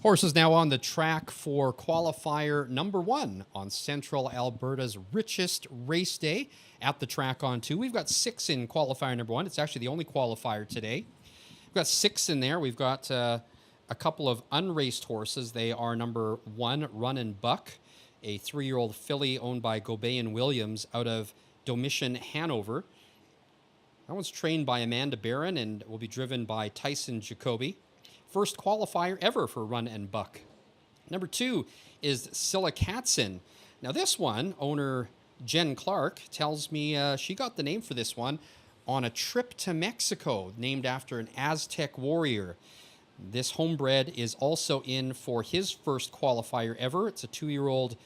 Horses now on the track for qualifier number 1 on Central Alberta's richest race day at the track on 2. We've got 6 in qualifier number 1. It's actually the only qualifier today. We've got 6 in there. We've got a couple of unraced horses. They are number 1, Run and Buck, a 3-year-old filly owned by Gobein Williams out of Domitian, Hanover. That one's trained by Amanda Barron and will be driven by Tyson Jacoby. First qualifier ever for Run and Buck. Number 2 is Scylla Katzen. Now this one, owner Jen Clark tells me she got the name for this one on a trip to Mexico, named after an Aztec warrior. This homebred is also in for his first qualifier ever. It's a 2-year-old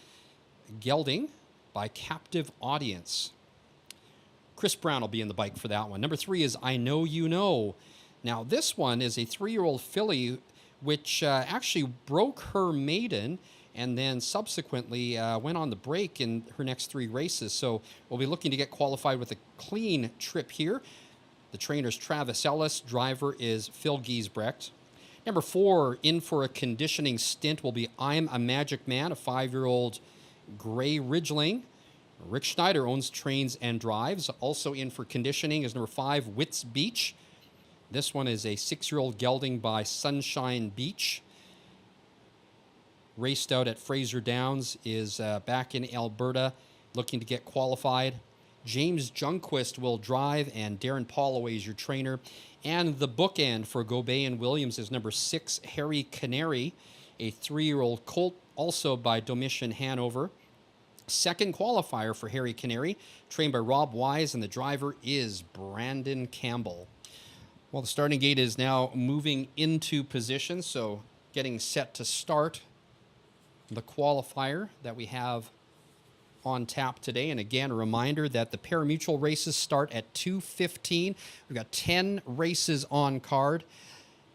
gelding by Captive Audience. Chris Brown will be in the bike for that one. Number 3 is I Know You Know. Now, this one is a 3-year-old filly which actually broke her maiden and then subsequently went on the break in her next 3 races. So we'll be looking to get qualified with a clean trip here. The trainer's Travis Ellis. Driver is Phil Giesbrecht. Number 4, in for a conditioning stint, will be I'm a Magic Man, a 5-year-old gray Ridgeling. Rick Schneider owns, trains, and drives. Also in for conditioning is number 5, Wits Beach. This one is a 6-year-old gelding by Sunshine Beach. Raced out at Fraser Downs, is back in Alberta, looking to get qualified. James Junquist will drive, and Darren Holloway is your trainer. And the bookend for Gobein Williams is number 6, Harry Canary, a 3-year-old colt, also by Domitian Hanover. Second qualifier for Harry Canary, trained by Rob Wise, and the driver is Brandon Campbell. Well, the starting gate is now moving into position, so getting set to start the qualifier that we have on tap today. And again, a reminder that the parimutuel races start at 2:15. We've got 10 races on card,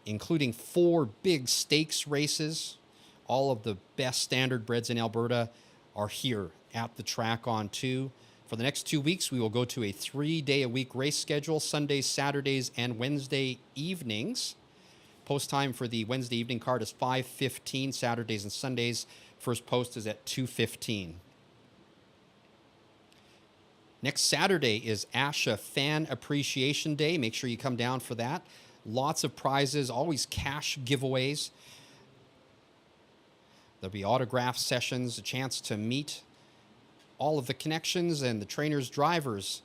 including 4 big stakes races. All of the best standard breds in Alberta are here at the track on 2. For the next 2 weeks, we will go to a 3-day-a-week race schedule, Sundays, Saturdays, and Wednesday evenings. Post time for the Wednesday evening card is 5:15, Saturdays and Sundays. First post is at 2:15. Next Saturday is ASHA Fan Appreciation Day. Make sure you come down for that. Lots of prizes, always cash giveaways. There'll be autograph sessions, a chance to meet all of the connections and the trainers, drivers,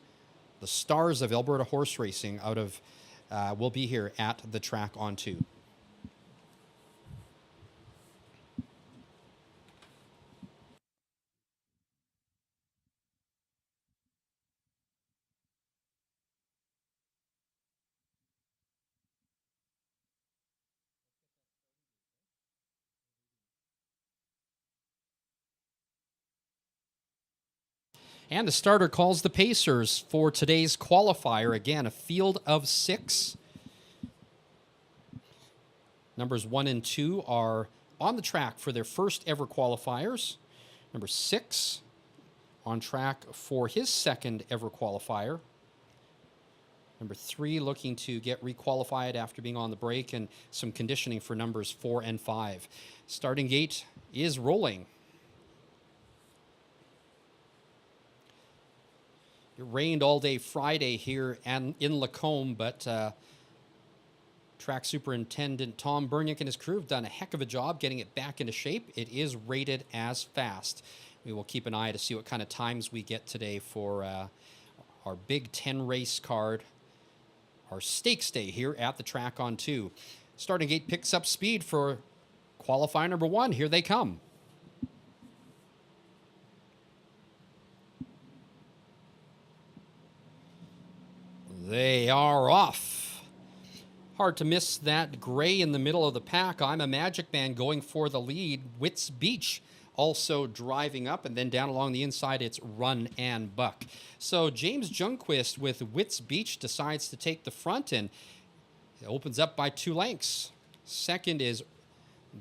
the stars of Alberta horse racing will be here at the track on 2. And the starter calls the pacers for today's qualifier. Again, a field of 6. Numbers 1 and 2 are on the track for their first ever qualifiers. Number 6 on track for his second ever qualifier. Number 3 looking to get requalified after being on the break, and some conditioning for numbers 4 and 5. Starting gate is rolling. It rained all day Friday here and in Lacombe, but track superintendent Tom Berniak and his crew have done a heck of a job getting it back into shape. It is rated as fast. We will keep an eye to see what kind of times we get today for our Big 10 race card, our stakes day here at the track on 2. Starting gate picks up speed for qualifier number 1. Here they come. They are off. Hard to miss that gray in the middle of the pack. I'm a Magic Man going for the lead. Wits Beach also driving up, and then down along the inside, it's Run and Buck. So James Junquist with Wits Beach decides to take the front, and it opens up by 2 lengths. Second is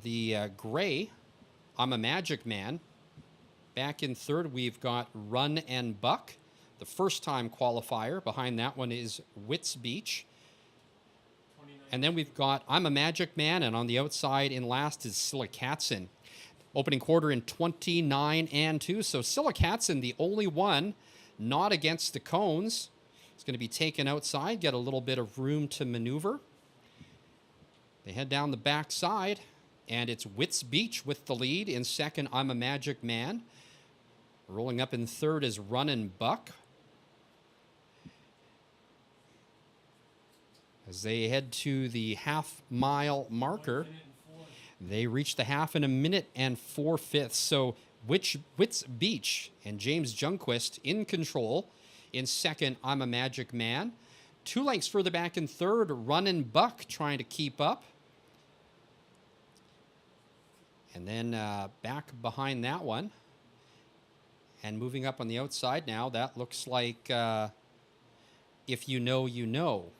the gray, I'm a Magic Man. Back in third, we've got Run and Buck, the first-time qualifier. Behind that one is Wits Beach. 29 And then we've got I'm a Magic Man, and on the outside in last is Silikatsin. Opening quarter in 29-2. So Silikatsin, the only one not against the cones. It's going to be taken outside, get a little bit of room to maneuver. They head down the back side, and it's Wits Beach with the lead. In second, I'm a Magic Man. Rolling up in third is Runnin' Buck. As they head to the half-mile marker, they reach the half in 1 minute and 4/5. So Wits Beach and James Junquist in control. In second, I'm a Magic Man. 2 lengths further back in third, Runnin' Buck trying to keep up. And then back behind that one. And moving up on the outside now, that looks like If You Know, You Know.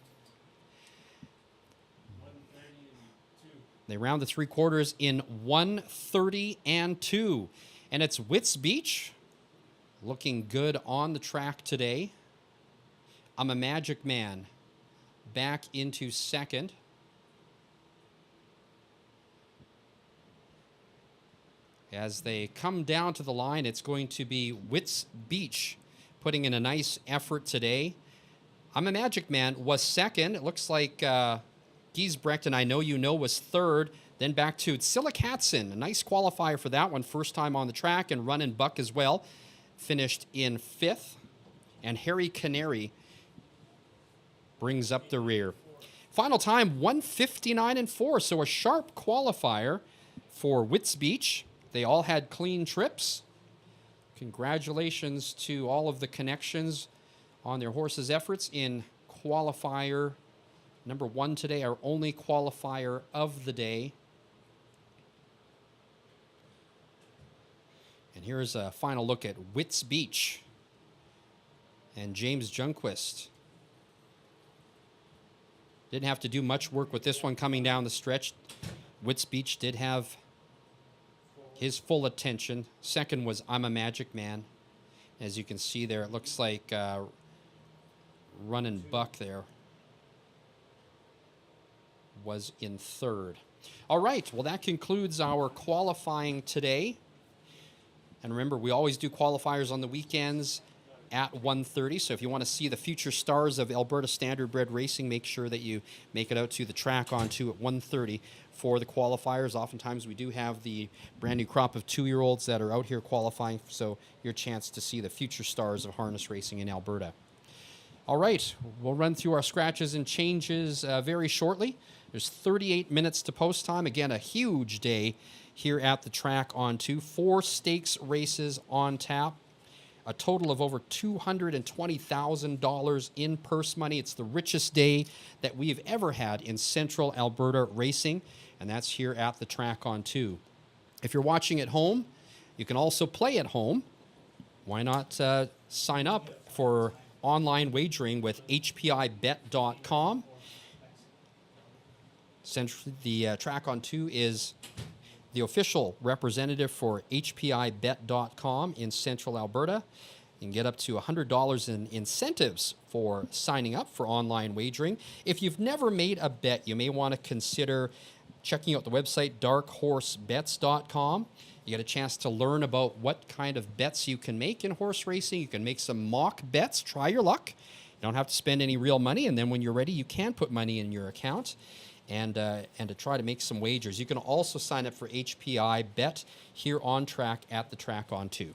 They round the 3/4 in 1:30-2. And it's Wits Beach looking good on the track today. I'm a Magic Man back into second. As they come down to the line, it's going to be Wits Beach putting in a nice effort today. I'm a Magic Man was second. It looks like Giesbrecht and I Know You Know was third. Then back to Silikatsin, a nice qualifier for that one. First time on the track, and Runnin' Buck as well. Finished in fifth. And Harry Canary brings up the rear. Final time, 1:59-4. So a sharp qualifier for Wits Beach. They all had clean trips. Congratulations to all of the connections on their horses' efforts in qualifier number 1 today, our only qualifier of the day. And here's a final look at Wits Beach and James Junquist. Didn't have to do much work with this one coming down the stretch. Wits Beach did have his full attention. Second was I'm a Magic Man. As you can see there, it looks like Runnin' Buck there was in third. All right, well, that concludes our qualifying today. And remember, we always do qualifiers on the weekends at 1:30. So if you want to see the future stars of Alberta Standardbred Racing, make sure that you make it out to the track on 2 at 1:30 for the qualifiers. Oftentimes we do have the brand new crop of 2-year-olds that are out here qualifying, so your chance to see the future stars of harness racing in Alberta. All right, we'll run through our scratches and changes very shortly. There's 38 minutes to post time. Again, a huge day here at the track on 2. 4 stakes races on tap. A total of over $220,000 in purse money. It's the richest day that we've ever had in Central Alberta racing, and that's here at the track on 2. If you're watching at home, you can also play at home. Why not sign up for online wagering with HPIBet.com? The track on 2 is the official representative for HPIBet.com in Central Alberta. You can get up to $100 in incentives for signing up for online wagering. If you've never made a bet, you may want to consider checking out the website darkhorsebets.com. You get a chance to learn about what kind of bets you can make in horse racing. You can make some mock bets, try your luck. You don't have to spend any real money, and then when you're ready, you can put money in your account and to try to make some wagers. You can also sign up for HPI Bet here on track at the track on 2.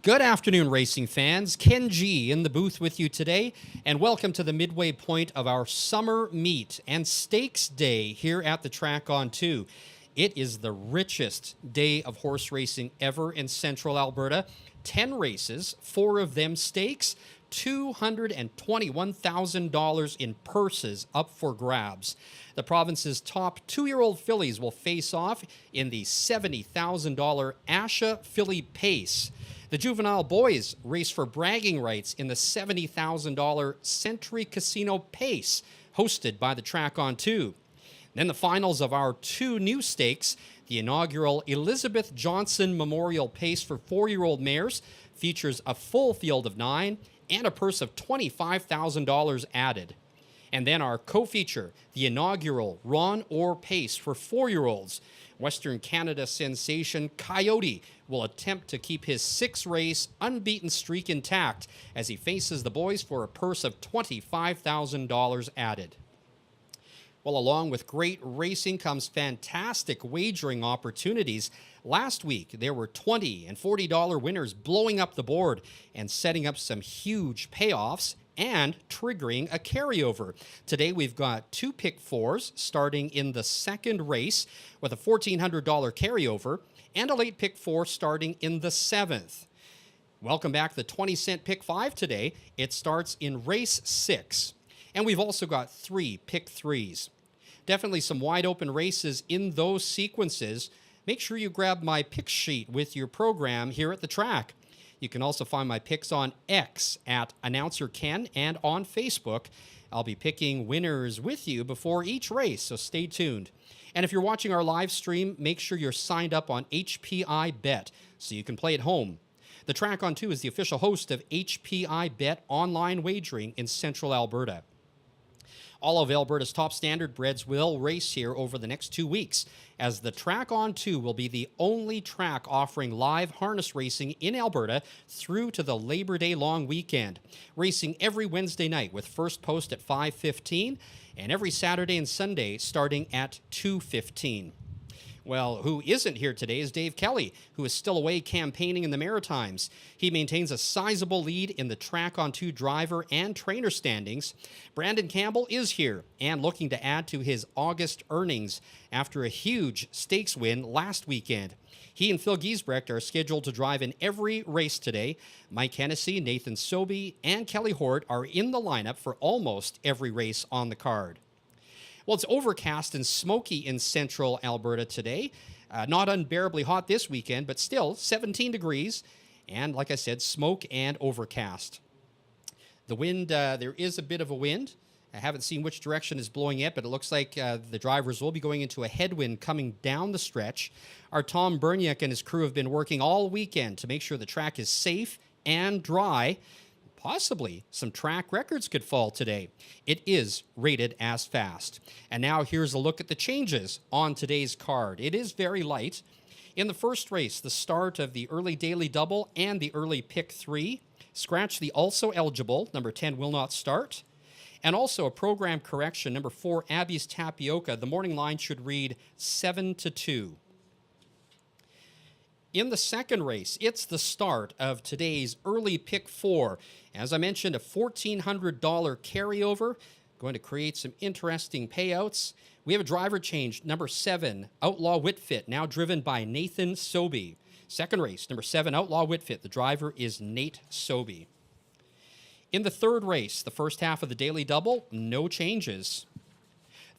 Good afternoon, racing fans. Ken G in the booth with you today, and welcome to the midway point of our summer meet and stakes day here at the Track on 2. It is the richest day of horse racing ever in central Alberta. 10 races, 4 of them stakes, $221,000 in purses up for grabs. The province's top 2-year-old fillies will face off in the $70,000 Asha Filly Pace. The juvenile boys race for bragging rights in the $70,000 Century Casino Pace, hosted by the Track on 2. Then the finals of our 2 new stakes, the inaugural Elizabeth Johnson Memorial Pace for 4-year-old mares, features a full field of 9 and a purse of $25,000 added. And then our co-feature, the inaugural Ron Orr Pace for 4-year-olds. Western Canada sensation Coyote will attempt to keep his 6-race unbeaten streak intact as he faces the boys for a purse of $25,000 added. Well, along with great racing comes fantastic wagering opportunities. Last week, there were $20 and $40 winners blowing up the board and setting up some huge payoffs and triggering a carryover. Today, we've got 2 pick 4s starting in the second race with a $1,400 carryover and a late pick 4 starting in the 7th. Welcome back to the 20-cent pick 5 today. It starts in race 6. And we've also got 3 pick 3s. Definitely some wide open races in those sequences. Make sure you grab my pick sheet with your program here at the track. You can also find my picks on X at Announcer Ken and on Facebook. I'll be picking winners with you before each race, so stay tuned. And if you're watching our live stream, make sure you're signed up on HPI Bet so you can play at home. The Track on 2 is the official host of HPI Bet online wagering in central Alberta. All of Alberta's top standard breds will race here over the next 2 weeks, as the Track on 2 will be the only track offering live harness racing in Alberta through to the Labor Day long weekend. Racing every Wednesday night with first post at 5:15 and every Saturday and Sunday starting at 2:15. Well, who isn't here today is Dave Kelly, who is still away campaigning in the Maritimes. He maintains a sizable lead in the Track on 2 driver and trainer standings. Brandon Campbell is here and looking to add to his August earnings after a huge stakes win last weekend. He and Phil Giesbrecht are scheduled to drive in every race today. Mike Hennessy, Nathan Sobey, and Kelly Hort are in the lineup for almost every race on the card. Well, it's overcast and smoky in central Alberta today. Not unbearably hot this weekend, but still 17 degrees. And like I said, smoke and overcast. The wind, there is a bit of a wind. I haven't seen which direction is blowing yet, but it looks like the drivers will be going into a headwind coming down the stretch. Our Tom Berniak and his crew have been working all weekend to make sure the track is safe and dry. Possibly some track records could fall today. It is rated as fast. And now here's a look at the changes on today's card. It is very light. In the first race, the start of the early daily double and the early pick 3. Scratch the also eligible, number 10 will not start. And also a program correction, number 4, Abby's Tapioca. The morning line should read 7-2. In the second race, it's the start of today's early pick 4. As I mentioned, a $1,400 carryover, going to create some interesting payouts. We have a driver change, number 7, Outlaw Whitfit, now driven by Nathan Sobey. Second race, number 7, Outlaw Whitfit. The driver is Nate Sobey. In the third race, the first half of the daily double, no changes.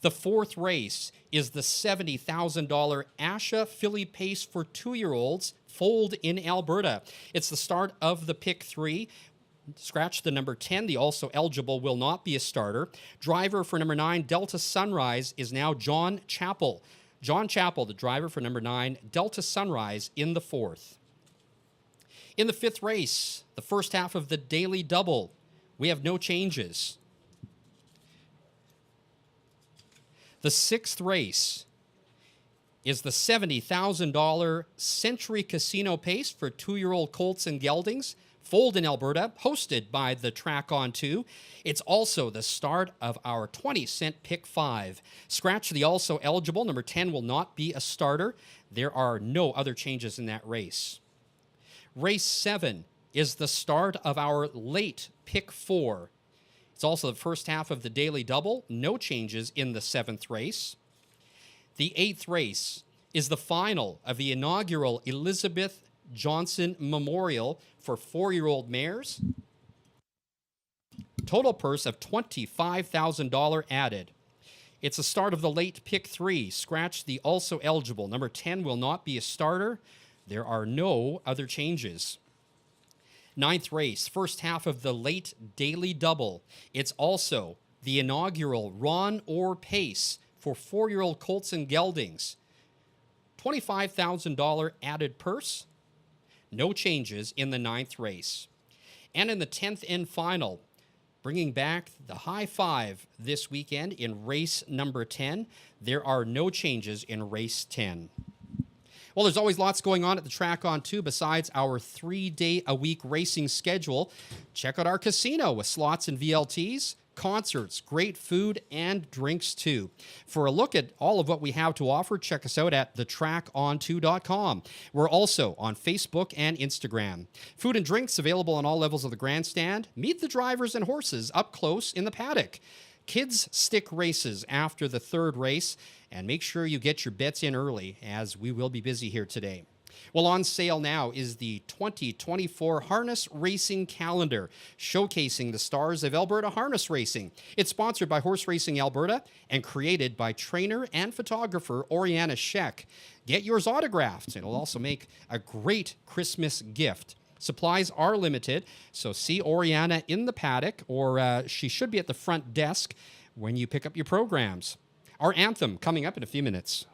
The fourth race is the $70,000 Asha Filly Pace for 2-year-olds, foaled in Alberta. It's the start of the pick 3. Scratch the number 10. The also eligible will not be a starter. Driver for number 9, Delta Sunrise, is now John Chappell. John Chappell, the driver for number 9, Delta Sunrise, in the fourth. In the fifth race, the first half of the daily double, we have no changes. The sixth race is the $70,000 Century Casino Pace for 2-year-old colts and geldings, foaled in Alberta, hosted by the Track on 2. It's also the start of our 20-cent pick 5. Scratch the also eligible. Number 10 will not be a starter. There are no other changes in that race. Race 7 is the start of our late pick four. It's also the first half of the daily double. No changes in the seventh race. The eighth race is the final of the inaugural Elizabeth Johnson Memorial for 4-year-old mares. Total purse of $25,000 added. It's the start of the late pick three. Scratch the also eligible. Number 10 will not be a starter. There are no other changes. Ninth race, first half of the late daily double. It's also the inaugural Run or Pace for 4-year-old colts and geldings. $25,000 added purse. No changes in the ninth race. And in the 10th and final, bringing back the high five this weekend in race number 10, there are no changes in race 10. Well, there's always lots going on at the Track On 2 besides our 3-day-a-week racing schedule. Check out our casino with slots and VLTs, concerts, great food, and drinks too. For a look at all of what we have to offer, check us out at thetracon2.com. We're also on Facebook and Instagram. Food and drinks available on all levels of the grandstand. Meet the drivers and horses up close in the paddock. Kids stick races after the third race, and make sure you get your bets in early as we will be busy here today. Well, on sale now is the 2024 Harness Racing Calendar, showcasing the stars of Alberta harness racing. It's sponsored by Horse Racing Alberta and created by trainer and photographer Oriana Sheck. Get yours autographed. It'll also make a great Christmas gift. Supplies are limited, so see Oriana in the paddock, or she should be at the front desk when you pick up your programs. Our anthem coming up in a few minutes.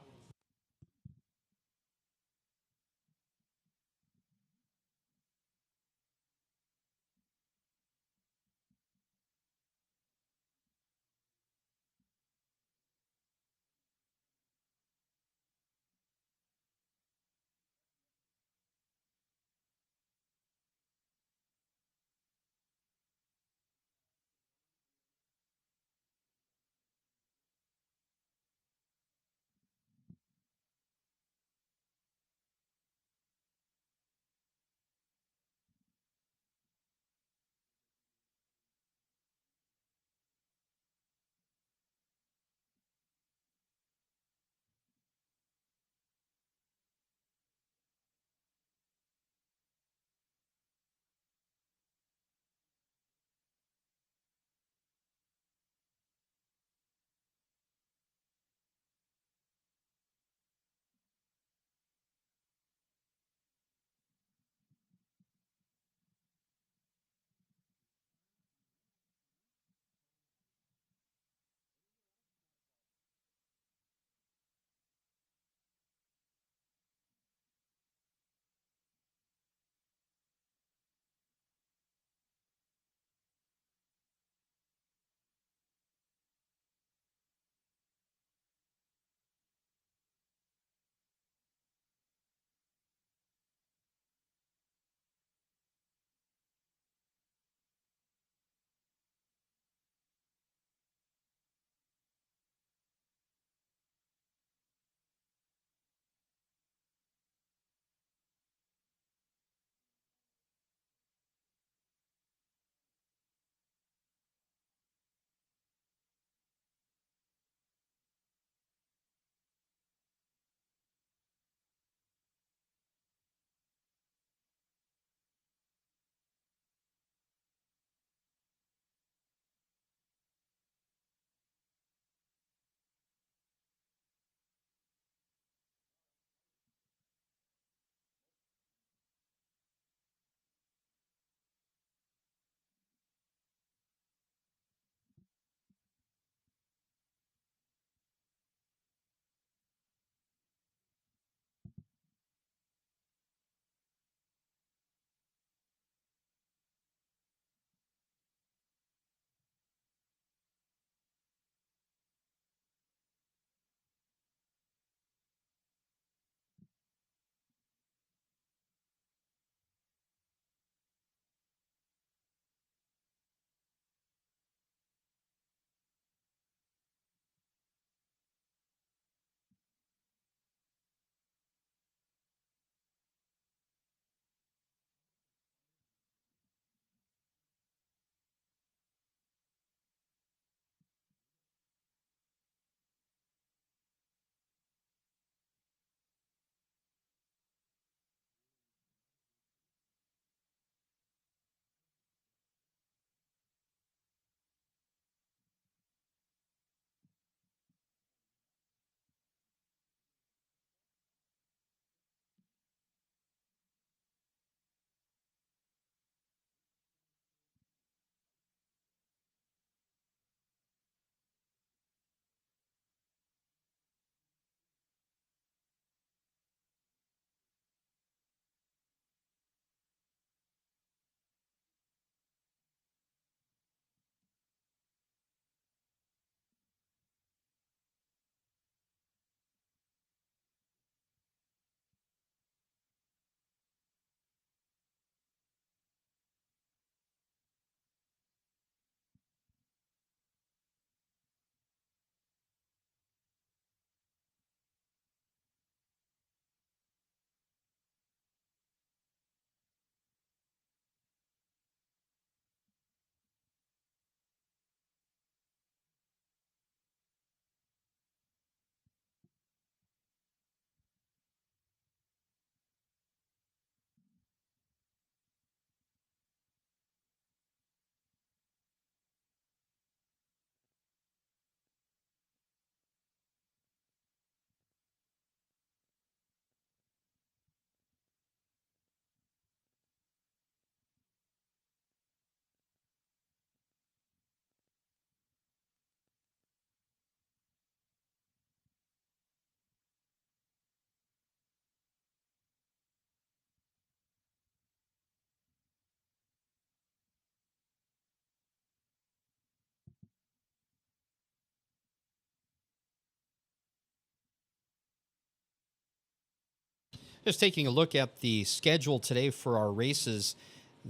Just taking a look at the schedule today for our races.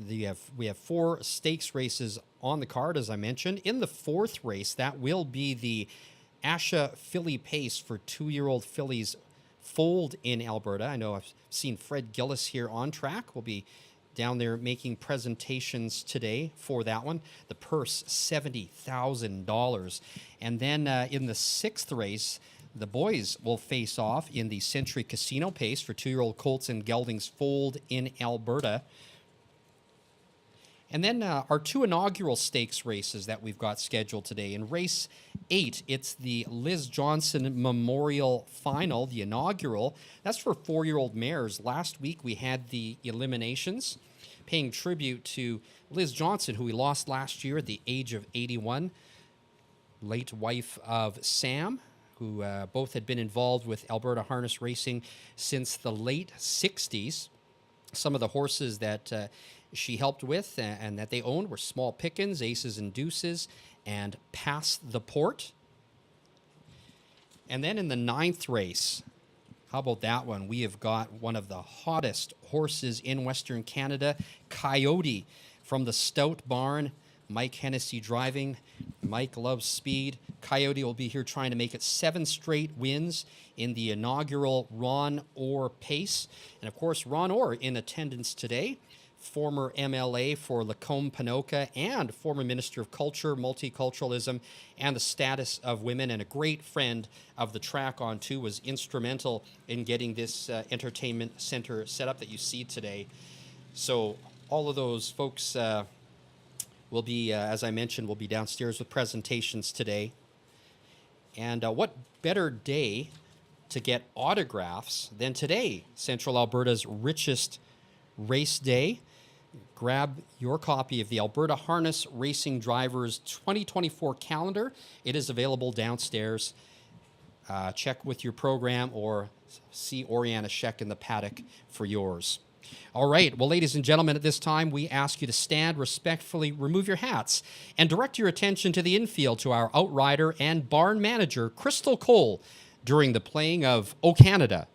We have 4 stakes races on the card, as I mentioned. In the 4th race, that will be the Asha Filly Pace for 2-year-old fillies foaled in Alberta. I know I've seen Fred Gillis here on track. We'll be down there making presentations today for that one. The purse, $70,000. And then in the 6th race, the boys will face off in the Century Casino Pace for 2-year-old colts and geldings foaled in Alberta. And then our 2 inaugural stakes races that we've got scheduled today. In race 8, it's the Liz Johnson Memorial Final, the inaugural. That's for 4-year-old mares. Last week we had the eliminations, paying tribute to Liz Johnson, who we lost last year at the age of 81, late wife of Sam, who both had been involved with Alberta harness racing since the late 60s. Some of the horses that she helped with and that they owned were Small Pickens, Aces and Deuces, and Pass the Port. And then in the 9th race, how about that one? We have got one of the hottest horses in Western Canada, Coyote, from the Stout Barn. Mike Hennessy driving. Mike loves speed. Coyote will be here trying to make it 7 straight wins in the inaugural Ron Orr Pace. And of course, Ron Orr in attendance today, former MLA for Lacombe Panoka and former Minister of Culture, Multiculturalism, and the Status of Women, and a great friend of the Track On 2, was instrumental in getting this entertainment center set up that you see today. So all of those folks will be, as I mentioned, will be downstairs with presentations today. And what better day to get autographs than today, Central Alberta's richest race day. Grab your copy of the Alberta Harness Racing Drivers 2024 calendar. It is available downstairs. Check with your program or see Oriana Sheck in the paddock for yours. All right. Well, ladies and gentlemen, at this time, we ask you to stand respectfully, remove your hats, and direct your attention to the infield to our outrider and barn manager, Crystal Cole, during the playing of O Canada.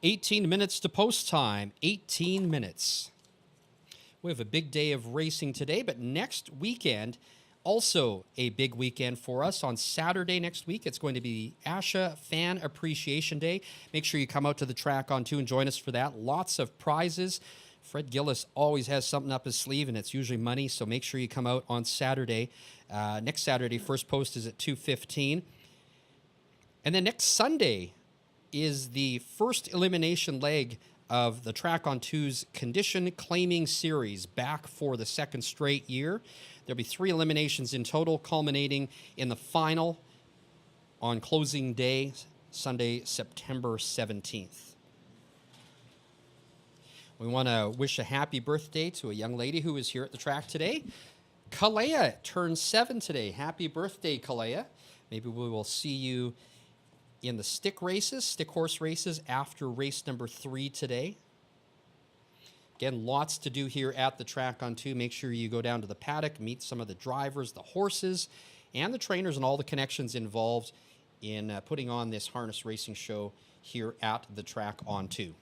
$18 to post time, 18 minutes. We have a big day of racing today, but next weekend, also a big weekend for us. On Saturday next week, it's going to be Asha Fan Appreciation Day. Make sure you come out to the Track On 2 and join us for that. Lots of prizes. Fred Gillis always has something up his sleeve, and it's usually money, so make sure you come out on Saturday. Next Saturday, first post is at 2:15. And then next Sunday is the first elimination leg of the Track On 2's Condition Claiming Series, back for the second straight year. There'll be 3 eliminations in total, culminating in the final on closing day, Sunday, September 17th. We want to wish a happy birthday to a young lady who is here at the track today. Kalea turns 7 today. Happy birthday, Kalea. Maybe we will see you in the stick horse races after race number 3 today. Again, lots to do here at the track on 2. Make sure you go down to the paddock, meet some of the drivers, the horses, and the trainers, and all the connections involved in putting on this harness racing show here at the track on 2.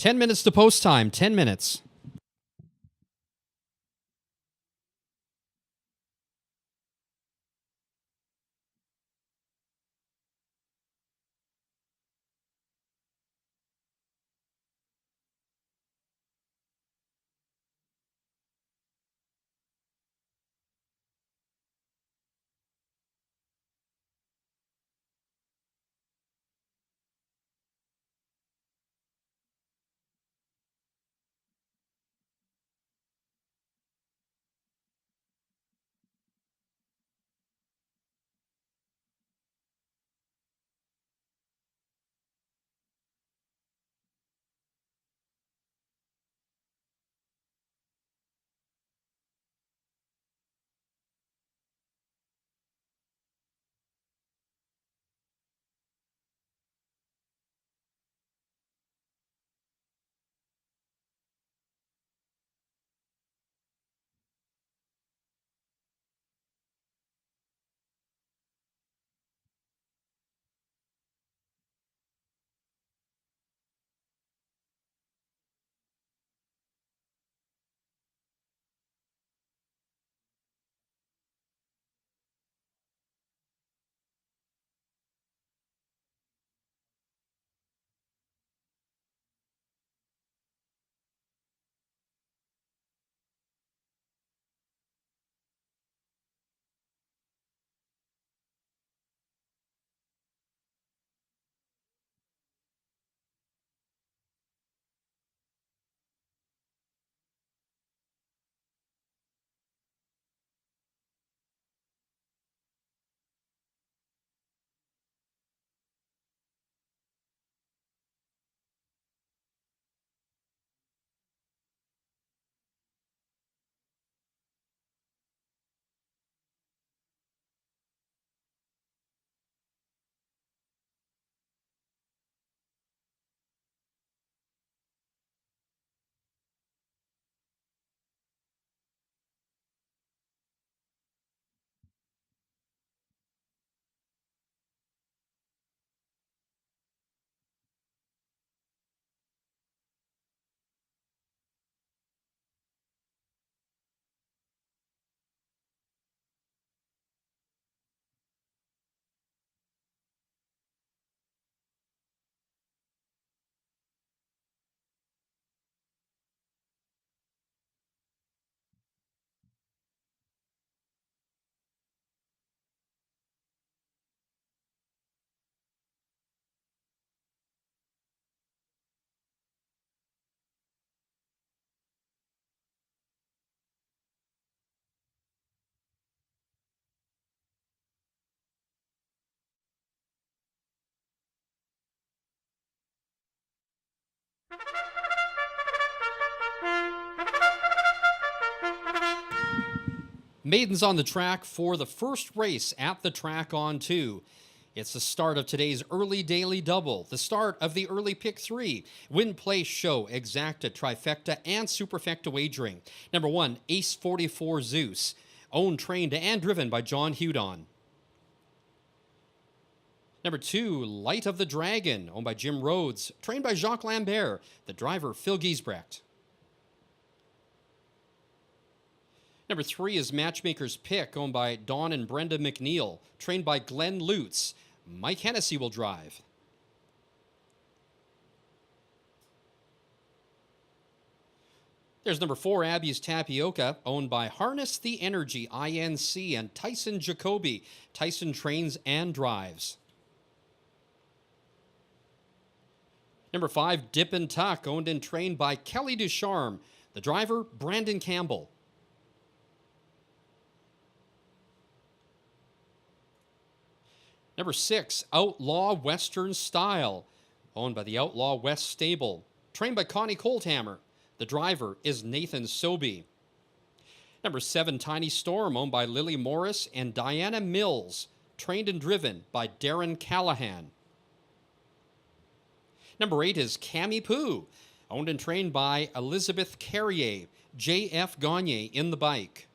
10 minutes to post time. 10 minutes. Maidens on the track for the first race at the track on 2. It's the start of today's early daily double, the start of the early pick 3, win, place, show, exacta, trifecta, and superfecta wagering. Number 1, Ace 44 Zeus, owned, trained, and driven by John Hudon. Number 2, Light of the Dragon, owned by Jim Rhodes, trained by Jacques Lambert, the driver Phil Giesbrecht. Number 3 is Matchmaker's Pick, owned by Don and Brenda McNeil, trained by Glenn Lutz. Mike Hennessy will drive. There's number 4, Abby's Tapioca, owned by Harness the Energy, INC, and Tyson Jacoby. Tyson trains and drives. Number 5, Dip and Tuck, owned and trained by Kelly Ducharme. The driver, Brandon Campbell. Number 6, Outlaw Western Style, owned by the Outlaw West Stable, trained by Connie Colthammer. The driver is Nathan Sobey. Number 7, Tiny Storm, owned by Lily Morris and Diana Mills, trained and driven by Darren Callahan. Number 8 is Cami Poo, owned and trained by Elizabeth Carrier, J.F. Gagne in the bike.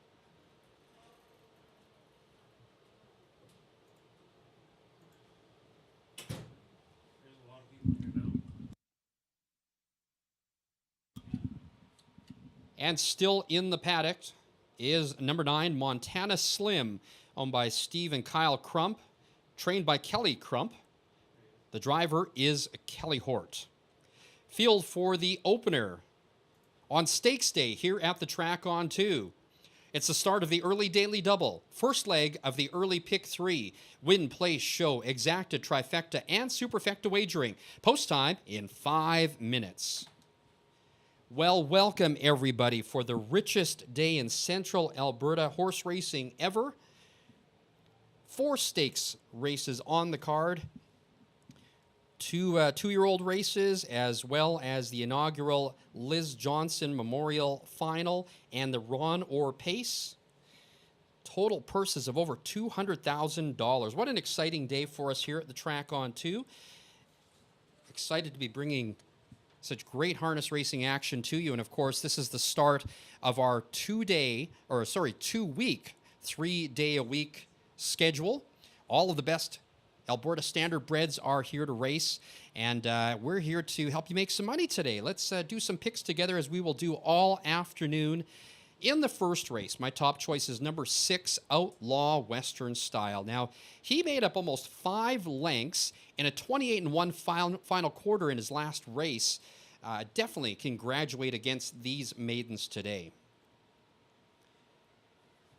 And still in the paddock is number 9, Montana Slim, owned by Steve and Kyle Crump, trained by Kelly Crump. The driver is Kelly Hort. Field for the opener on Stakes Day here at the track on 2. It's the start of the early daily double, first leg of the early pick 3, win, place, show, exacta, trifecta, and superfecta wagering. Post time in 5 minutes. Well, welcome everybody for the richest day in central Alberta horse racing ever. 4 stakes races on the card. 2 two-year-old races, as well as the inaugural Liz Johnson Memorial Final and the Ron Orr Pace. Total purses of over $200,000. What an exciting day for us here at the track on 2. Excited to be bringing such great harness racing action to you. And of course, this is the start of our 2-week, 3-day-a-week schedule. All of the best Alberta Standard Breds are here to race, and we're here to help you make some money today. Let's do some picks together, as we will do all afternoon. In the first race, my top choice is number 6, Outlaw Western Style. Now, he made up almost 5 lengths in a 28-1 final quarter in his last race. Definitely can graduate against these maidens today.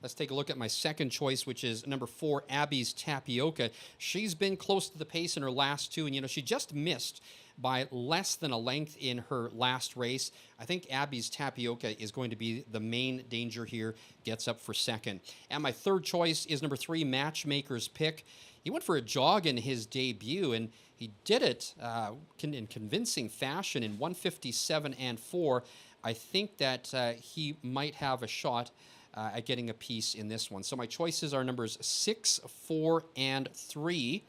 Let's take a look at my second choice, which is number 4, Abby's Tapioca. She's been close to the pace in her last 2, and she just missed by less than a length in her last race. I think Abby's Tapioca is going to be the main danger here, gets up for second. And my third choice is number 3, Matchmaker's Pick. He went for a jog in his debut, and he did it in convincing fashion in 157 and 4. I think that he might have a shot at getting a piece in this one. So my choices are numbers 6, 4, and 3.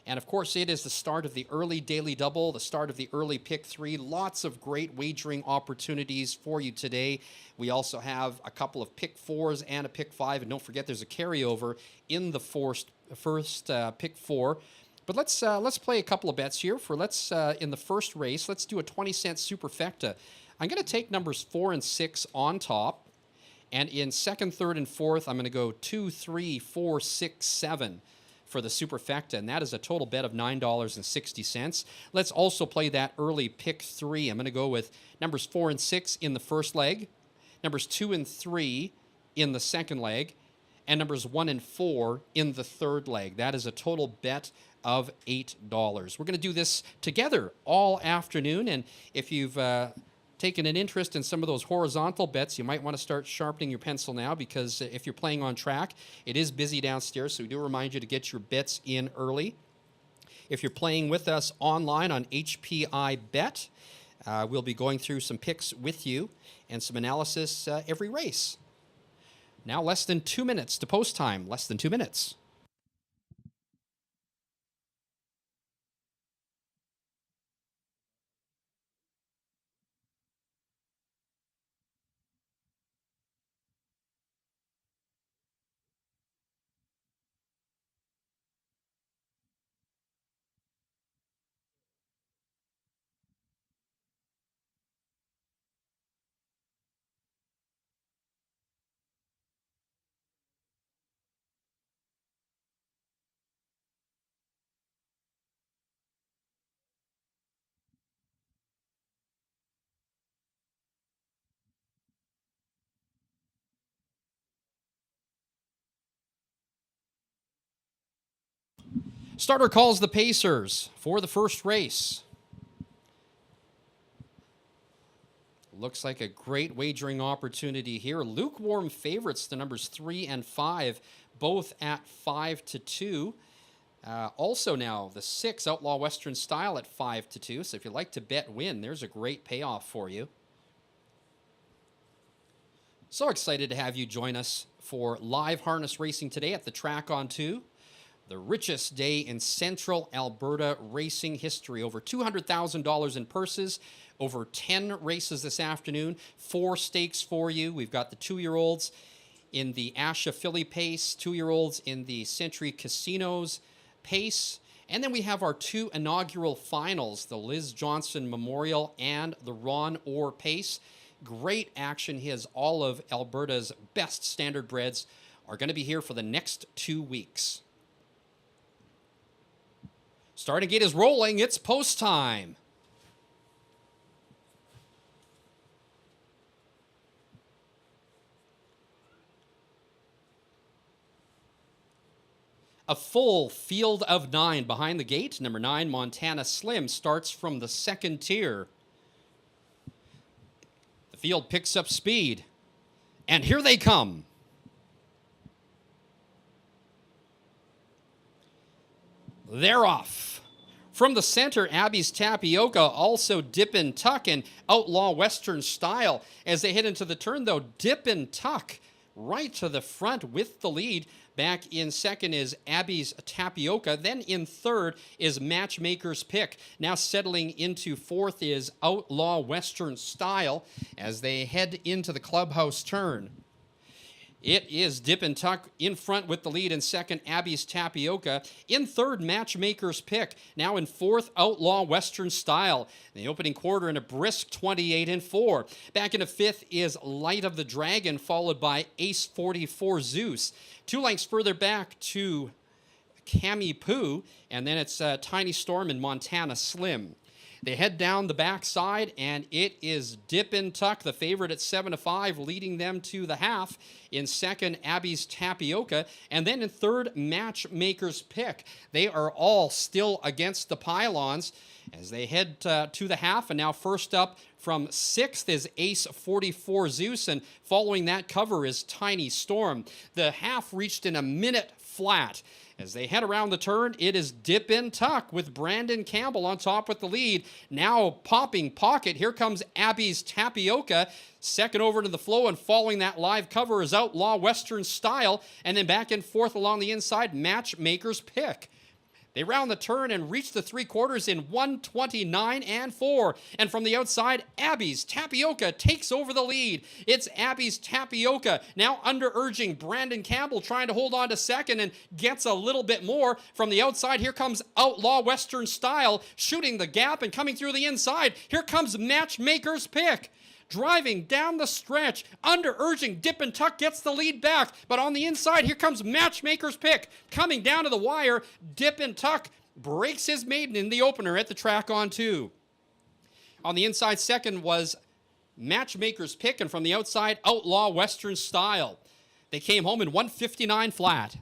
And of course, it is the start of the early daily double, the start of the early pick 3. Lots of great wagering opportunities for you today. We also have a couple of pick 4s and a pick 5. And don't forget, there's a carryover in the first pick 4. But let's play a couple of bets here. In the first race, let's do a 20-cent superfecta. I'm going to take numbers 4 and 6 on top. And in second, third, and fourth, I'm going to go 2, 3, 4, 6, 7 for the superfecta, and that is a total bet of $9.60. Let's also play that early pick 3. I'm going to go with numbers 4 and 6 in the first leg, numbers 2 and 3 in the second leg, and numbers 1 and 4 in the third leg. That is a total bet of $8. We're going to do this together all afternoon, and if you've taken an interest in some of those horizontal bets, you might want to start sharpening your pencil now, because if you're playing on track, it is busy downstairs, so we do remind you to get your bets in early. If you're playing with us online on HPI Bet, we'll be going through some picks with you and some analysis every race. Now less than 2 minutes to post time, less than 2 minutes. Starter calls the Pacers for the first race. Looks like a great wagering opportunity here. Lukewarm favorites, the numbers 3 and 5, both at 5-2. Also now the 6, Outlaw Western Style, at 5-2. So if you like to bet win, there's a great payoff for you. So excited to have you join us for live harness racing today at the track on 2. The richest day in central Alberta racing history. Over $200,000 in purses, over 10 races this afternoon, 4 stakes for you. We've got the 2-year-olds in the Asha Philly Pace, 2-year-olds in the Century Casinos Pace, and then we have our 2 inaugural finals, the Liz Johnson Memorial and the Ron Orr Pace. great action. His all of Alberta's best standardbreds are going to be here for the next 2 weeks. Starting gate is rolling. It's post time. A full field of 9 behind the gate. Number 9, Montana Slim, starts from the second tier. The field picks up speed. And here they come. They're off. From the center, Abby's Tapioca, also Dip and Tuck and Outlaw Western Style. As they head into the turn, though, Dip and Tuck right to the front with the lead. Back in second is Abby's Tapioca. Then in third is Matchmaker's Pick. Now settling into fourth is Outlaw Western Style as they head into the clubhouse turn. It is Dip and Tuck in front with the lead. In second, Abby's Tapioca. In third, Matchmaker's Pick. Now in fourth, Outlaw Western Style. In the opening quarter in a brisk 28-4. Back into fifth is Light of the Dragon, followed by Ace 44 Zeus. 2 lengths further back to Cami Poo, and then it's Tiny Storm and Montana Slim. They head down the backside, and it is Dip and Tuck, the favorite at 7-5, leading them to the half. In second, Abby's Tapioca, and then in third, Matchmaker's Pick. They are all still against the pylons as they head to the half, and now first up from sixth is Ace 44 Zeus, and following that cover is Tiny Storm. The half reached in a minute flat. As they head around the turn, it is Dip and Tuck with Brandon Campbell on top with the lead. Now popping pocket. Here comes Abby's Tapioca. Second over to the flow, and following that live cover is Outlaw Western Style. And then back and forth along the inside, Matchmaker's Pick. They round the turn and reach the 3/4 in 1:29-4. And from the outside, Abby's Tapioca takes over the lead. It's Abby's Tapioca now under urging Brandon Campbell, trying to hold on to second and gets a little bit more. From the outside, here comes Outlaw Western Style, shooting the gap and coming through the inside. Here comes Matchmaker's Pick. Driving down the stretch, under urging, Dip and Tuck gets the lead back. But on the inside, here comes Matchmaker's Pick. Coming down to the wire, Dip and Tuck breaks his maiden in the opener at the track on 2. On the inside, second was Matchmaker's Pick, and from the outside, Outlaw Western Style. They came home in 1:59 flat.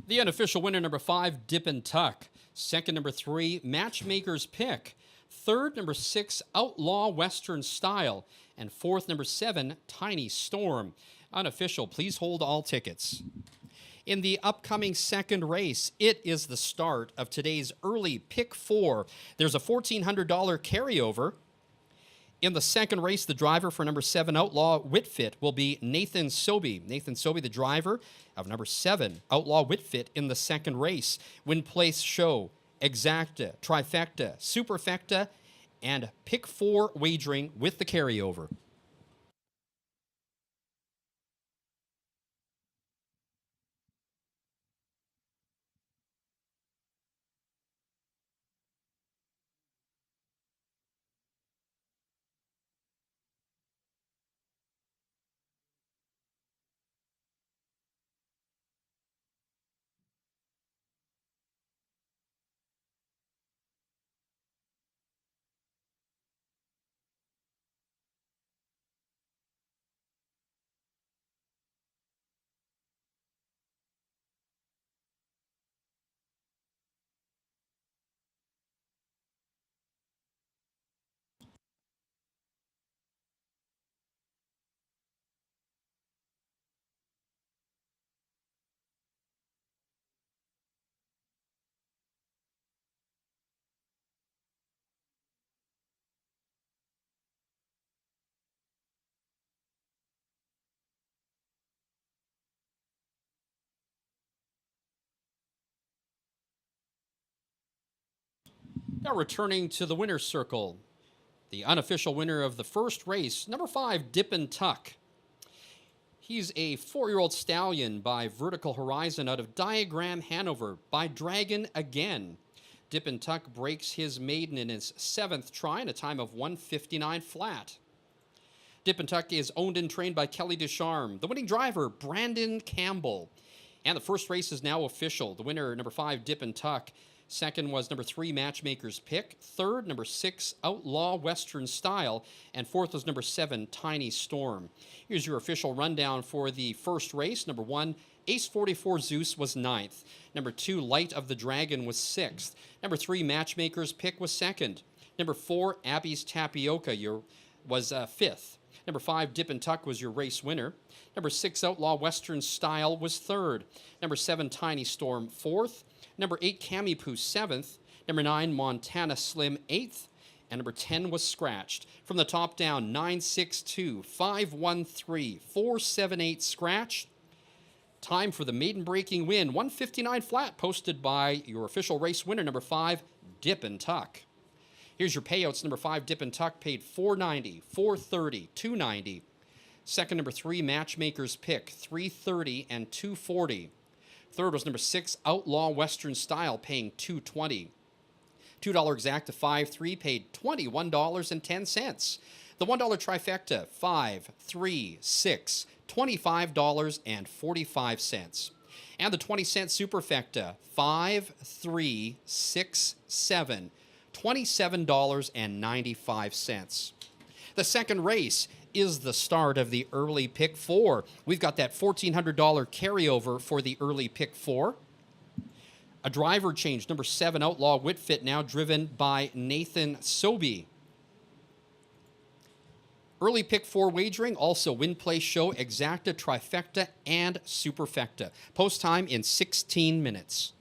The unofficial winner, number 5, Dip and Tuck. Second, number 3, Matchmaker's Pick. Third, number 6, Outlaw Western Style. And fourth, number 7, Tiny Storm. Unofficial, please hold all tickets. In the upcoming second race, it is the start of today's early Pick 4. There's a $1,400 carryover. In the second race, the driver for number 7, Outlaw Whitfit, will be Nathan Sobey. Nathan Sobey, the driver of number 7, Outlaw Whitfit, in the second race. Win Place Show, Exacta, Trifecta, Superfecta, and Pick 4 wagering with the carryover. Now returning to the winner's circle, the unofficial winner of the first race, number 5, Dip and Tuck. He's a 4-year-old stallion by Vertical Horizon out of Diagram, Hanover, by Dragon Again. Dip and Tuck breaks his maiden in his 7th try in a time of 1:59 flat. Dip and Tuck is owned and trained by Kelly Descharme. The winning driver, Brandon Campbell. And the first race is now official. The winner, number 5, Dip and Tuck. Second was number 3, Matchmaker's Pick. Third, number 6, Outlaw Western Style. And fourth was number 7, Tiny Storm. Here's your official rundown for the first race. Number 1, Ace 44 Zeus was 9th. Number 2, Light of the Dragon was 6th. Number 3, Matchmaker's Pick was 2nd. Number 4, Abby's Tapioca was 5th. Number 5, Dip and Tuck was your race winner. Number 6, Outlaw Western Style was 3rd. Number 7, Tiny Storm 4th. Number 8, Cami Poo 7th. Number 9, Montana Slim 8th. And number 10 was scratched. From the top down, 962, 513, 478 scratch. Time for the maiden breaking win, 1:59 flat, posted by your official race winner, number 5, Dip and Tuck. Here's your payouts. Number 5, Dip and Tuck, paid $490, $430, $290. Second, number 3, Matchmaker's Pick, $330 and $240. Third was number 6, Outlaw Western Style, paying $220. $2 exacta 5-3 paid $21.10. The $1 trifecta, 5, 3, 6, $25.45. And the 20-cent superfecta, 5, 3, 6, 7, $27.95. The second race is the start of the early pick 4. We've got that $1,400 carryover for the early pick 4. A driver change, number 7, Outlaw Whitfit, now driven by Nathan Sobey. Early pick 4 wagering, also win, play, show, exacta, trifecta, and superfecta. Post time in 16 minutes.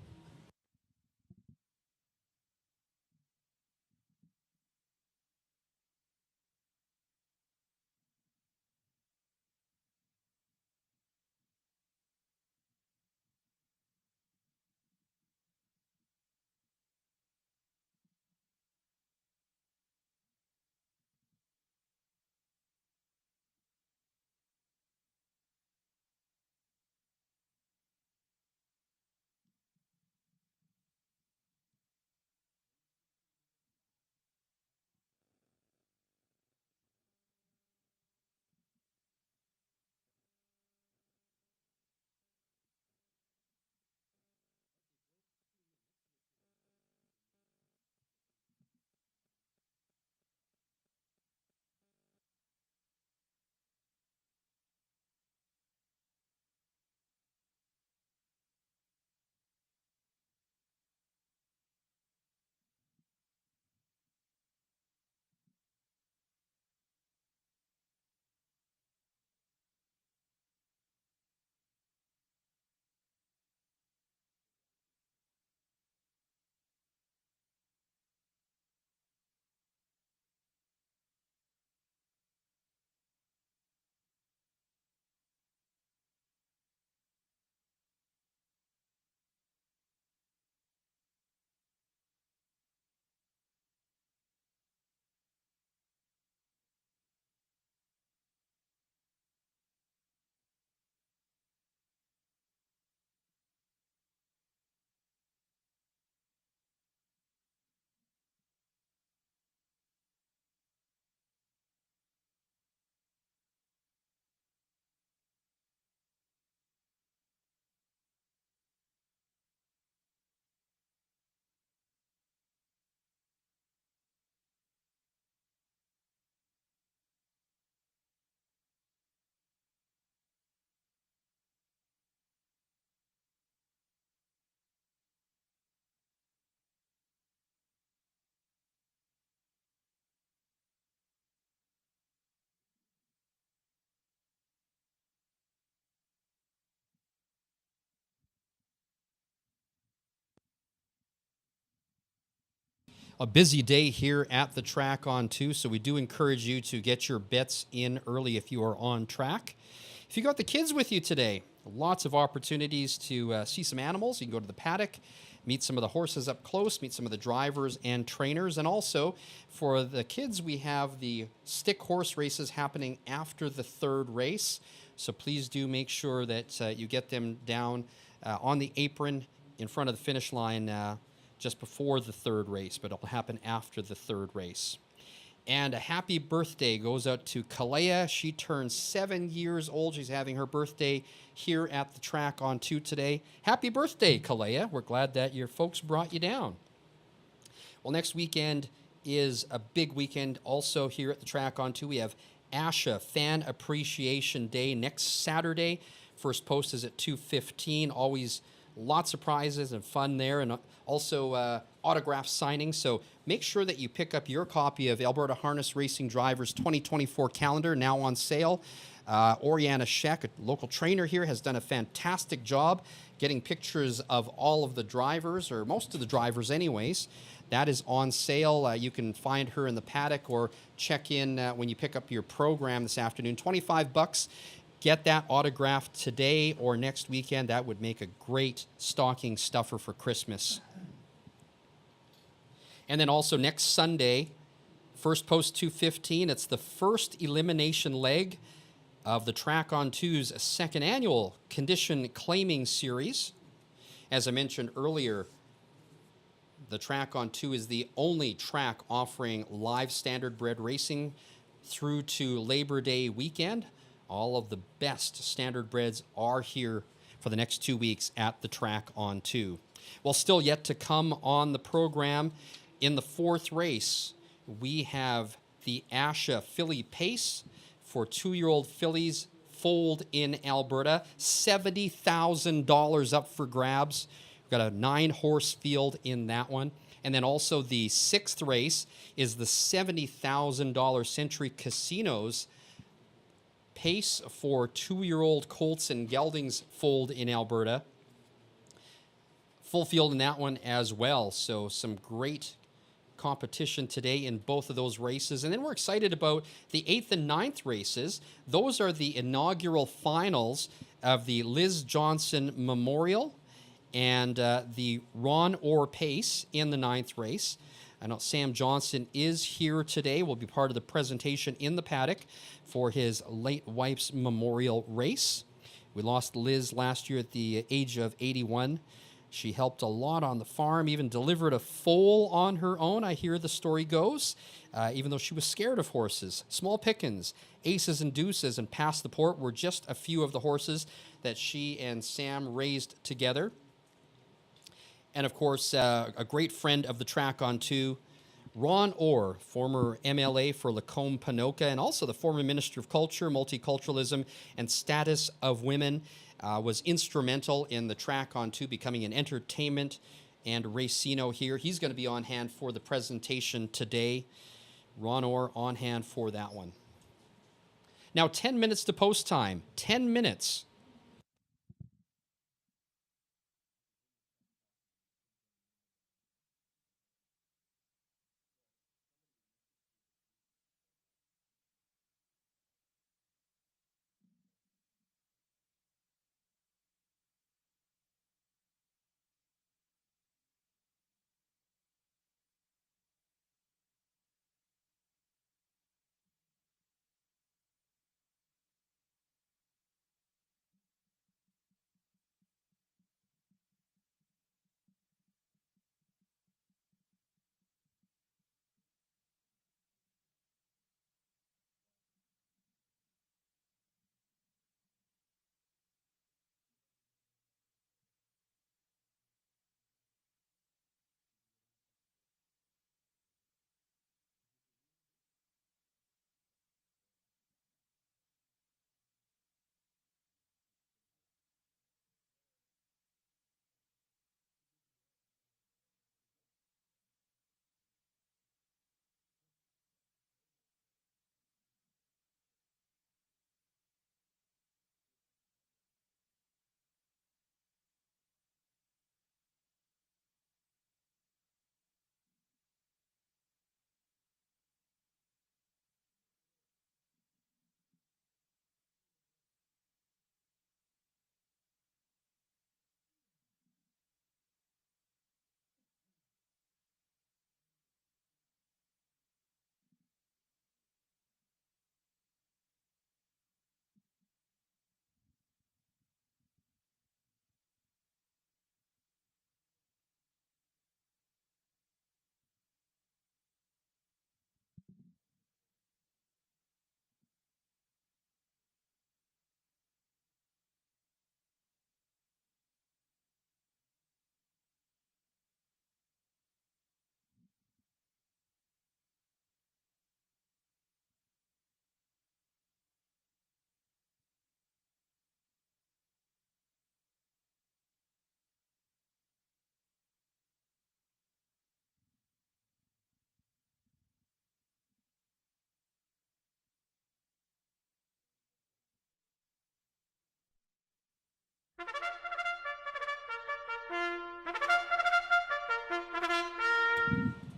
A busy day here at the track on 2, so we do encourage you to get your bets in early if you are on track. If you got the kids with you today, lots of opportunities to see some animals. You can go to the paddock, meet some of the horses up close, meet some of the drivers and trainers. And also for the kids, we have the stick horse races happening after the third race. So please do make sure that you get them down on the apron in front of the finish line just before the third race, but it'll happen after the third race. And a happy birthday goes out to Kalea. She turns 7 years old. She's having her birthday here at the track on 2 today. Happy birthday, Kalea. We're glad that your folks brought you down. Well, next weekend is a big weekend also here at the track on 2. We have ASHA Fan Appreciation Day next Saturday. First post is at 2:15. Always lots of prizes and fun there, and also autograph signing. So make sure that you pick up your copy of Alberta Harness Racing Drivers 2024 calendar, now on sale. Oriana Sheck, a local trainer here, has done a fantastic job getting pictures of all of the drivers, or most of the drivers anyways. That is on sale. You can find her in the paddock or check in when you pick up your program this afternoon. $25. Get that autographed today or next weekend. That would make a great stocking stuffer for Christmas. And then also next Sunday, first post 2:15, it's the first elimination leg of the Track on 2's second annual condition claiming series. As I mentioned earlier, the Track on 2 is the only track offering live standard bred racing through to Labor Day weekend. All of the best standard breds are here for the next 2 weeks at the Track on 2. Well, still yet to come on the program, in the fourth race, we have the ASHA Filly Pace for 2-year-old fillies foaled in Alberta. $70,000 up for grabs. We've got a 9-horse field in that one. And then also the sixth race is the $70,000 Century Casinos Pace for 2-year-old colts and geldings foaled in Alberta. Full field in that one as well. So some great competition today in both of those races. And then we're excited about the 8th and 9th races. Those are the inaugural finals of the Liz Johnson Memorial and the Ron Orr Pace in the 9th race. I know Sam Johnson is here today, will be part of the presentation in the paddock for his late wife's memorial race. We lost Liz last year at the age of 81. She helped a lot on the farm, even delivered a foal on her own, I hear the story goes, even though she was scared of horses. Small Pickens, Aces and Deuces, and Past the Port were just a few of the horses that she and Sam raised together. And of course, a great friend of the Track on 2, Ron Orr, former MLA for Lacombe Ponoka, and also the former Minister of Culture, Multiculturalism, and Status of Women, was instrumental in the Track on 2 becoming an entertainment and racino here. He's going to be on hand for the presentation today. Ron Orr on hand for that one. Now 10 minutes to post time. 10 minutes.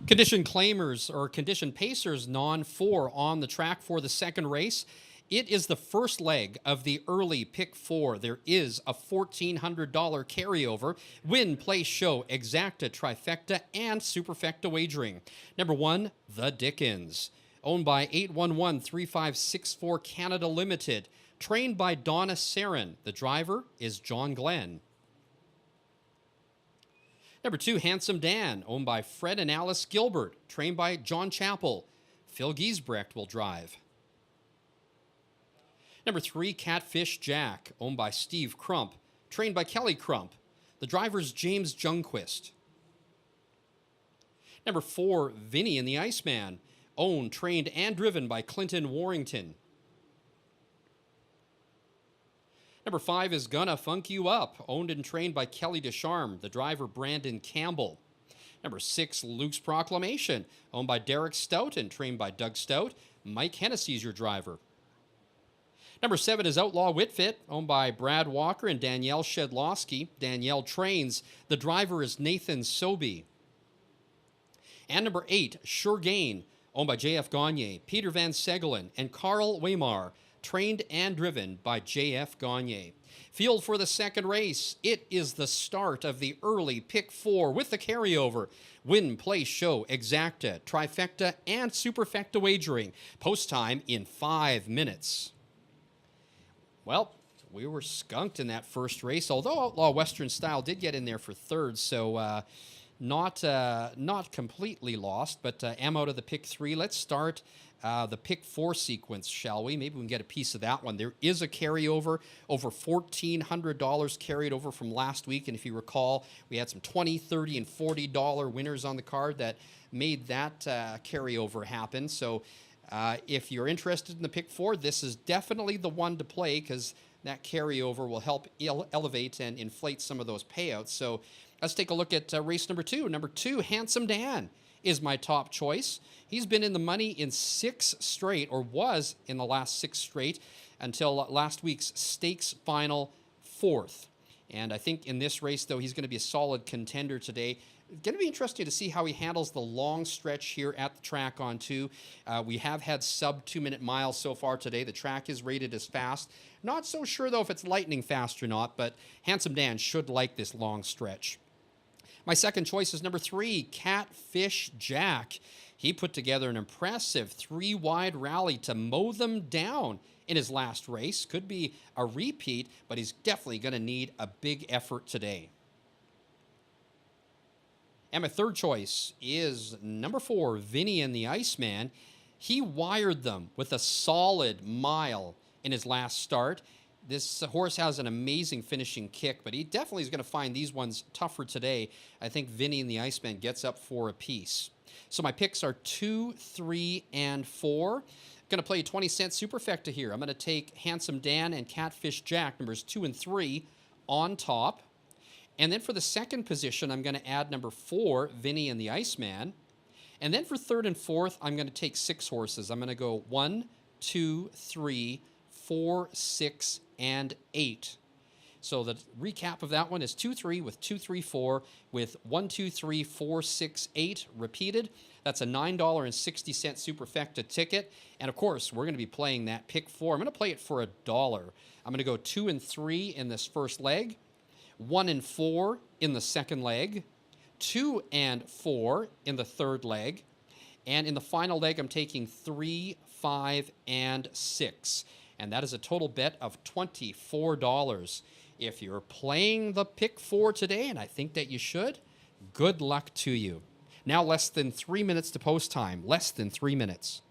Condition claimers or condition pacers non 4 on the track for the second race. It is the first leg of the early pick 4. There is a $1,400 carryover, win, place, show, exacta, trifecta, and superfecta wagering. Number 1, The Dickens, owned by 811-3564 Canada Limited, trained by Donna Sarin. The driver is John Glenn. Number 2, Handsome Dan, owned by Fred and Alice Gilbert, trained by John Chappell. Phil Giesbrecht will drive. Number 3, Catfish Jack, owned by Steve Crump, trained by Kelly Crump. The driver's James Jungquist. Number 4, Vinny and the Iceman, owned, trained, and driven by Clinton Warrington. Number 5 is Gonna Funk You Up, owned and trained by Kelly Descharme, the driver Brandon Campbell. Number 6, Luke's Proclamation, owned by Derek Stout and trained by Doug Stout. Mike Hennessy's your driver. Number 7 is Outlaw Whitfit, owned by Brad Walker and Danielle Shedlowski. Danielle trains. The driver is Nathan Sobey. And number 8, Sure Gain, owned by JF Gagne, Peter Van Segelen, and Carl Weimar, trained and driven by J.F. Gagne. Field for the second race. It is the start of the early pick 4 with the carryover. Win, place, show, exacta, trifecta, and superfecta wagering. Post time in 5 minutes. Well, we were skunked in that first race, although Outlaw Western Style did get in there for third, so not completely lost, but am out of the pick 3. Let's start the pick 4 sequence, shall we? Maybe we can get a piece of that one. There is a carryover, over $1,400 carried over from last week. And if you recall, we had some $20, $30, and $40 winners on the card that made that carryover happen. So if you're interested in the pick 4, this is definitely the one to play because that carryover will help elevate and inflate some of those payouts. So let's take a look at race number 2. Number 2, Handsome Dan is my top choice. He's been in the money in 6 straight, or was in the last 6 straight, until last week's stakes final 4th. And I think in this race, though, he's going to be a solid contender today. Going to be interesting to see how he handles the long stretch here at the track on 2. We have had sub 2-minute miles so far today. The track is rated as fast. Not so sure, though, if it's lightning fast or not, but Handsome Dan should like this long stretch. My second choice is number 3, Catfish Jack. He put together an impressive 3-wide rally to mow them down in his last race. Could be a repeat, but he's definitely going to need a big effort today. And my third choice is number 4, Vinny and the Iceman. He wired them with a solid mile in his last start. This horse has an amazing finishing kick, but he definitely is going to find these ones tougher today. I think Vinny and the Iceman gets up for a piece. So my picks are 2, 3, and 4. I'm going to play a 20-cent superfecta here. I'm going to take Handsome Dan and Catfish Jack, numbers 2 and 3, on top. And then for the second position, I'm going to add number 4, Vinny and the Iceman. And then for third and fourth, I'm going to take 6 horses. I'm going to go 1, 2, 3, 4, 6, and 8. So the recap of that one is 2, 3 with 2, 3, 4 with 1, 2, 3, 4, 6, 8 repeated. That's a $9.60 superfecta ticket. And of course, we're going to be playing that pick 4. I'm going to play it for $1. I'm going to go 2 and 3 in this first leg, 1 and 4 in the second leg, 2 and 4 in the third leg, and in the final leg, I'm taking 3, 5, and 6. And that is a total bet of $24. If you're playing the pick 4 today, and I think that you should, good luck to you. Now less than 3 minutes to post time. Less than 3 minutes.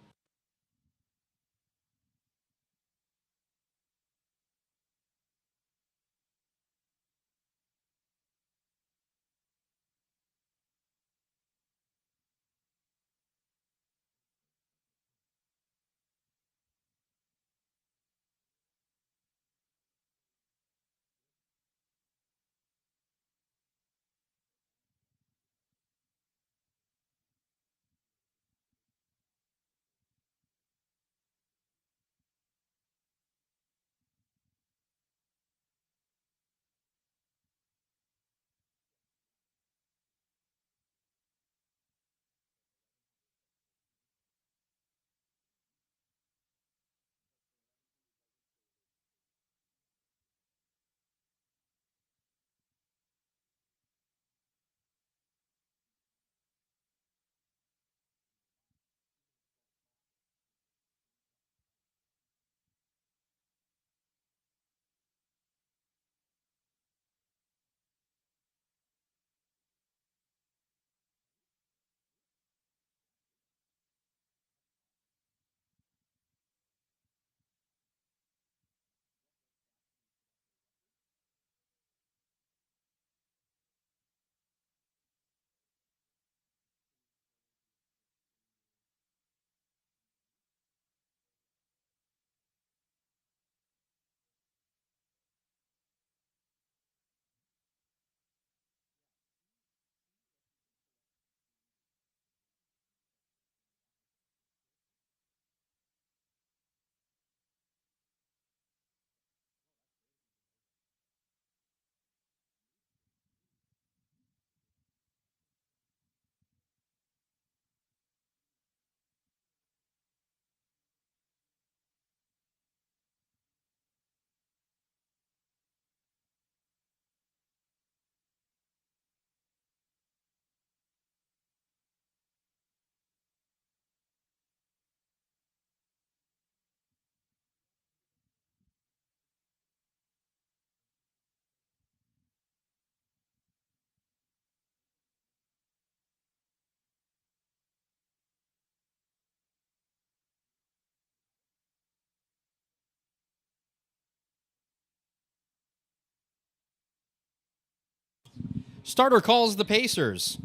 Starter calls the Pacers.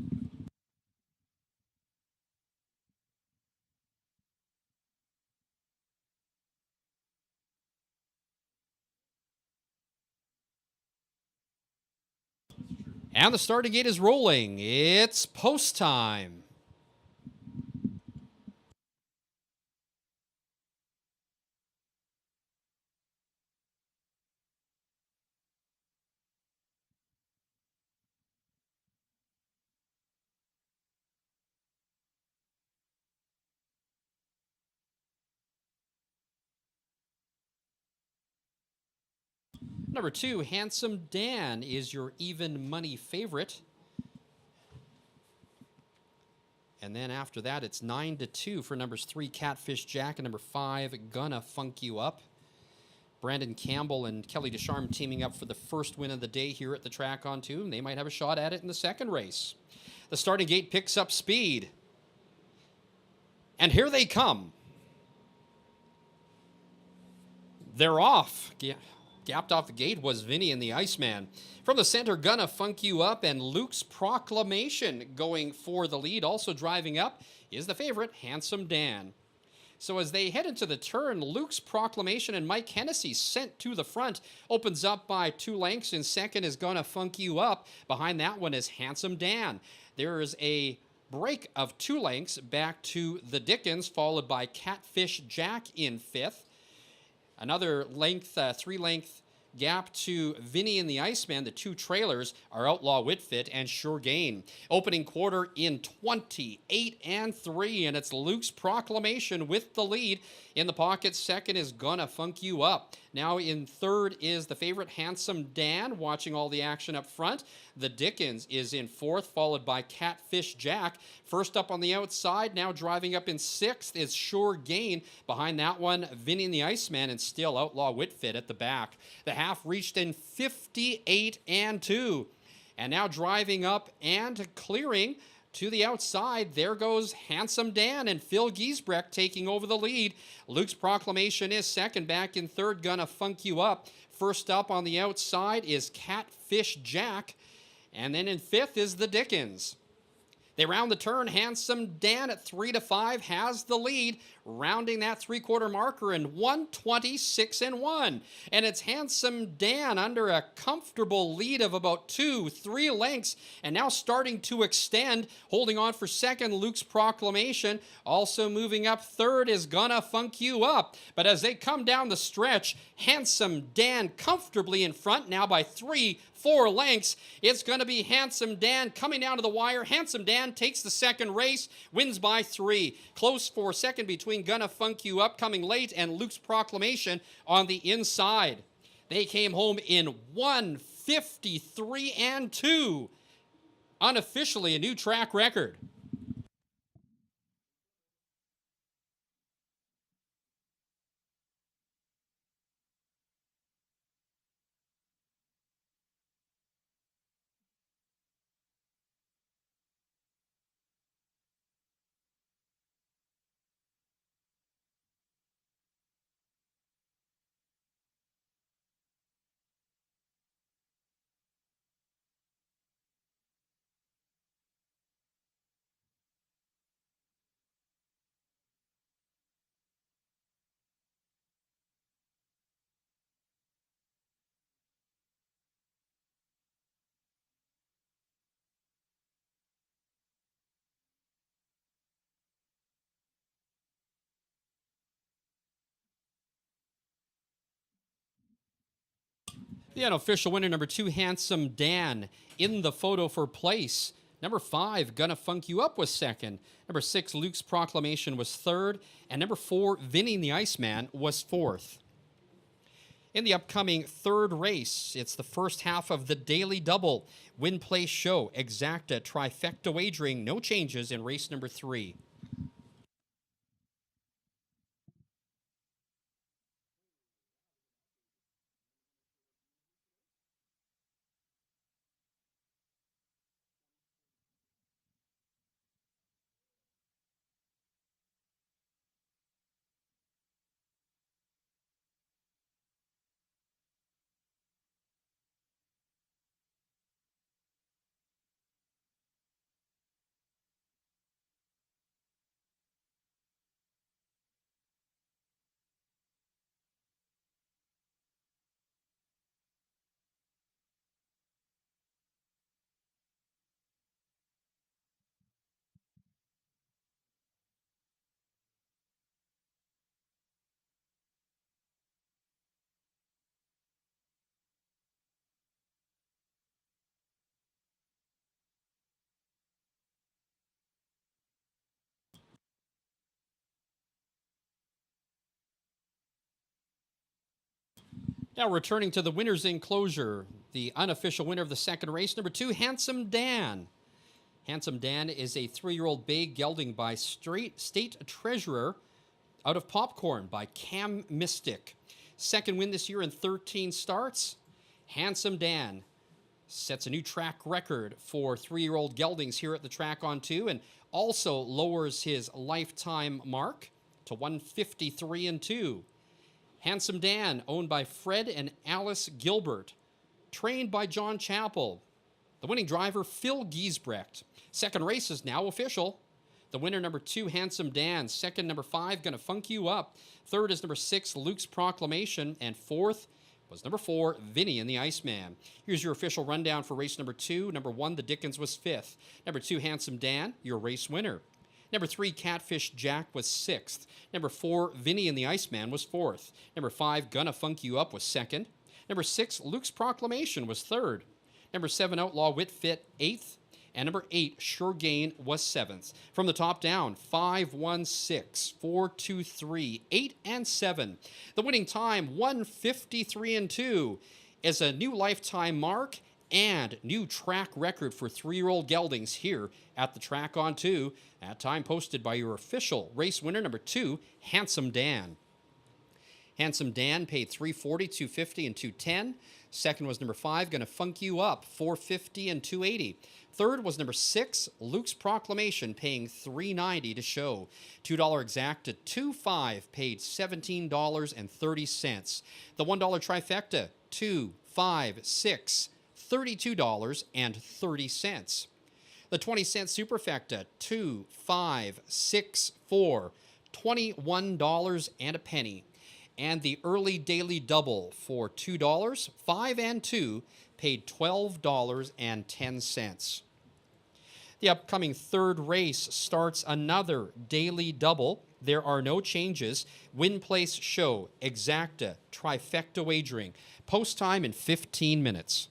And the starting gate is rolling. It's post time. Number 2, Handsome Dan is your even money favorite. And then after that, it's 9-2 for numbers 3, Catfish Jack, and number 5, Gonna Funk You Up. Brandon Campbell and Kelly Descharme teaming up for the first win of the day here at the track on 2. And they might have a shot at it in the second race. The starting gate picks up speed. And here they come. They're off. Gapped off the gate was Vinny and the Iceman. From the center, Gonna Funk You Up, and Luke's Proclamation going for the lead. Also driving up is the favorite, Handsome Dan. So as they head into the turn, Luke's Proclamation and Mike Hennessy sent to the front. Opens up by 2 lengths. In second is Gonna Funk You Up. Behind that one is Handsome Dan. There is a break of 2 lengths back to the Dickens, followed by Catfish Jack in 5th. Another length, 3-length gap to Vinny and the Iceman. The 2 trailers are Outlaw Whitfit and Sure Gain. Opening quarter in 28-3, and it's Luke's Proclamation with the lead. In the pocket, second is Gonna Funk You Up. Now in third is the favorite, Handsome Dan, watching all the action up front. The Dickens is in fourth, followed by Catfish Jack. First up on the outside, now driving up in sixth is Sure Gain. Behind that one, Vinny and the Iceman, and still Outlaw Whitfit at the back. The half reached in 58-2. And now driving up and clearing to the outside, there goes Handsome Dan and Phil Giesbrecht taking over the lead. Luke's Proclamation is second. Back in third, Gonna Funk You Up. First up on the outside is Catfish Jack. And then in fifth is the Dickens. They round the turn. Handsome Dan at 3-5 has the lead, rounding that 3/4 marker in 1:26-1. And it's Handsome Dan under a comfortable lead of about 2-3 lengths, and now starting to extend. Holding on for second, Luke's Proclamation. Also moving up third is Gonna Funk You Up. But as they come down the stretch, Handsome Dan comfortably in front now by 3-4 lengths. It's going to be Handsome Dan coming down to the wire. Handsome Dan takes the second race, wins by 3. Close for second between Gonna Funk You Up coming late and Luke's Proclamation on the inside. They came home in 1:53-2. Unofficially a new track record. The unofficial winner, number 2, Handsome Dan, in the photo for place. Number 5, Gonna Funk You Up was second. Number 6, Luke's Proclamation was third. And number 4, Vinny and the Iceman was fourth. In the upcoming third race, it's the first half of the Daily Double Win Play Show Exacta Trifecta Wagering. No changes in race number 3. Now returning to the winner's enclosure, the unofficial winner of the second race, number 2, Handsome Dan. Handsome Dan is a 3-year-old bay gelding by State Treasurer out of Popcorn by Cam Mystic. Second win this year in 13 starts. Handsome Dan sets a new track record for 3-year-old geldings here at the track on 2 and also lowers his lifetime mark to 153-2. Handsome Dan, owned by Fred and Alice Gilbert, trained by John Chappell. The winning driver, Phil Giesbrecht. Second race is now official. The winner, number 2, Handsome Dan. Second, number 5, Gonna Funk You Up. Third is number 6, Luke's Proclamation. And fourth was number 4, Vinny and the Iceman. Here's your official rundown for race number 2. Number 1, the Dickens was 5th. Number 2, Handsome Dan, your race winner. Number 3, Catfish Jack was 6th. Number 4, Vinny and the Iceman was 4th. Number 5, Gonna Funk You Up was 2nd. Number 6, Luke's Proclamation was 3rd. Number 7, Outlaw Witfit 8th. And number 8, Sure Gain was 7th. From the top down, 5, 1, 6, 4, 2, 3, 8, and 7. The winning time, 153-2, is a new lifetime mark and new track record for 3-year-old geldings here at the track on 2. That time posted by your official race winner, number 2, Handsome Dan. Handsome Dan paid $340, $250, and $210. Second was number 5, Gonna Funk You Up, $450 and $280. Third was number 6, Luke's Proclamation, paying $390 to show. $2 exacta, 2.5 paid $17.30. The $1 trifecta, 2, 5, 6, $32.30. The 20-cent superfecta, 2, 5, 6, 4, $21 and a penny. And the early daily double for $2, 5 and 2, paid $12.10. The upcoming third race starts another daily double. There are no changes. Win place show, exacta, trifecta wagering. Post time in 15 minutes.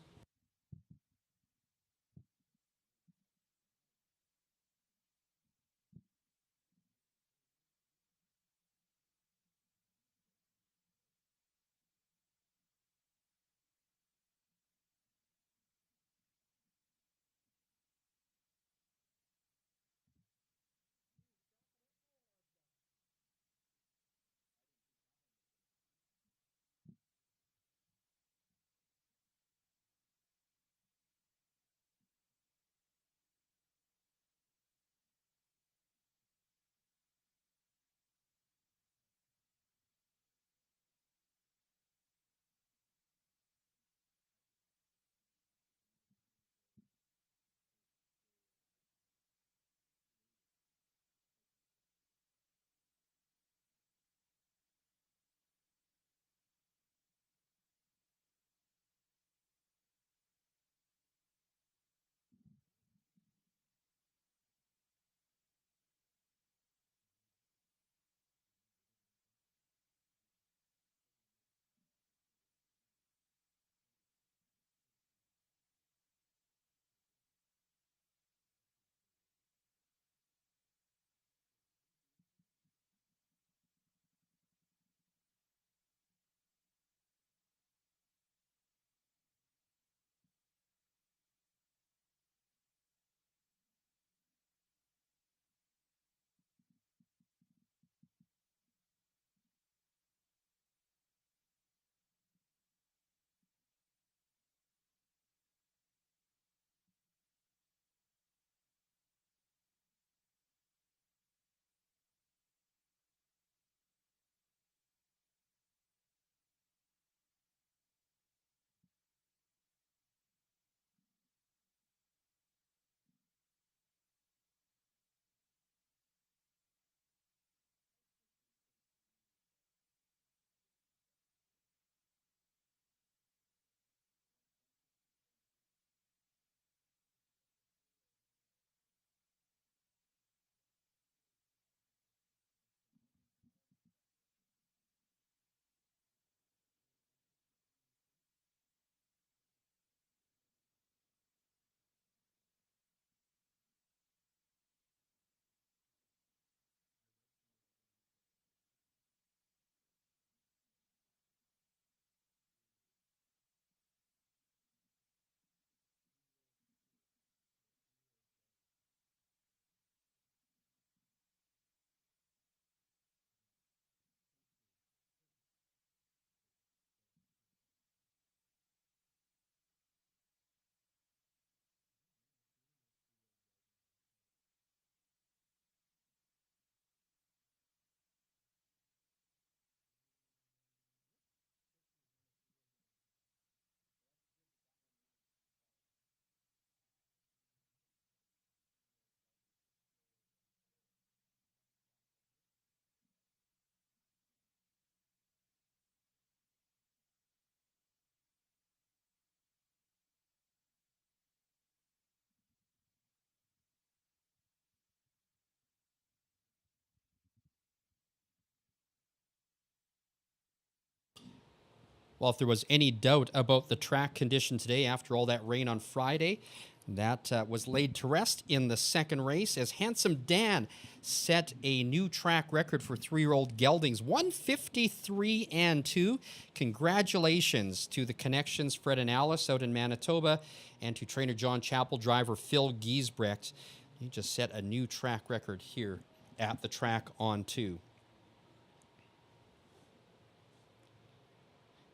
Well, if there was any doubt about the track condition today after all that rain on Friday, that was laid to rest in the second race as Handsome Dan set a new track record for 3-year-old geldings, 153 and 2. Congratulations to the Connections, Fred and Alice out in Manitoba, and to trainer John Chappell, driver Phil Giesbrecht. He just set a new track record here at the track on 2.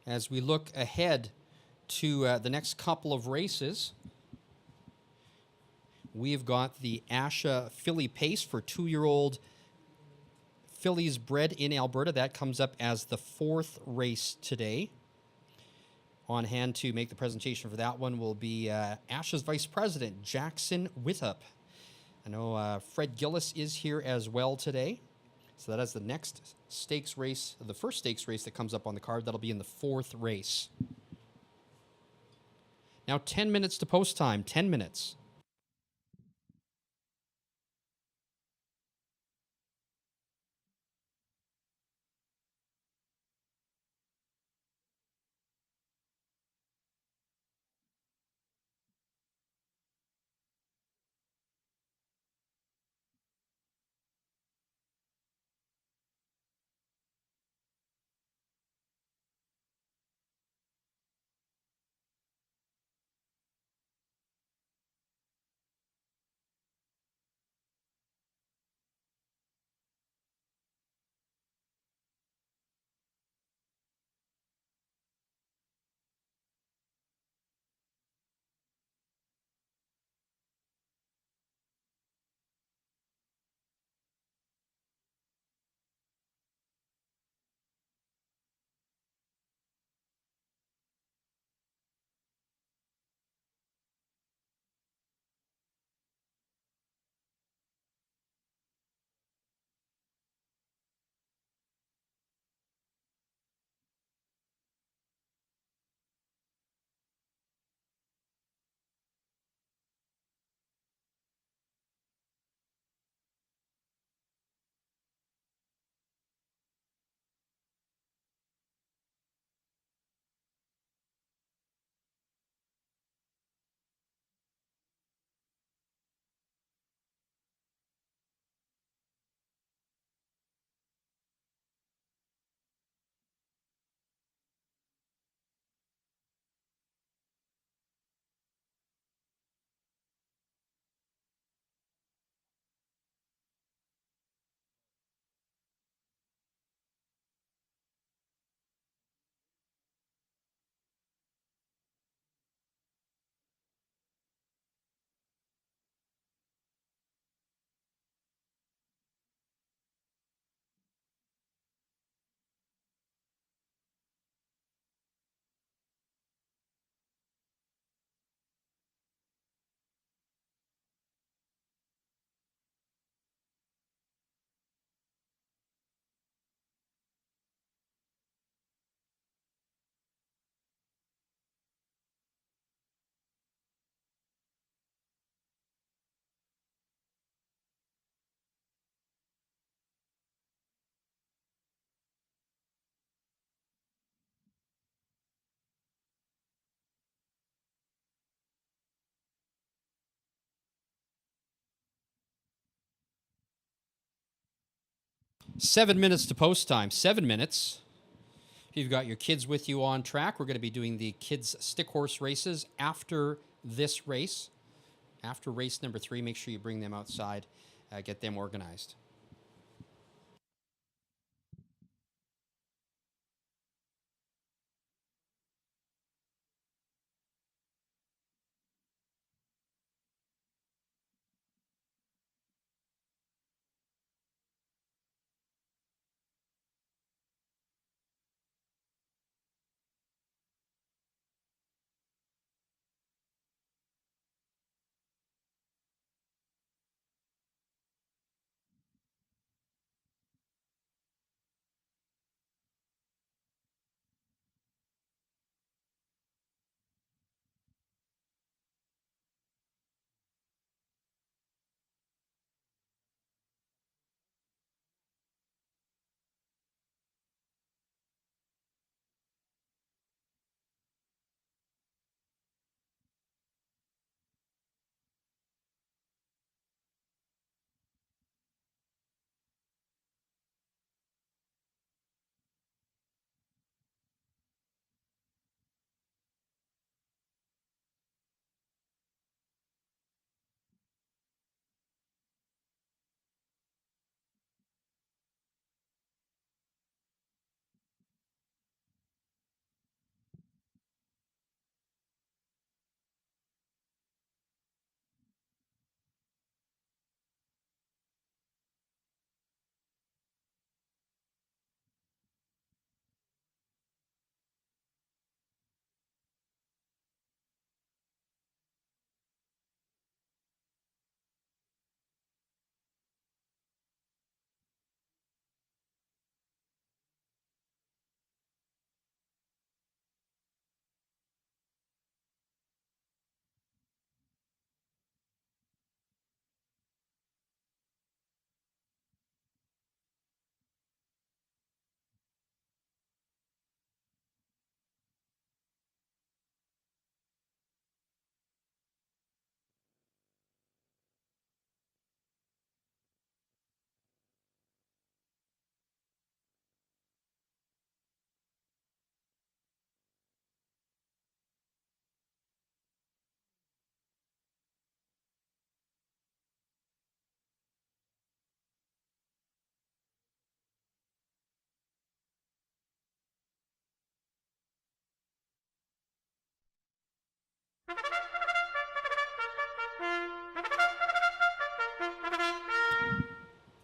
As we look ahead to the next couple of races, we've got the Asha Filly Pace for 2-year-old fillies bred in Alberta. That comes up as the 4th race today. On hand to make the presentation for that one will be Asha's Vice President, Jackson Wittup. I know Fred Gillis is here as well today. So that is the next stakes race, the first stakes race that comes up on the card. That'll be in the 4th race. Now 10 minutes to post time, 10 minutes. Seven minutes to post time, 7 minutes. If you've got your kids with you on track, we're going to be doing the kids' stick horse races after this race. After race number 3, make sure you bring them outside, get them organized.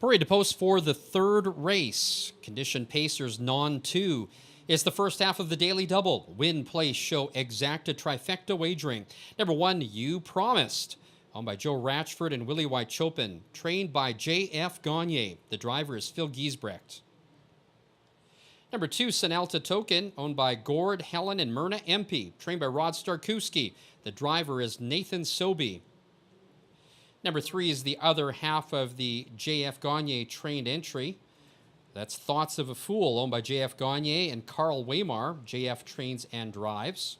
Parade to post for the third race. Condition Pacers Non 2. It's the first half of the Daily Double. Win, play, show, exacta, trifecta wagering. Number 1, You Promised. Owned by Joe Ratchford and Willie White Chopin. Trained by J.F. Gagne. The driver is Phil Giesbrecht. Number 2, Sanalta Token, owned by Gord, Helen, and Myrna Empey. Trained by Rod Starkowski. The driver is Nathan Sobey. Number 3 is the other half of the J.F. Gagne trained entry. That's Thoughts of a Fool, owned by J.F. Gagne and Carl Waymar. J.F. trains and drives.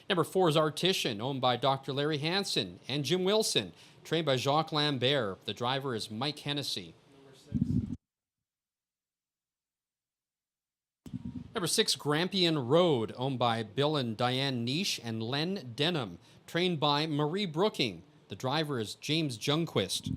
Number 4 is Artisan, owned by Dr. Larry Hansen and Jim Wilson. Trained by Jacques Lambert. The driver is Mike Hennessy. Number 6, Grampian Road, owned by Bill and Diane Niche and Len Denham. Trained by Marie Brooking. The driver is James Jungquist.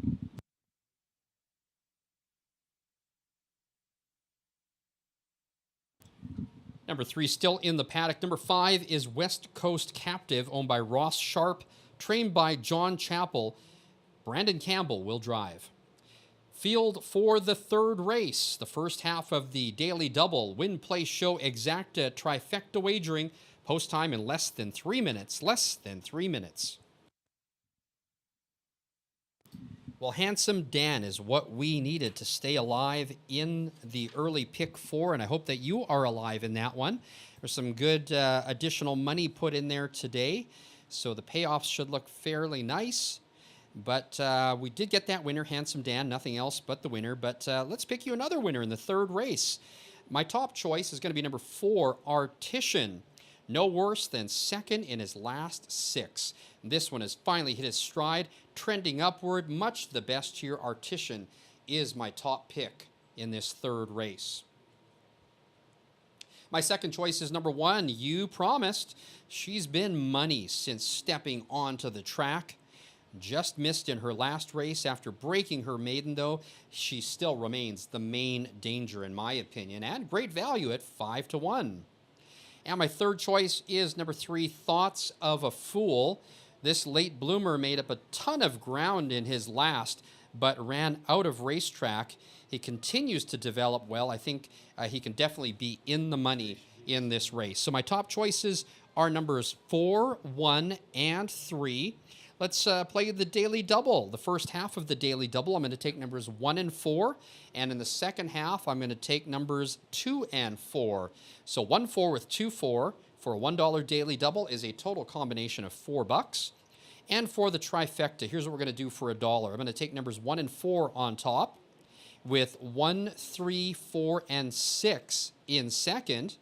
Number 3, still in the paddock. Number 5 is West Coast Captive, owned by Ross Sharp, trained by John Chappell. Brandon Campbell will drive. Field for the third race, the first half of the Daily Double. Win, play, show, exacta, trifecta wagering. Post time in less than 3 minutes. Less than 3 minutes. Well, Handsome Dan is what we needed to stay alive in the early pick 4, and I hope that you are alive in that one. There's some good additional money put in there today, so the payoffs should look fairly nice. But we did get that winner, Handsome Dan, nothing else but the winner. But let's pick you another winner in the third race. My top choice is going to be number 4, Artisan. No worse than second in his last 6. This one has finally hit his stride, trending upward. Much the best here. Artisan is my top pick in this third race. My second choice is number 1, You Promised. She's been money since stepping onto the track. Just missed in her last race after breaking her maiden, though. She still remains the main danger, in my opinion, and great value at 5-1. And my third choice is number 3, Thoughts of a Fool. This late bloomer made up a ton of ground in his last, but ran out of racetrack. He continues to develop well. I think he can definitely be in the money in this race. So my top choices are numbers 4, 1, and 3. Let's play the Daily Double. The first half of the Daily Double, I'm going to take numbers 1 and 4. And in the second half, I'm going to take numbers 2 and 4. So 1-4 with 2-4 for a $1 Daily Double is a total combination of $4. And for the trifecta, here's what we're going to do for $1. I'm going to take numbers 1 and 4 on top, with 1, 3, 4, and 6 in second,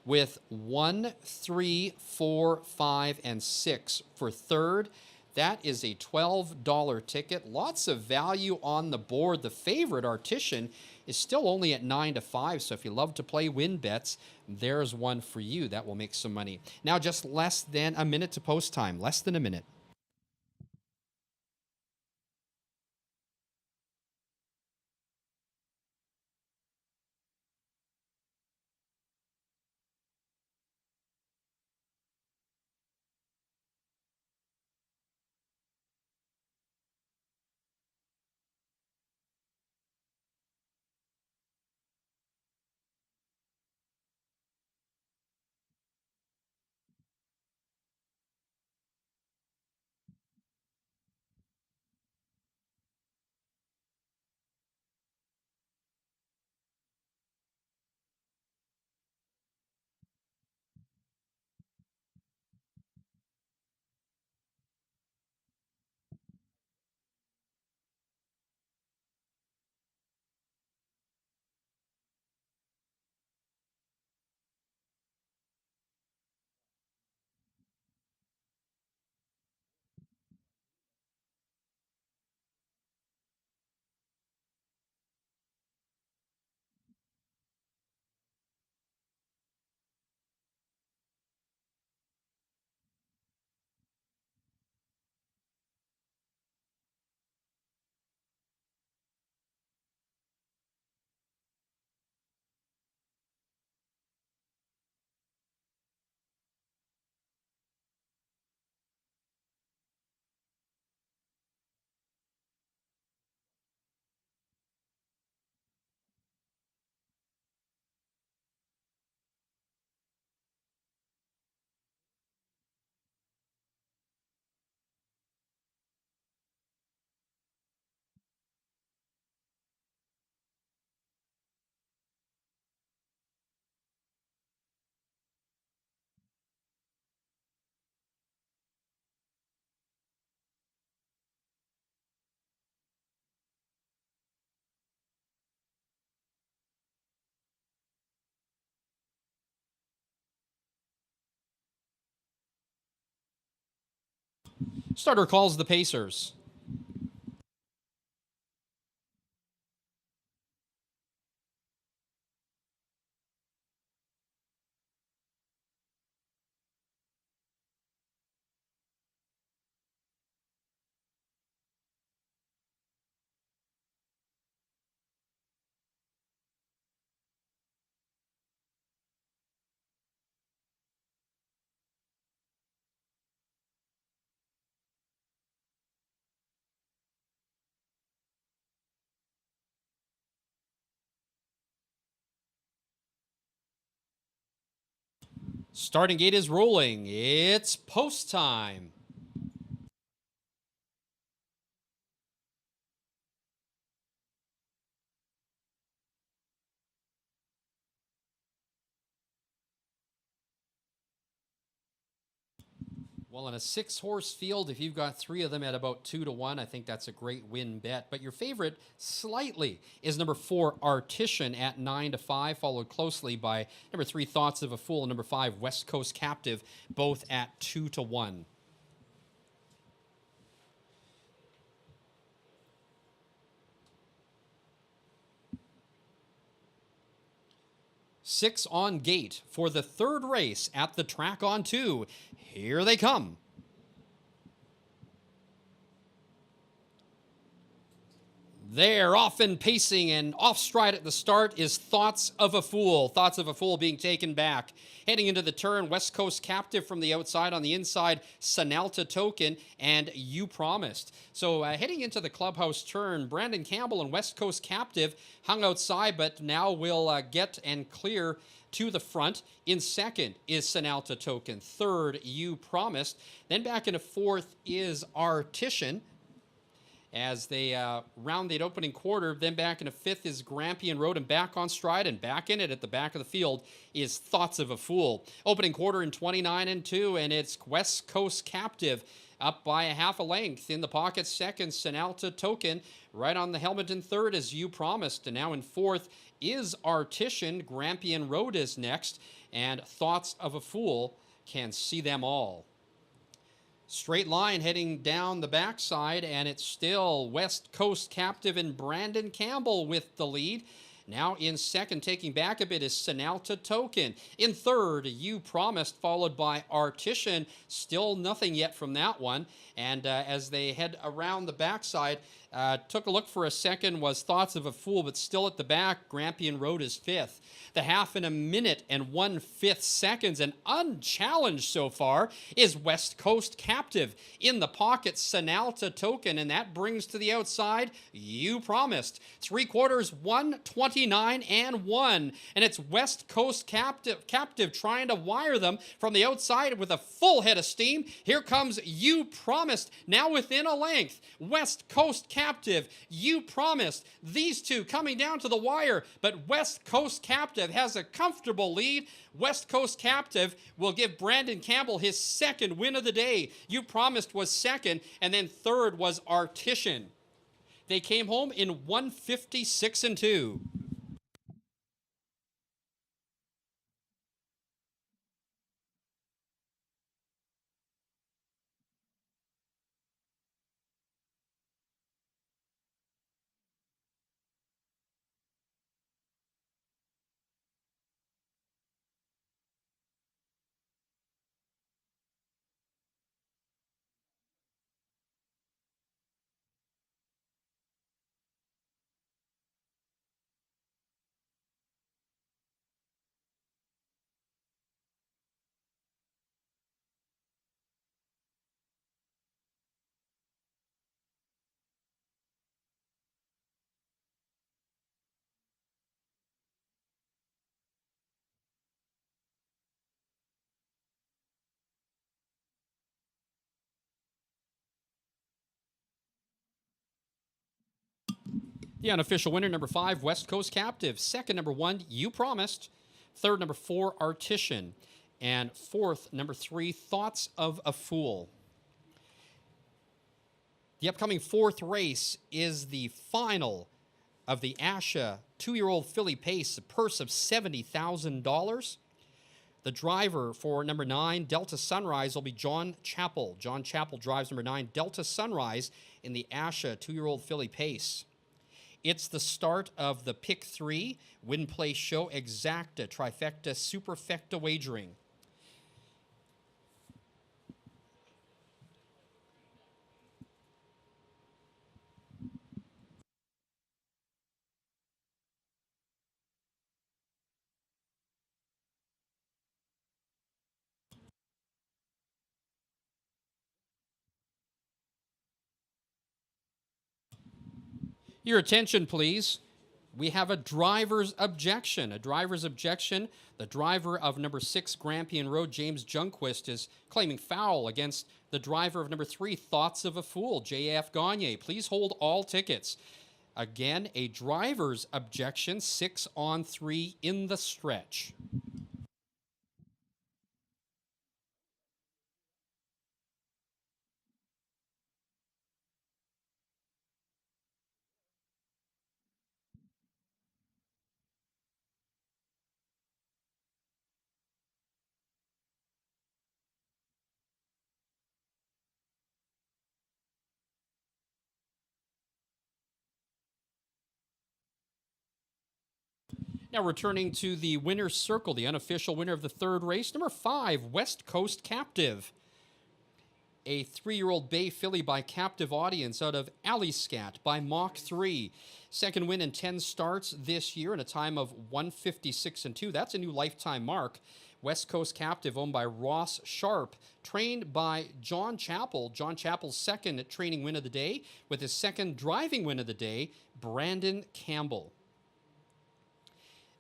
with 1, 3, 4, 5, and 6 for third. That is a $12 ticket. Lots of value on the board. The favorite, Artisan, is still only at 9-5. So if you love to play win bets, there's one for you. That will make some money. Now just less than a minute to post time. Less than a minute. Starter calls the Pacers. Starting gate is rolling. It's post time. Well, in a 6-horse field, if you've got 3 of them at about 2-1, I think that's a great win bet. But your favorite, slightly, is number 4, Artisan at 9-5, followed closely by number 3, Thoughts of a Fool, and number 5, West Coast Captive, both at 2-1. Six on gate for the third race at the track on 2. Here they come. They're off and pacing, and off stride at the start is Thoughts of a Fool. Thoughts of a Fool being taken back. Heading into the turn, West Coast Captive from the outside. On the inside, Sanalta Token and You Promised. So heading into the clubhouse turn, Brandon Campbell and West Coast Captive hung outside, but now will get and clear to the front. In second is Sanalta Token. Third, You Promised. Then back into fourth is Artisan, as they round the opening quarter. Then back into fifth is Grampian Road, and back on stride and back in it at the back of the field is Thoughts of a Fool. Opening quarter in 29-2, and it's West Coast Captive up by a half a length. In the pocket second, Sanalta Token. Right on the helmet in third is You Promised, and now in fourth is Artisan. Grampian Road is next, and Thoughts of a Fool can see them all. Straight line heading down the backside, and it's still West Coast Captive and Brandon Campbell with the lead. Now in second, taking back a bit, is Sanalta Token. In third, You Promised, followed by Artisan. Still nothing yet from that one. And as they head around the backside, took a look for a second, was Thoughts of a Fool, but still at the back, Grampian Road is fifth. The half in a minute and 1/5 seconds, and unchallenged so far, is West Coast Captive. In the pocket, Sanalta Token, and that brings to the outside You Promised. 3/4, 1:29-1, and it's West Coast Captive trying to wire them from the outside with a full head of steam. Here comes You Promised, now within a length. West Coast Captive, You Promised, these two coming down to the wire, but West Coast Captive has a comfortable lead. West Coast Captive will give Brandon Campbell his second win of the day. You Promised was second, and then third was Artisan. They came home in 1:56-2. The unofficial winner, number 5, West Coast Captive. Second, number 1, You Promised. Third, number 4, Artisan. And fourth, number 3, Thoughts of a Fool. The upcoming fourth race is the final of the ASHA 2-year-old filly pace, a purse of $70,000. The driver for number 9, Delta Sunrise, will be John Chappell. John Chappell drives number 9, Delta Sunrise, in the Asha 2-year-old filly pace. It's the start of the Pick 3 Win Play Show Exacta Trifecta Superfecta wagering. Your attention, please. We have a driver's objection. A driver's objection. The driver of number 6, Grampian Road, James Junquist, is claiming foul against the driver of number 3, Thoughts of a Fool, J.F. Gagne. Please hold all tickets. Again, a driver's objection, 6 on 3 in the stretch. Now returning to the winner's circle, the unofficial winner of the third race, number 5, West Coast Captive. A 3-year-old bay filly by Captive Audience out of Allyscat by Mach 3. Second win in 10 starts this year in a time of 156 and 2. That's a new lifetime mark. West Coast Captive, owned by Ross Sharp, trained by John Chappell. John Chappell's second training win of the day, with his second driving win of the day, Brandon Campbell.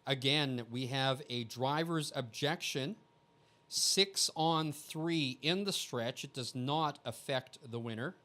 Again, we have a driver's objection, 6 on 3 in the stretch. It does not affect the winner.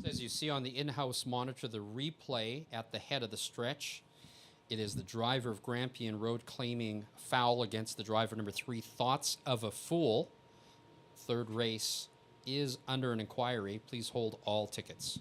As you see on the in-house monitor, the replay at the head of the stretch, it is the driver of Grampian Road claiming foul against the driver number 3, Thoughts of a Fool. Third race is under an inquiry. Please hold all tickets.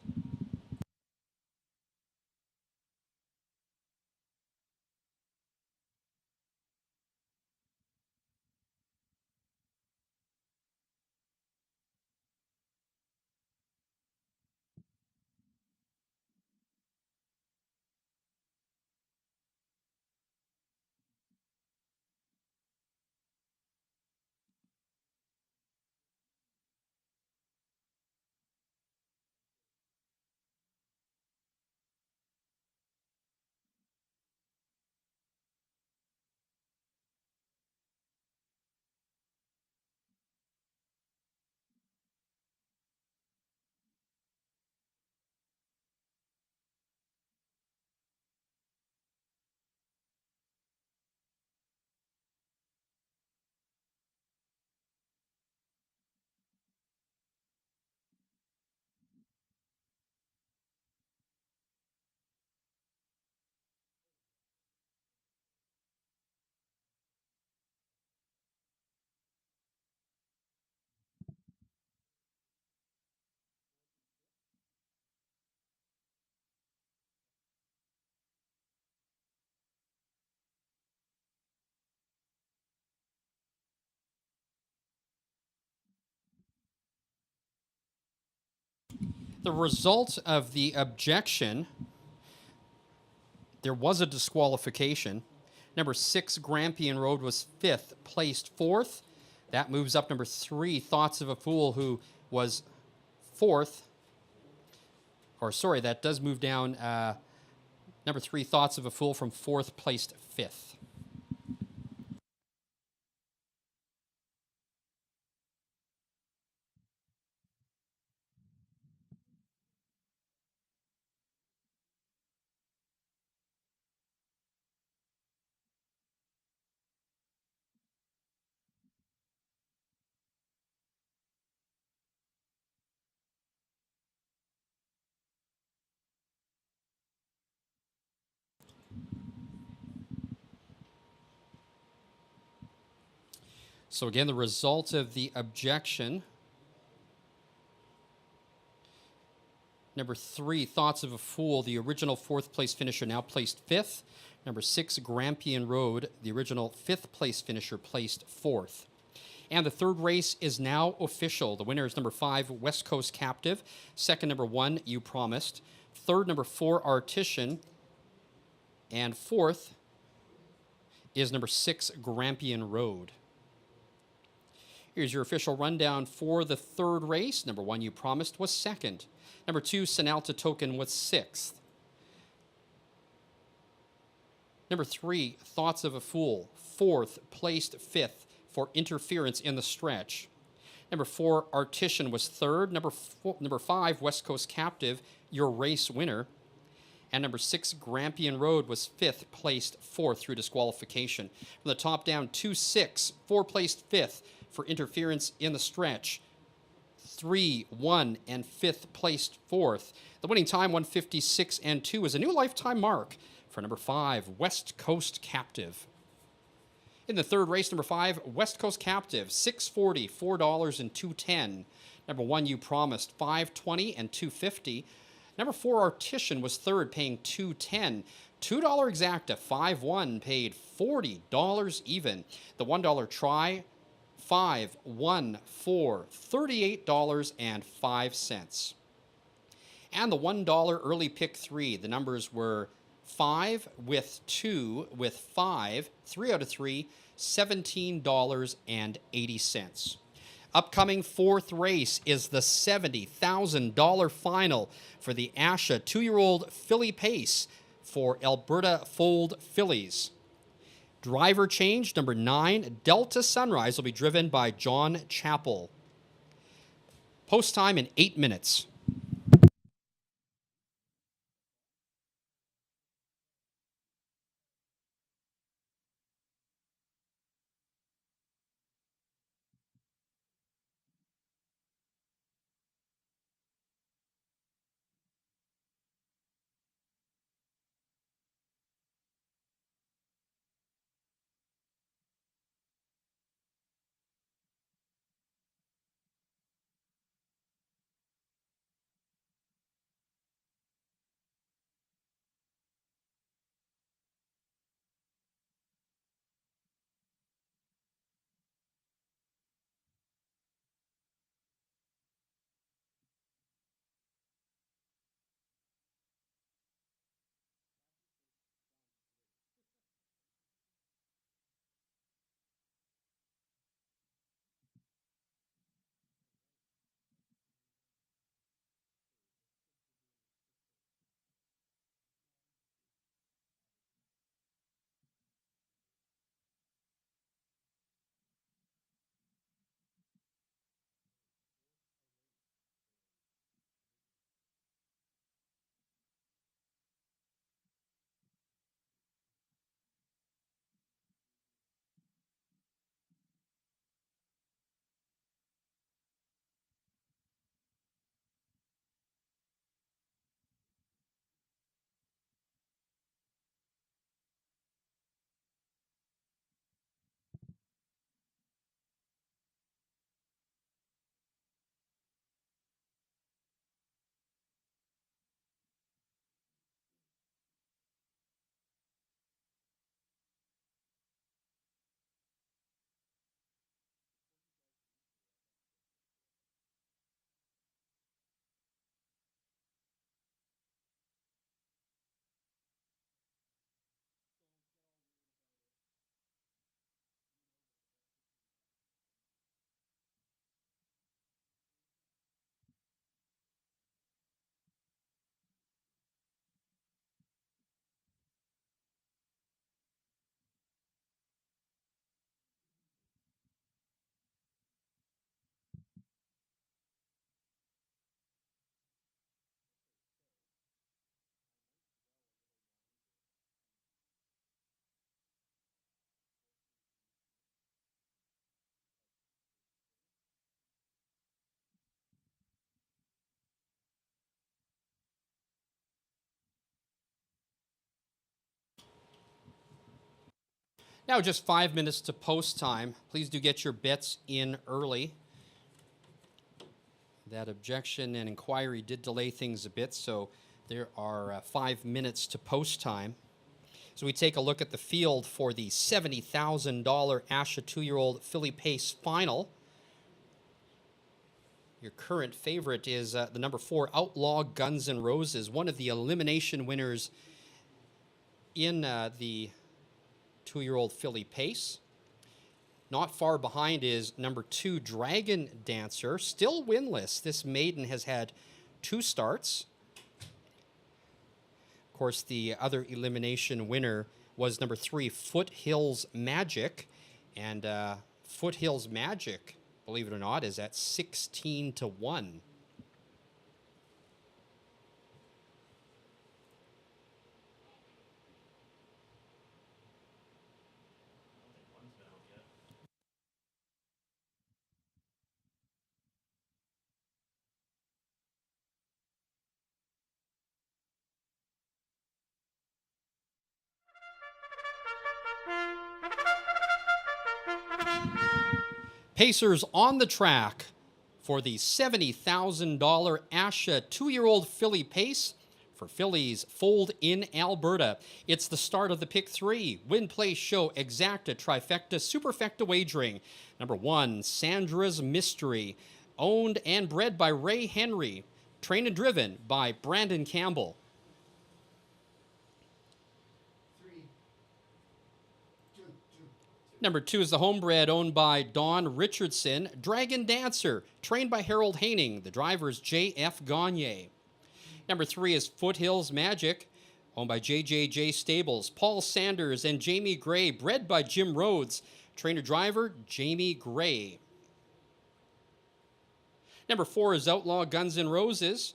The result of the objection, there was a disqualification. Number 6, Grampian Road was fifth, placed fourth. That moves up number 3, Thoughts of a Fool, who was fourth. Or sorry, that does move down. Number 3, Thoughts of a Fool from fourth, placed fifth. So again, the result of the objection. Number 3, Thoughts of a Fool, the original fourth place finisher, now placed fifth. Number 6, Grampian Road, the original fifth place finisher, placed fourth. And the third race is now official. The winner is number 5, West Coast Captive. Second, number 1, You Promised. Third, number 4, Artisan. And fourth is number 6, Grampian Road. Here's your official rundown for the third race. Number 1, You Promised, was second. Number 2, Sinalta Token, was sixth. Number 3, Thoughts of a Fool, fourth, placed fifth for interference in the stretch. Number 4, Artisan, was third. Number 5, West Coast Captive, your race winner. And number 6, Grampian Road, was fifth, placed fourth through disqualification. From the top down, 2-6, 4 placed fifth for interference in the stretch. 3, 1, and fifth placed fourth. The winning time, 1:56 and 2, is a new lifetime mark for number 5, West Coast Captive. In the third race, number 5, West Coast Captive, $6.40, $4 and $2.10. Number 1, You Promised, $5.20 and $2.50. Number 4, Artisan, was third, paying $2.10. $2 exacta, 5-1, paid $40 even. The $1 try, 5, 1, 4, $38.05. And the $1 early pick 3, the numbers were 5 with 2 with 5, 3 out of 3, $17.80. Upcoming fourth race is the $70,000 final for the ASHA 2-year-old filly pace for Alberta Fold Fillies. Driver change, number 9, Delta Sunrise, will be driven by John Chappell. Post time in 8 minutes. Now just 5 minutes to post time. Please do get your bets in early. That objection and inquiry did delay things a bit, so there are 5 minutes to post time. So we take a look at the field for the $70,000 ASHA 2-year-old filly pace final. Your current favorite is the number 4 Outlaw Guns N' Roses, one of the elimination winners in the 2-year-old filly pace. Not far behind is number 2 Dragon Dancer, still winless. This maiden has had 2 starts. Of course, the other elimination winner was number 3 Foothills Magic, and Foothills Magic, believe it or not, is at 16-1. Pacers on the track for the $70,000 ASHA 2-year-old filly pace for fillies foaled in Alberta. It's the start of the Pick 3 Win Play Show Exacta Trifecta Superfecta Wagering. Number 1, Sandra's Mystery, owned and bred by Ray Henry, trained and driven by Brandon Campbell. Number 2 is the homebred, owned by Don Richardson, Dragon Dancer, trained by Harold Haining. The driver is J.F. Gagne. Number 3 is Foothills Magic, owned by JJJ Stables, Paul Sanders and Jamie Gray, bred by Jim Rhodes, trainer-driver Jamie Gray. Number 4 is Outlaw Guns N' Roses,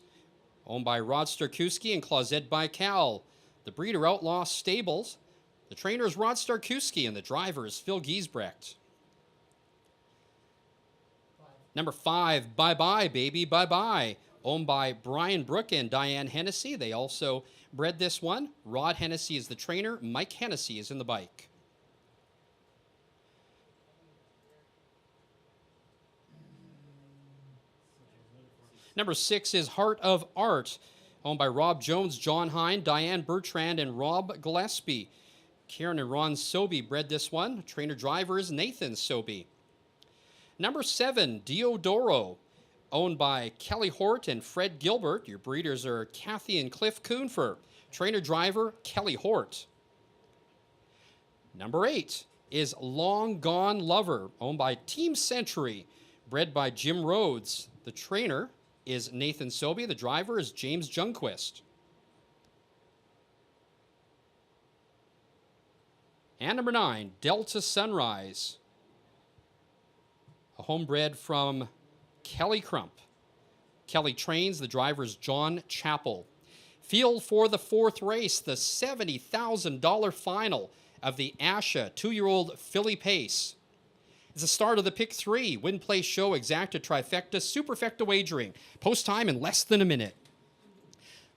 owned by Rod Starkowski and Clausette by Cal. The breeder Outlaw Stables. The trainer is Rod Starkowski, and the driver is Phil Giesbrecht. Number 5, Bye Bye Baby Bye Bye, owned by Brian Brook and Diane Hennessy. They also bred this one. Rod Hennessy is the trainer. Mike Hennessy is in the bike. Number 6 is Heart of Art, owned by Rob Jones, John Hine, Diane Bertrand, and Rob Gillespie. Karen and Ron Sobey bred this one. Trainer-driver is Nathan Sobey. Number 7, Diodoro, owned by Kelly Hort and Fred Gilbert. Your breeders are Kathy and Cliff Coonfer. Trainer-driver, Kelly Hort. Number 8 is Long Gone Lover, owned by Team Century, bred by Jim Rhodes. The trainer is Nathan Sobey. The driver is James Jungquist. And number 9, Delta Sunrise, a homebred from Kelly Crump. Kelly trains. The driver is John Chappell. Field for the 4th race, the $70,000 final of the ASHA 2-year-old filly pace. It's the start of the Pick 3 Win Play Show Exacta Trifecta Superfecta Wagering. Post time in less than a minute.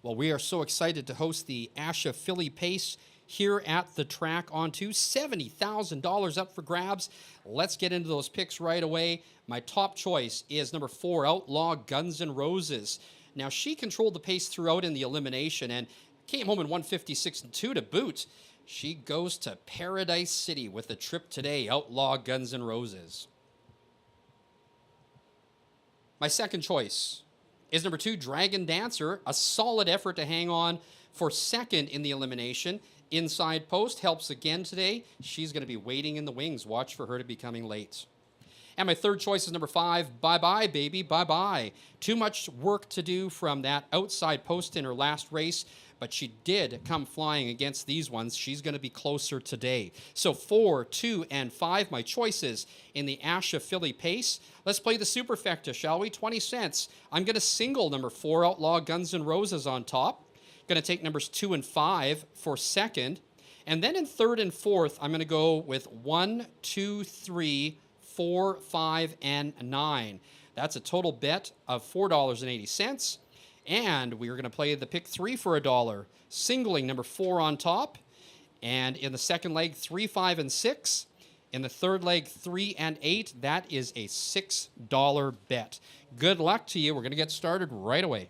Well, we are so excited to host the ASHA filly pace here at the track on to $70,000 up for grabs. Let's get into those picks right away. My top choice is number 4, Outlaw Guns N' Roses. Now, she controlled the pace throughout in the elimination and came home in 156-2 to boot. She goes to Paradise City with the trip today, Outlaw Guns N' Roses. My second choice is number 2, Dragon Dancer, a solid effort to hang on for second in the elimination. Inside post helps again today. She's going to be waiting in the wings. Watch for her to be coming late. And my third choice is number 5, Bye Bye Baby Bye Bye. Too much work to do from that outside post in her last race, but she did come flying against these ones. She's going to be closer today. So 4, 2, and 5, my choices in the ASHA filly pace. Let's play the superfecta, shall we? 20 cents. I'm going to single number 4, Outlaw Guns N' Roses on top. Going to take numbers 2 and 5 for second. And then in third and fourth, I'm going to go with 1, 2, 3, 4, 5, and 9. That's a total bet of $4.80. And we are going to play the Pick 3 for $1, singling number 4 on top And in the second leg, 3, 5, and 6. In the third leg, 3 and 8. That is a $6 bet. Good luck to you. We're going to get started right away.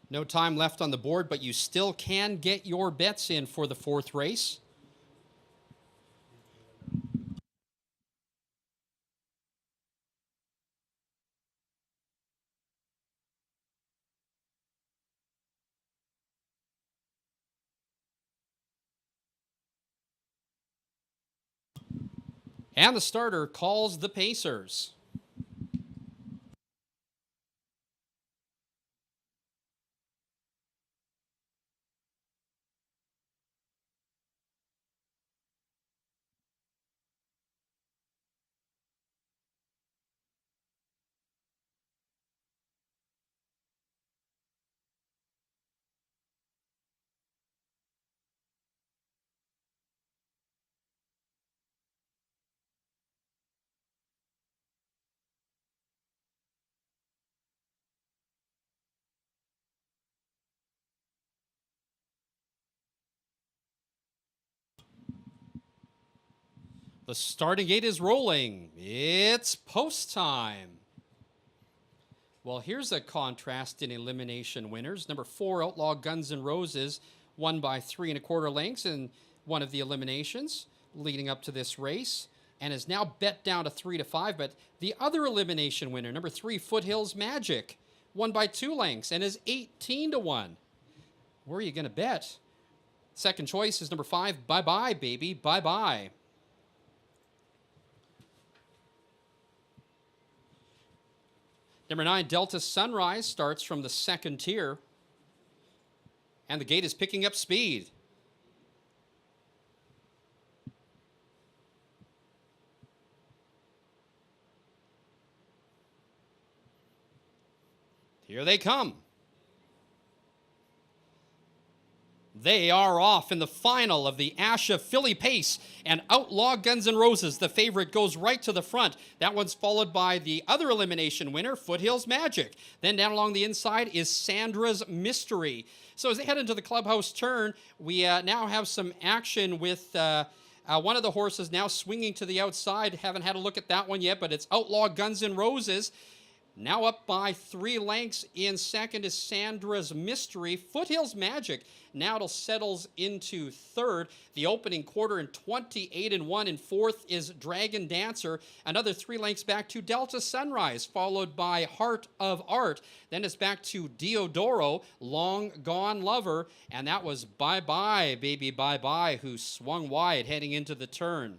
No time left on the board, but you still can get your bets in for the fourth race. And the starter calls the Pacers. The starting gate is rolling. It's post time. Well, here's a contrast in elimination winners. Number 4, Outlaw Guns N' Roses, won by 3 1/4 lengths in one of the eliminations leading up to this race, and is now bet down to 3 5. But the other elimination winner, number 3, Foothills Magic, won by 2 lengths and is 18 1. Where are you going to bet? Second choice is number 5, Bye Bye Baby, Bye Bye. Number 9, Delta Sunrise, starts from the second tier. And the gate is picking up speed. Here they come. They are off in the final of the Asha Philly Pace, and Outlaw Guns N' Roses, the favorite, goes right to the front. That one's followed by the other elimination winner, Foothills Magic. Then down along the inside is Sandra's Mystery. So as they head into the clubhouse turn, we now have some action with one of the horses now swinging to the outside. Haven't had a look at that one yet, but it's Outlaw Guns N' Roses. Now up by 3 lengths in second is Sandra's Mystery. Foothills Magic now settles into third. The opening quarter in 28 1 in fourth is Dragon Dancer. Another 3 lengths back to Delta Sunrise, followed by Heart of Art. Then it's back to Diodoro, Long Gone Lover. And that was Bye Bye Baby Bye Bye, who swung wide heading into the turn.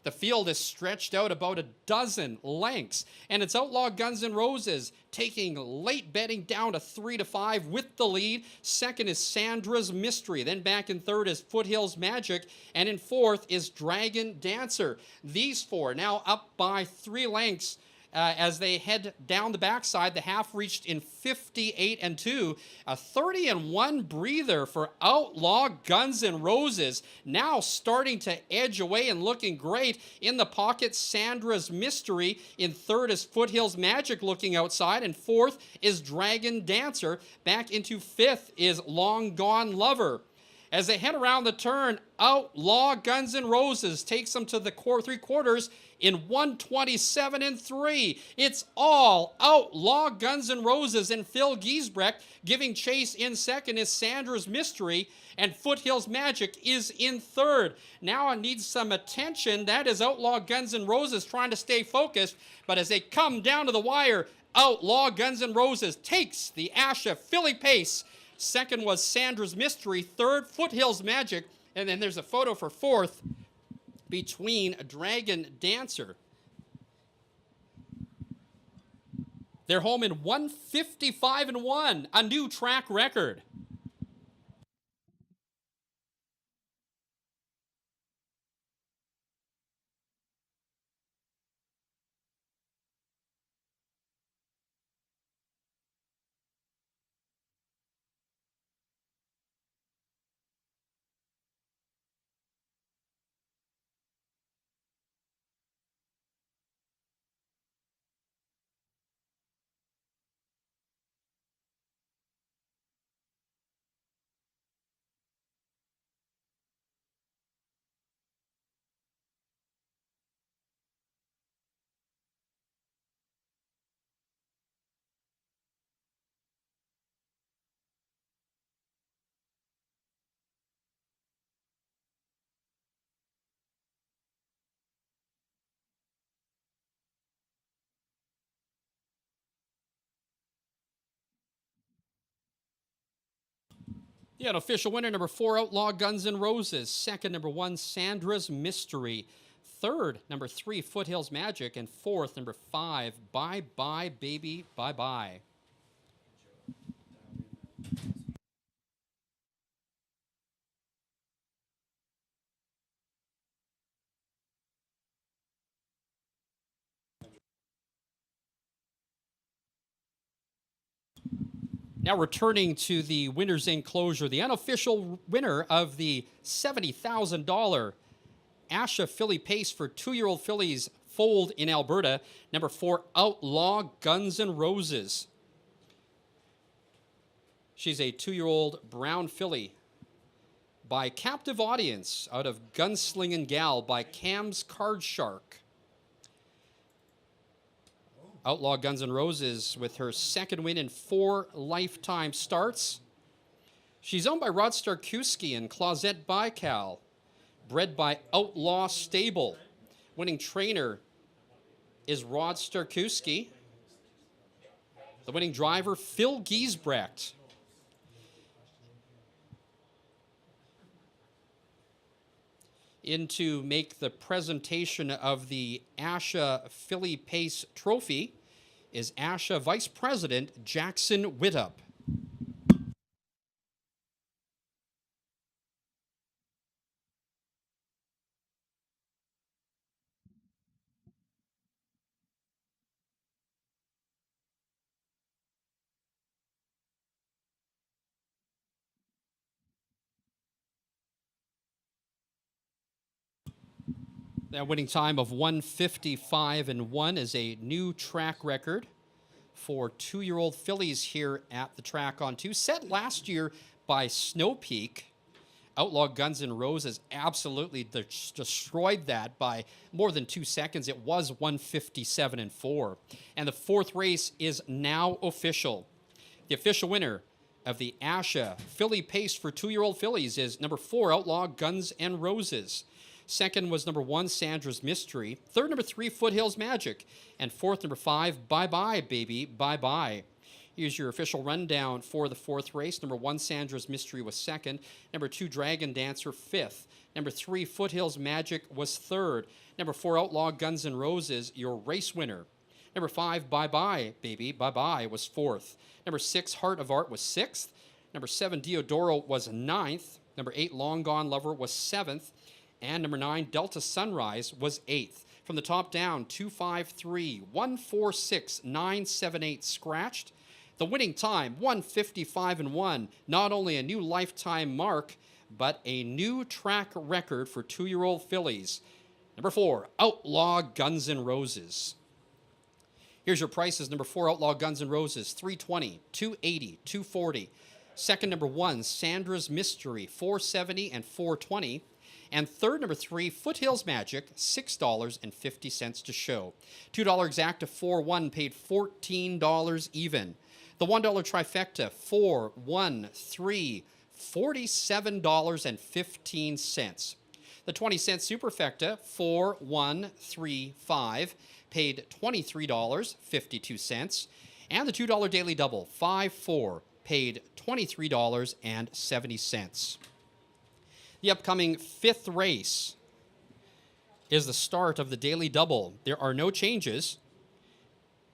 The field is stretched out about a dozen lengths, and it's Outlaw Guns N' Roses taking late betting down to 3 5 with the lead. Second is Sandra's Mystery. Then back in third is Foothills Magic, and in fourth is Dragon Dancer. These 4 now up by 3 lengths. As they head down the backside, the half reached in 58 2. A 30 1 breather for Outlaw Guns N' Roses. Now starting to edge away and looking great. In the pocket, Sandra's Mystery. In third is Foothills Magic looking outside. And fourth is Dragon Dancer. Back into fifth is Long Gone Lover. As they head around the turn, Outlaw Guns N' Roses takes them to the 3/4 in 127 3. It's all Outlaw Guns N' Roses, and Phil Giesbrecht giving chase in second is Sandra's Mystery, and Foothills Magic is in third. Now it needs some attention. That is Outlaw Guns N' Roses trying to stay focused, but as they come down to the wire, Outlaw Guns N' Roses takes the Asha Philly Pace. Second was Sandra's Mystery. Third, Foothills Magic. And then there's a photo for fourth between Dragon Dancer. They're home in 155-1, a new track record. Yeah, an official winner, number 4, Outlaw Guns N' Roses. Second, number 1, Sandra's Mystery. Third, number 3, Foothills Magic. And fourth, number 5, Bye Bye Baby, Bye Bye. Now returning to the winner's enclosure, the unofficial winner of the $70,000 Asha Filly Pace for 2-year-old fillies foaled in Alberta, number 4, Outlaw Guns N' Roses. She's a 2-year-old brown filly by Captive Audience out of Gunslingin' Gal by Cam's Card Shark. Outlaw Guns N' Roses with her second win in 4 lifetime starts. She's owned by Rod Starkowski and Clausette Baikal. Bred by Outlaw Stable. Winning trainer is Rod Starkowski. The winning driver, Phil Giesbrecht. In to make the presentation of the Asha Filly Pace Trophy is Asha Vice President Jackson Wittup. That winning time of 155-1 is a new track record for 2-year-old fillies here at the track on 2. Set last year by Snow Peak. Outlaw Guns N' Roses absolutely destroyed that by more than 2 seconds. It was 157-4. And the 4th race is now official. The official winner of the Asha Filly Pace for 2-year-old fillies is number 4, Outlaw Guns N' Roses. Second was number 1, Sandra's Mystery. Third, number 3, Foothills Magic. And fourth, number 5, Bye Bye Baby, Bye Bye. Here's your official rundown for the 4th race. Number 1, Sandra's Mystery was second. Number 2, Dragon Dancer, 5th. Number 3, Foothills Magic was 3rd. Number 4, Outlaw Guns N' Roses, your race winner. Number 5, Bye Bye Baby, Bye Bye was 4th. Number 6, Heart of Art was 6th. Number 7, Diodoro was 9th. Number 8, Long Gone Lover was 7th. And number 9, Delta Sunrise was 8th. From the top down, 253, 146, 978 scratched. The winning time, 155-1. Not only a new lifetime mark, but a new track record for 2-year-old fillies. Number 4, Outlaw Guns N' Roses. Here's your prices. Number 4, Outlaw Guns N' Roses, $320, $280, $240. Second, number 1, Sandra's Mystery, $470 and $420. And third, number 3, Foothills Magic, $6.50 to show. $2 exacta, 4-1 paid $14 even. The $1 trifecta, 4-1-3, $47.15. The 20-cent superfecta, 4-1-3-5, paid $23.52. And the $2 daily double, 5-4, paid $23.70. The upcoming 5th race is the start of the daily double. There are no changes.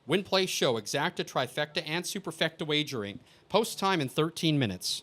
Win, play, show, exacta, trifecta, and superfecta wagering. Post time in 13 minutes.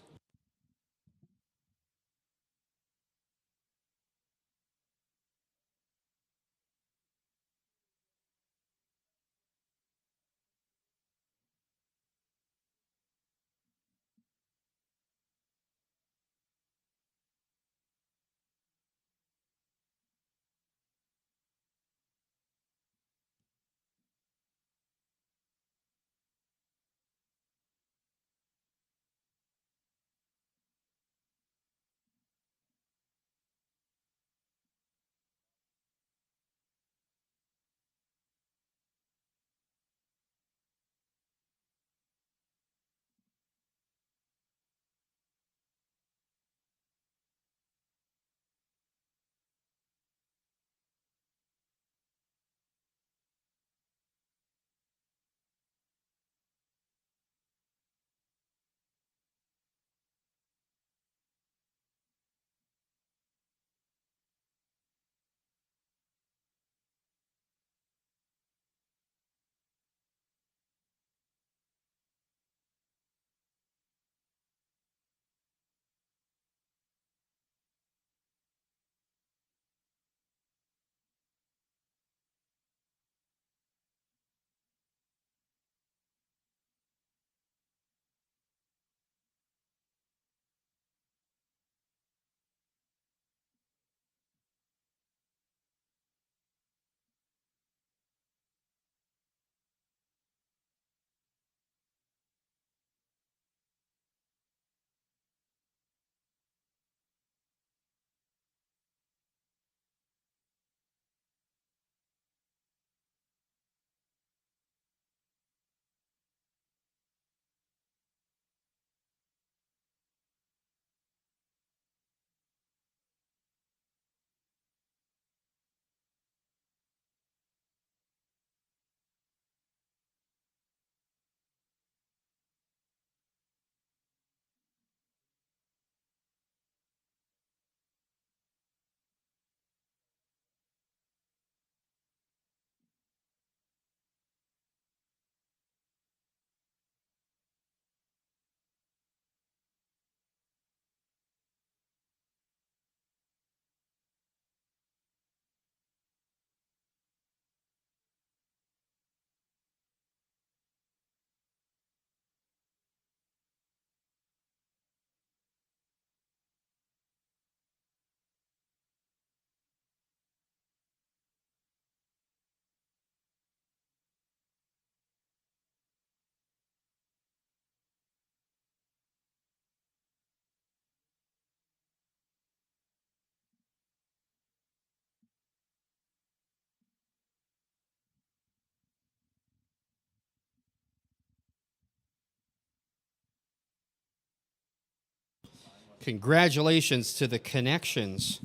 Congratulations to the connections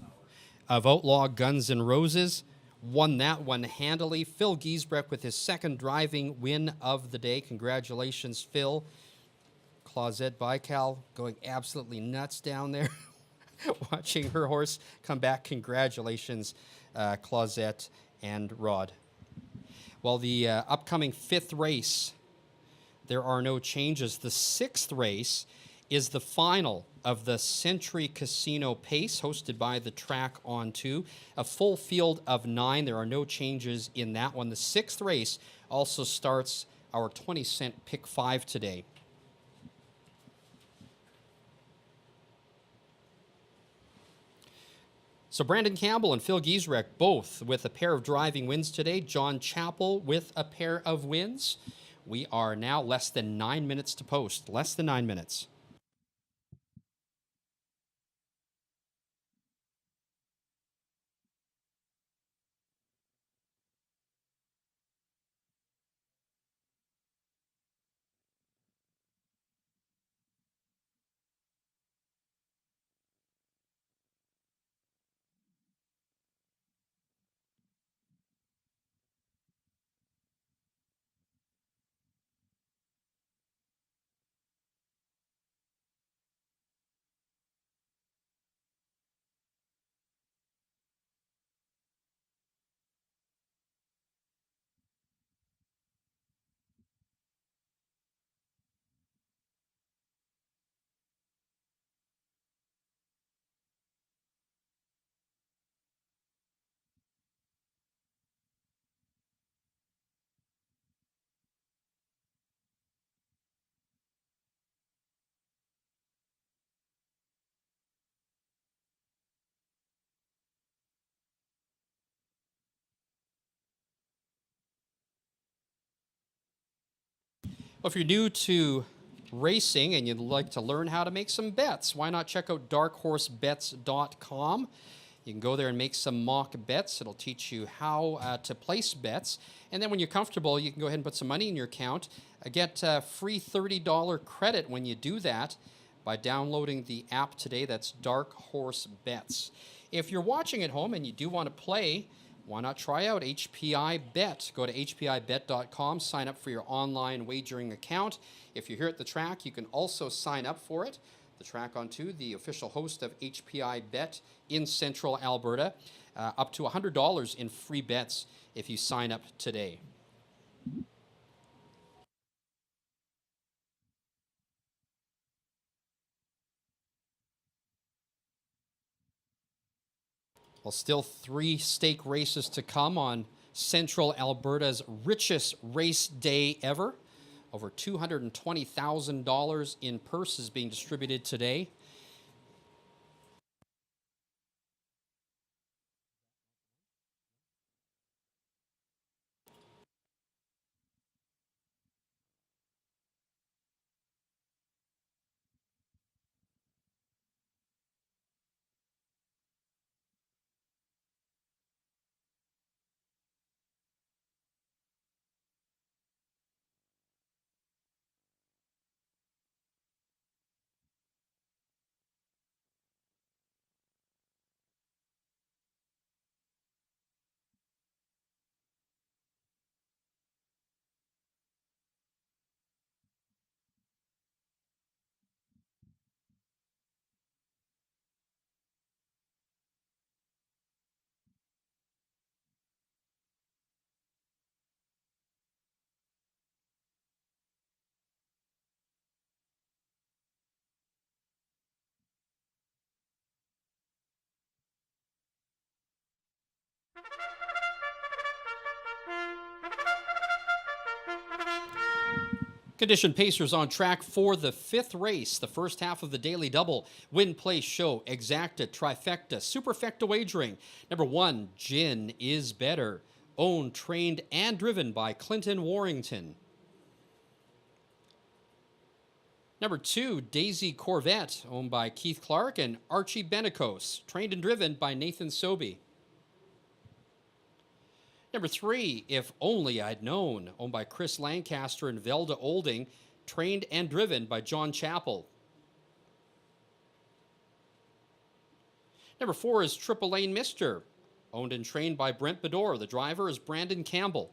of Outlaw Guns N' Roses. Won that one handily. Phil Giesbrecht with his second driving win of the day. Congratulations, Phil. Clausette Baikal going absolutely nuts down there, watching her horse come back. Congratulations, Clausette and Rod. Well, the upcoming fifth race, there are no changes. The sixth race is the final of the Century Casino Pace, hosted by the Track on 2. A full field of 9. There are no changes in that one. The sixth race also starts our 20-cent pick 5 today. So Brandon Campbell and Phil Giesreck both with a pair of driving wins today. John Chappell with a pair of wins. We are now less than 9 minutes to post. Less than 9 minutes. Well, if you're new to racing and you'd like to learn how to make some bets, why not check out darkhorsebets.com? You can go there and make some mock bets. It'll teach you how to place bets. And then when you're comfortable, you can go ahead and put some money in your account. Get a free $30 credit when you do that by downloading the app today. That's Dark Horse Bets. If you're watching at home and you do want to play, why not try out HPI Bet? Go to hpibet.com, sign up for your online wagering account. If you're here at the track, you can also sign up for it. The Track on 2, the official host of HPI Bet in Central Alberta. Up to $100 in free bets if you sign up today. Well, still 3 stake races to come on Central Alberta's richest race day ever. Over $220,000 in purses being distributed today. Condition Pacers on track for the 5th race, the first half of the Daily Double. Win, Play, Show, Exacta, Trifecta, Superfecta Wagering. Number 1, Gin is Better. Owned, trained, and driven by Clinton Warrington. Number 2, Daisy Corvette, owned by Keith Clark and Archie Benecos. Trained and driven by Nathan Sobey. Number 3, If Only I'd Known, owned by Chris Lancaster and Velda Olding, trained and driven by John Chappell. Number 4 is Triple Lane Mister, owned and trained by Brent Bedore. The driver is Brandon Campbell.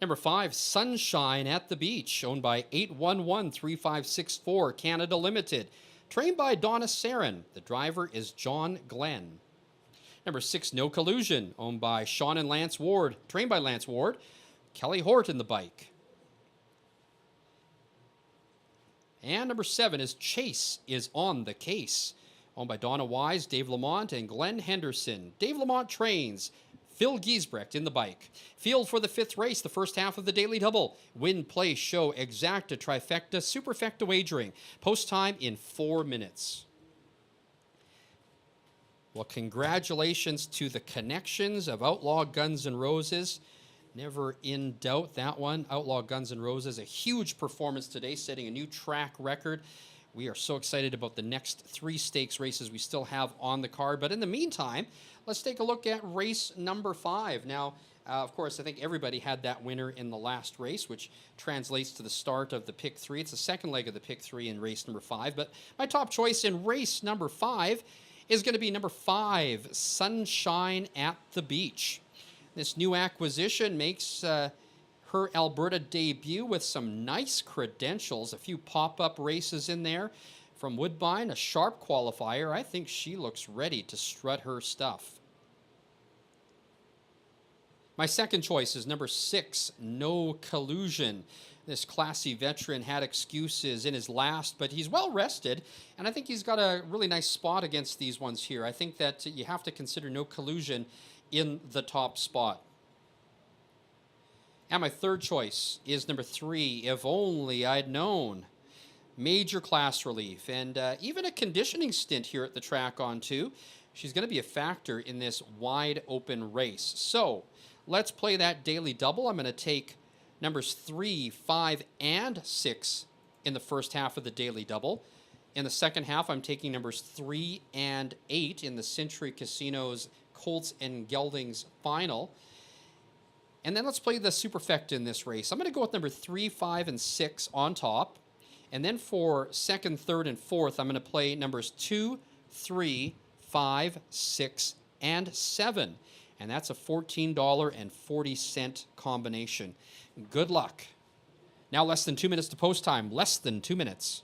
Number 5, Sunshine at the Beach, owned by 811-3564 Canada Limited, trained by Donna Sarin. The driver is John Glenn. Number 6, No Collusion, owned by Sean and Lance Ward, trained by Lance Ward, Kelly Hort in the bike. And number 7 is Chase is on the Case, owned by Donna Wise, Dave Lamont, and Glenn Henderson. Dave Lamont trains, Phil Giesbrecht in the bike. Field for the 5th race, the first half of the Daily Double. Win, Play, Show, Exacta, Trifecta, Superfecta Wagering. Post time in 4 minutes. Well, congratulations to the connections of Outlaw Guns N' Roses. Never in doubt, that one. Outlaw Guns N' Roses, a huge performance today, setting a new track record. We are so excited about the next 3 stakes races we still have on the card. But in the meantime, let's take a look at race number 5. Now, of course, I think everybody had that winner in the last race, which translates to the start of the Pick 3. It's the second leg of the Pick 3 in race number 5. But my top choice in race number 5 is going to be number 5, Sunshine at the Beach. This new acquisition makes her Alberta debut with some nice credentials, a few pop-up races in there. From Woodbine, a sharp qualifier. I think she looks ready to strut her stuff. My second choice is number 6, No Collusion. This classy veteran had excuses in his last, but he's well rested, and I think he's got a really nice spot against these ones here. I think that you have to consider No Collusion in the top spot. And my third choice is number 3, If Only I'd Known. Major class relief, and even a conditioning stint here at the track on 2. She's going to be a factor in this wide open race. So Let's play that daily double. I'm going to take numbers 3, 5, and 6 in the first half of the daily double. In the second half, I'm taking numbers 3 and 8 in the Century Casinos Colts and Geldings final. And then let's play the superfecta in this race. I'm going to go with number 3, 5, and 6 on top. And then for second, third, and fourth, I'm going to play numbers 2, 3, 5, 6, and 7. And that's a $14.40 combination. Good luck. Now less than 2 minutes to post time. Less than 2 minutes.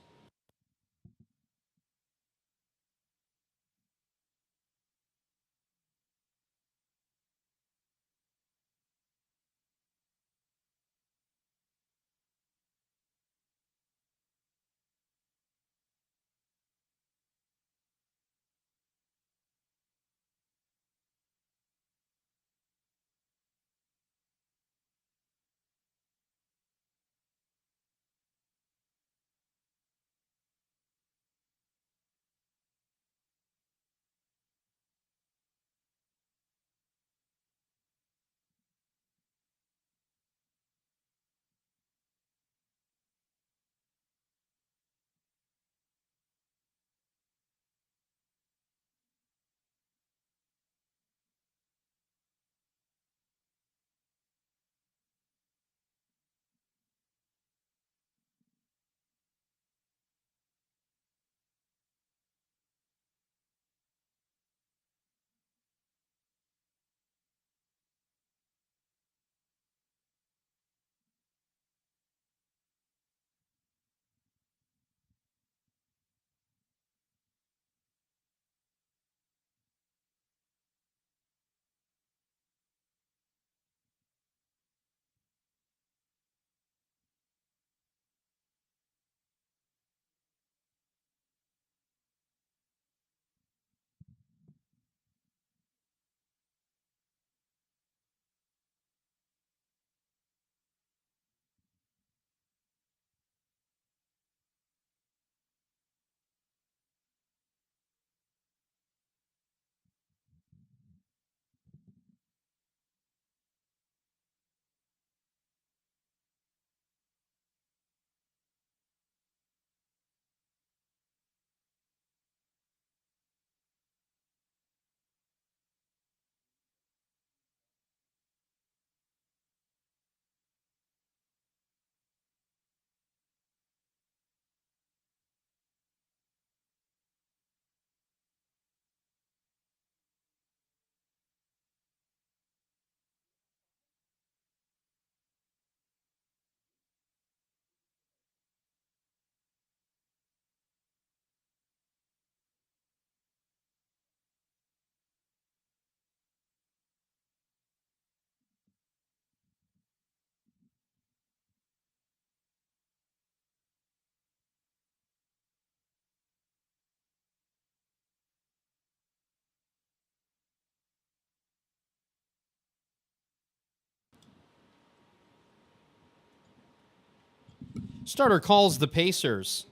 Starter calls the Pacers.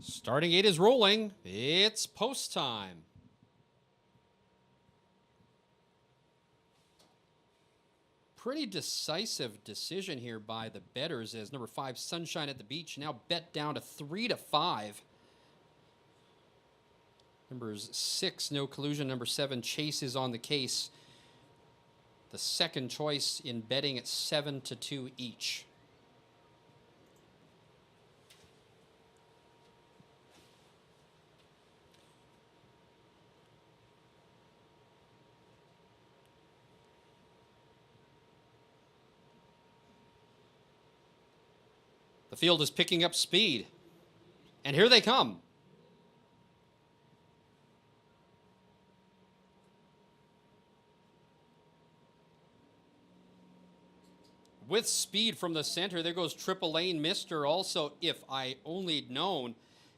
Starting 8 is rolling. It's post time. Pretty decisive decision here by the bettors as number 5, Sunshine at the Beach, now bet down to 3 to 5. Numbers 6, No Collusion. Number 7, Chase is on the case. The second choice in betting at 7 to 2 each. The field is picking up speed. And here they come. with speed from the center. There goes Triple Lane Mister. Also, If I Only Known,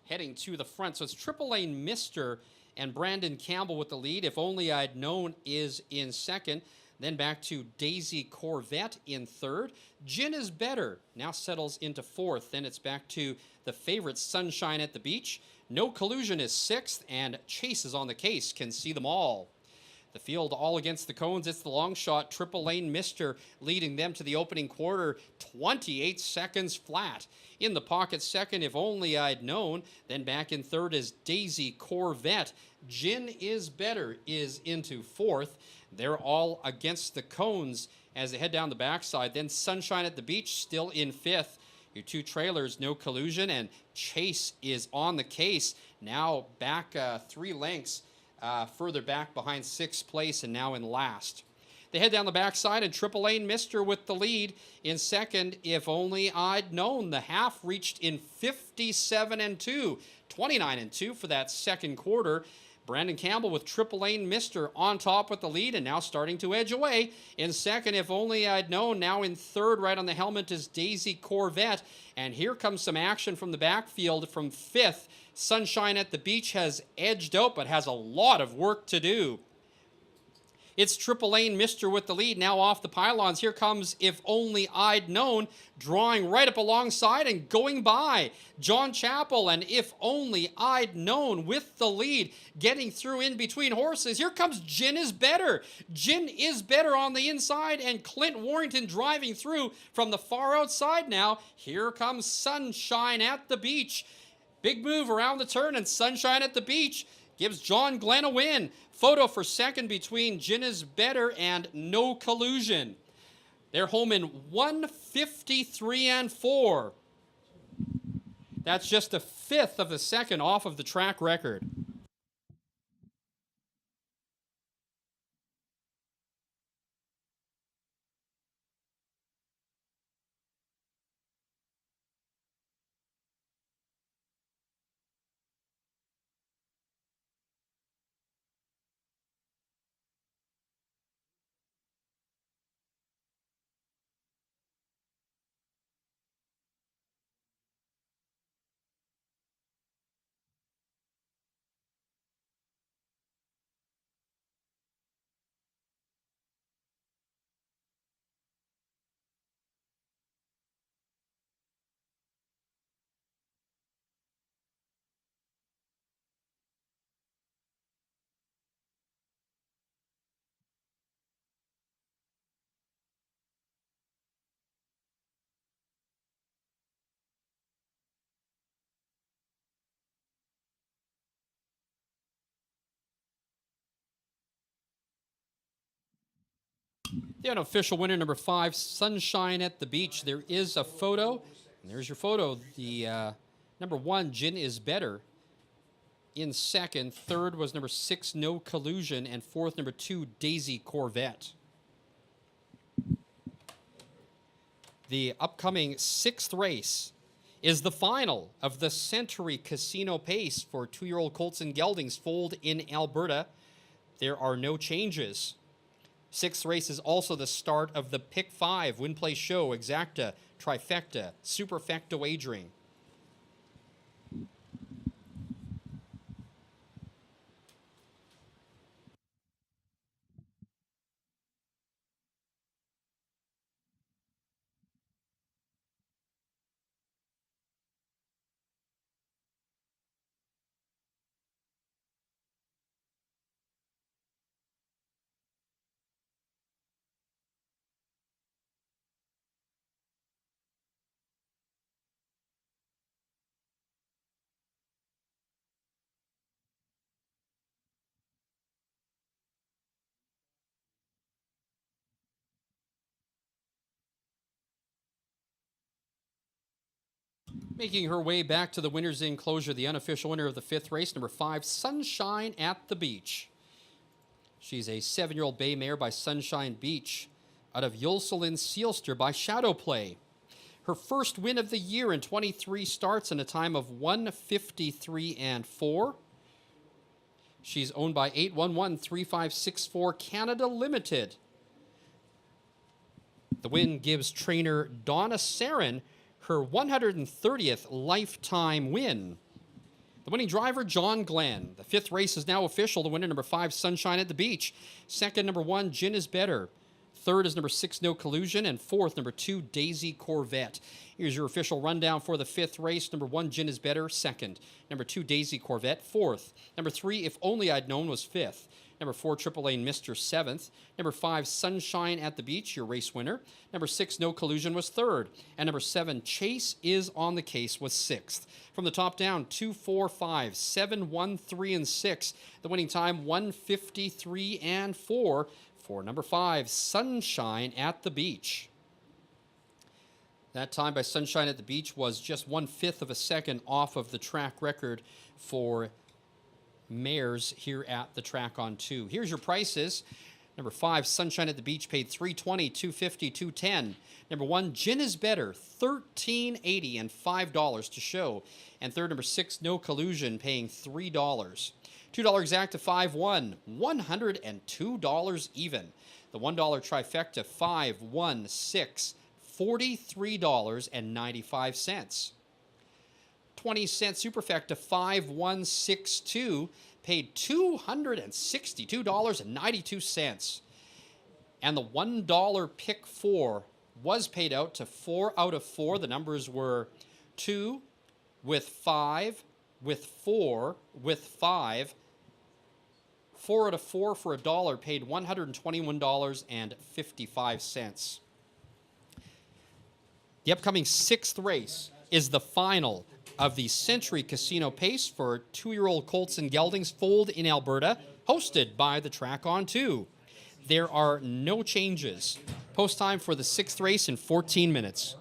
heading to the front. So it's Triple Lane Mister and Brandon Campbell with the lead. If Only I'd Known is in second. Then back to Daisy Corvette in third. Gin is Better now settles into fourth. Then it's back to the favorite Sunshine at the Beach. No Collusion is sixth, and Chase is on the case. Can see them all. The field all against the cones. It's the long shot. Triple Lane Mister leading them to the opening quarter. 28 seconds flat. In the pocket second, If Only I'd Known. Then back in third is Daisy Corvette. Gin is Better is into fourth. They're all against the cones as they head down the backside. Then Sunshine at the Beach still in fifth. Your two trailers, No Collusion, and Chase is on the case. Now back 3 lengths further back behind sixth place and now in last. They head down the backside, and Triple Lane Mister with the lead. In second, If Only I'd Known. The half reached in 57-2, 29-2 for that second quarter. Brandon Campbell with Triple Lane Mister on top with the lead and now starting to edge away. In second, If Only I'd Known. Now in third, right on the helmet, is Daisy Corvette. And here comes some action from the backfield from fifth. Sunshine at the Beach has edged out but has a lot of work to do. It's Triple Lane Mister with the lead, now off the pylons. Here comes If Only I'd Known, drawing right up alongside and going by. John Chappell and If Only I'd Known with the lead, getting through in between horses. Here comes Gin is Better. Gin is Better on the inside, and Clint Warrington driving through from the far outside now. Here comes Sunshine at the Beach. Big move around the turn, and Sunshine at the Beach gives John Glenn a win. Photo for second between Gin is Better and No Collusion. They're home in 1:53-4. That's just a fifth of a second off of the track record. The unofficial winner, number 5, Sunshine at the Beach. There is a photo, and there's your photo. The number 1, Gin is Better, in second. Third was number 6, No Collusion, and fourth, number 2, Daisy Corvette. The upcoming 6th race is the final of the Century Casino Pace for 2-year-old colts and geldings foaled in Alberta. There are no changes. 6th race is also the start of the Pick 5 Win Play Show, Exacta, Trifecta, Superfecta wagering. Making her way back to the winner's enclosure, the unofficial winner of the 5th race, number 5, Sunshine at the Beach. She's a 7-year-old bay mare by Sunshine Beach out of Yulselin Seelster by Shadow Play. Her first win of the year in 23 starts in a time of 1:53-4. She's owned by 811-3564 Canada Limited. The win gives trainer Donna Sarin her 130th lifetime win. The winning driver, John Glenn. The 5th race is now official. The winner, number 5, Sunshine at the Beach. Second, number 1, Gin is Better. Third is number 6, No Collusion. And fourth, number 2, Daisy Corvette. Here's your official rundown for the 5th race. Number 1, Gin is Better, second. Number 2, Daisy Corvette, fourth. Number 3, If Only I'd Known, was fifth. Number 4, Triple Lane Mr. 7th. Number 5, Sunshine at the Beach, your race winner. Number 6, No Collusion, was 3rd. And number 7, Chase is on the Case, was 6th. From the top down, 2, 4, 5, 7, 1, 3, and 6. The winning time, 1:53 and 4 for number 5, Sunshine at the Beach. That time by Sunshine at the Beach was just 1/5 of a second off of the track record for mares here at the track on 2. Here's your prices. Number 5, Sunshine at the Beach, paid $3.20, $2.50, $2.10. Number 1, Gin is Better, $13.80 and $5 to show. And third, number 6, No Collusion, paying $3. $2 exact to 5-1, $102 even. The $1 trifecta, 5-1-6, $43.95. 20-cent superfecta, 5162, paid $262.92. And the $1 pick 4 was paid out to 4 out of 4. The numbers were 2 with 5 with 4 with 5. 4 out of 4 for $1, paid $121.55. The upcoming 6th race is the final of the Century Casino Pace for 2-year-old colts and geldings foaled in Alberta, hosted by the Track on 2. There are no changes. Post time for the 6th race in 14 minutes.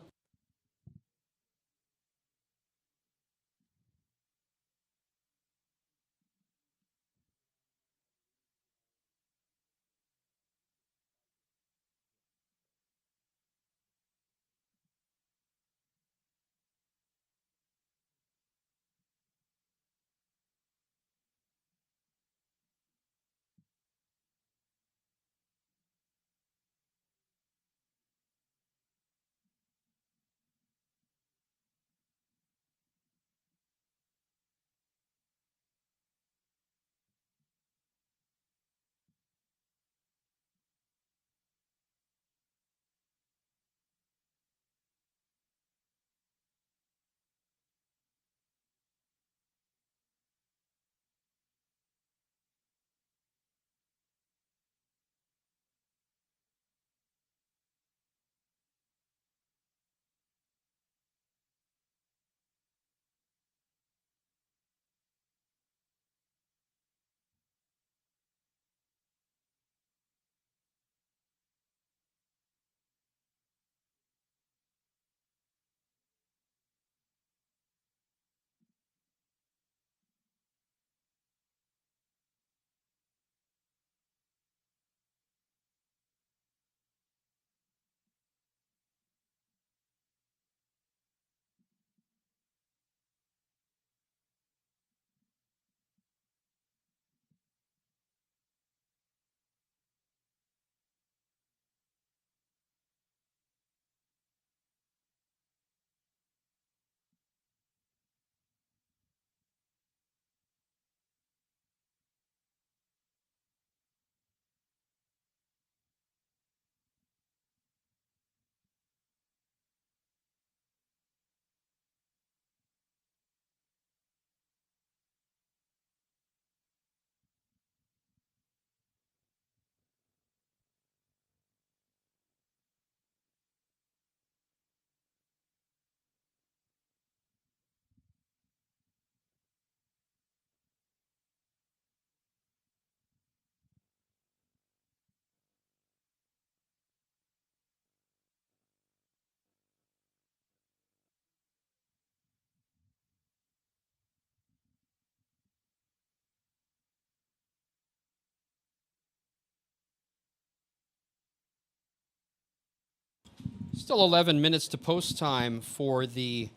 Still 11 minutes to post time for the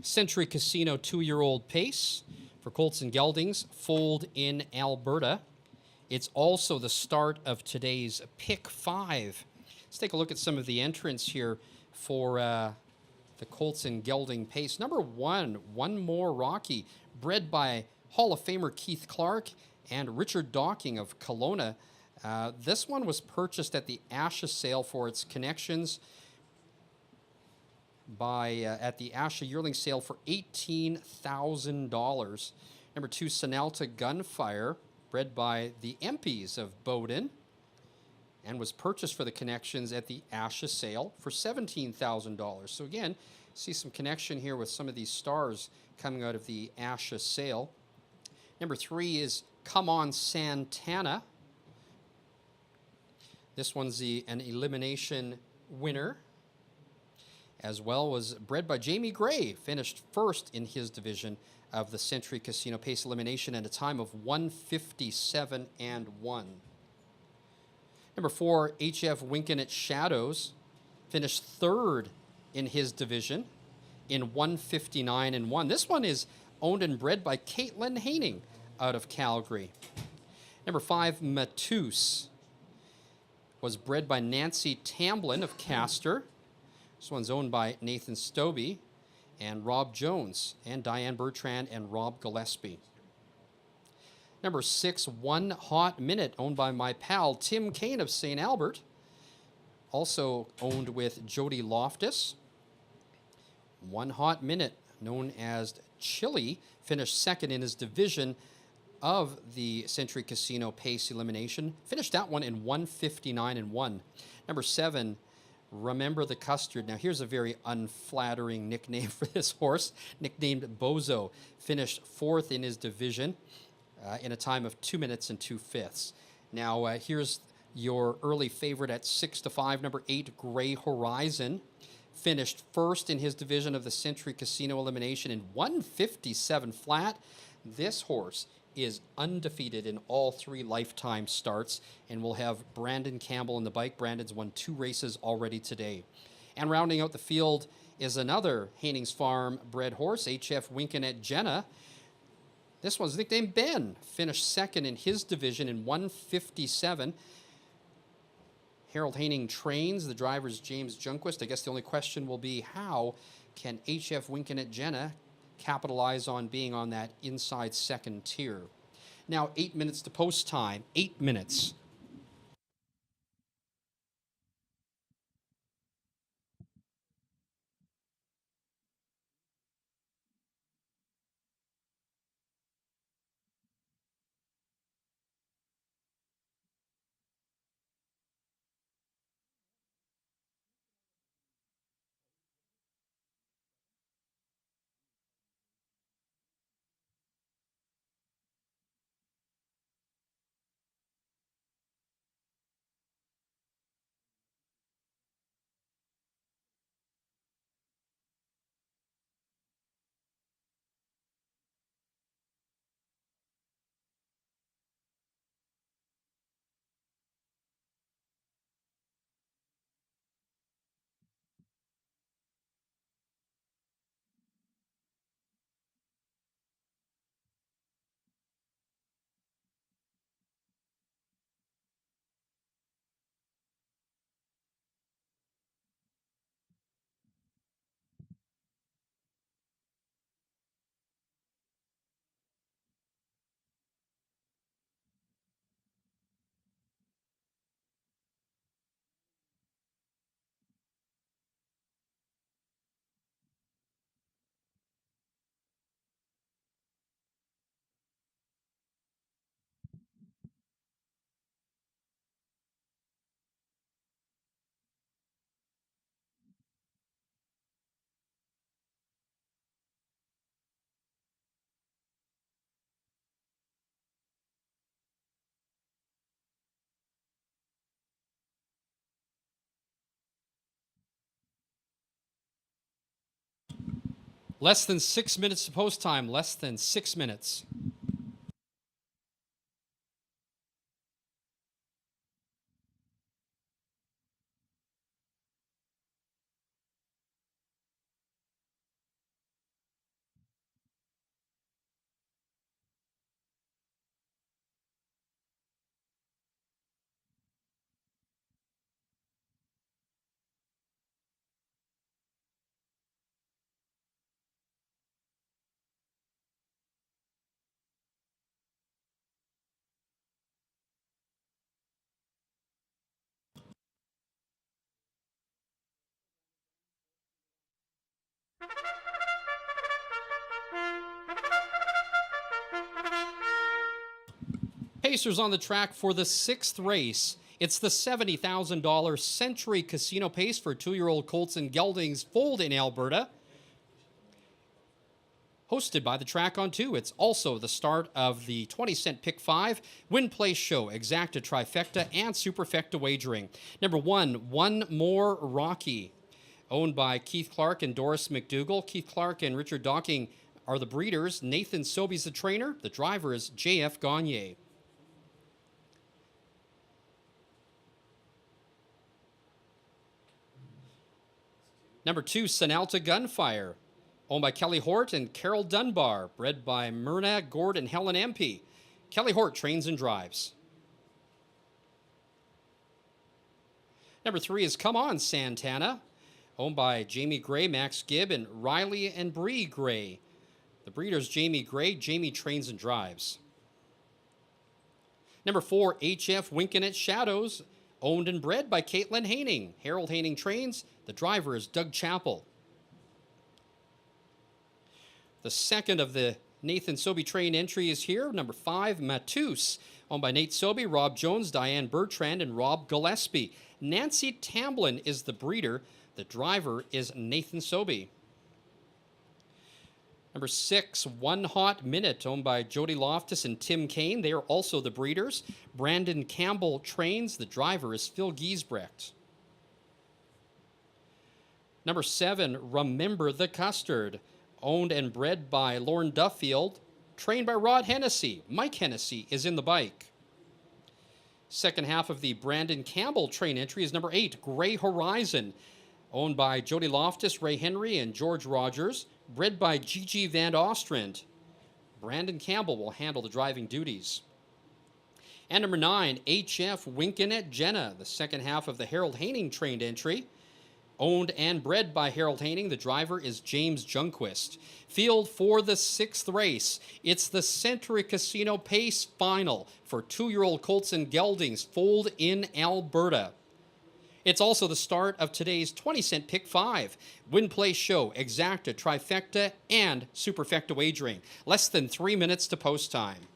Century Casino 2-year-old Pace for colts and geldings foaled in Alberta. It's also the start of today's Pick 5. Let's take a look at some of the entrants here for the Colts and Gelding Pace. Number 1, One More Rocky, bred by Hall of Famer Keith Clark and Richard Docking of Kelowna. This one was purchased at the Asha sale for its connections at the Asha yearling sale for $18,000. Number 2, Sonalta Gunfire, bred by the Empies of Bowden, and was purchased for the connections at the Asha sale for $17,000. So again, see some connection here with some of these stars coming out of the Asha sale. Number 3 is Come On Santana. This one's an elimination winner. As well, was bred by Jamie Gray, finished first in his division of the Century Casino Pace Elimination at a time of 157 and 1. Number 4, HF Winkinett Shadows, finished third in his division in 159 and 1. This one is owned and bred by Caitlin Haining out of Calgary. Number 5, Matus, was bred by Nancy Tamblin of Castor. This one's owned by Nathan Stobie and Rob Jones and Diane Bertrand and Rob Gillespie. Number 6, One Hot Minute, owned by my pal Tim Kane of St. Albert. Also owned with Jody Loftus. One Hot Minute, known as Chili, finished second in his division of the Century Casino Pace Elimination. Finished that one in 159 and 1. Number 7, Remember the Custard. Now, here's a very unflattering nickname for this horse, nicknamed Bozo. Finished fourth in his division in a time of 2 minutes and 2/5. Now, here's your early favorite at 6-5, number 8, Gray Horizon. Finished first in his division of the Century Casino Elimination in 157 flat. This horse is undefeated in all 3 lifetime starts and will have Brandon Campbell in the bike. Brandon's won 2 races already today. And rounding out the field is another Hainings Farm bred horse, HF Winkinett Jenna. This one's nicknamed Ben. Finished second in his division in 157. Harold Haining trains. The driver's James Junquist. I guess the only question will be, how can HF Winkinett Jenna capitalize on being on that inside second tier? Now, 8 minutes to post time. 8 minutes. Less than 6 minutes to post time. Less than 6 minutes. Pacers on the track for the 6th race. It's the $70,000 Century Casino Pace for 2-year-old colts and geldings foaled in Alberta. Hosted by the Track on 2. It's also the start of the 20-cent Pick 5, Win Place Show, Exacta Trifecta, and Superfecta Wagering. Number 1, One More Rocky, owned by Keith Clark and Doris McDougall. Keith Clark and Richard Docking are the breeders. Nathan Sobey's the trainer. The driver is J.F. Gagne. Number 2, Sonalta Gunfire, owned by Kelly Hort and Carol Dunbar, bred by Myrna Gord and Helen Empey. Kelly Hort trains and drives. Number 3 is Come On Santana, owned by Jamie Gray, Max Gibb, and Riley and Bree Gray. The breeder's Jamie Gray. Jamie trains and drives. Number 4, HF Winkin' Shadows, owned and bred by Caitlin Haining. Harold Haining trains. The driver is Doug Chappell. The second of the Nathan Sobey train entry is here. Number 5, Matus, owned by Nate Sobey, Rob Jones, Diane Bertrand, and Rob Gillespie. Nancy Tamblin is the breeder. The driver is Nathan Sobey. Number 6, One Hot Minute, owned by Jody Loftus and Tim Kane. They are also the breeders. Brandon Campbell trains. The driver is Phil Giesbrecht. Number 7, Remember the Custard, owned and bred by Lauren Duffield, trained by Rod Hennessy. Mike Hennessy is in the bike. Second half of the Brandon Campbell train entry is number 8, Gray Horizon, owned by Jody Loftus, Ray Henry, and George Rogers, bred by Gigi Van Ostrand. Brandon Campbell will handle the driving duties. And number 9, HF Winkin' Jenna, the second half of the Harold Haining trained entry, owned and bred by Harold Haining. The driver is James Junquist. Field for the 6th race. It's the Century Casino Pace Final for 2-year-old colts and geldings foaled in Alberta. It's also the start of today's 20-cent Pick 5, Win Place Show, Exacta, Trifecta, and Superfecta Wagering. Less than 3 minutes to post time.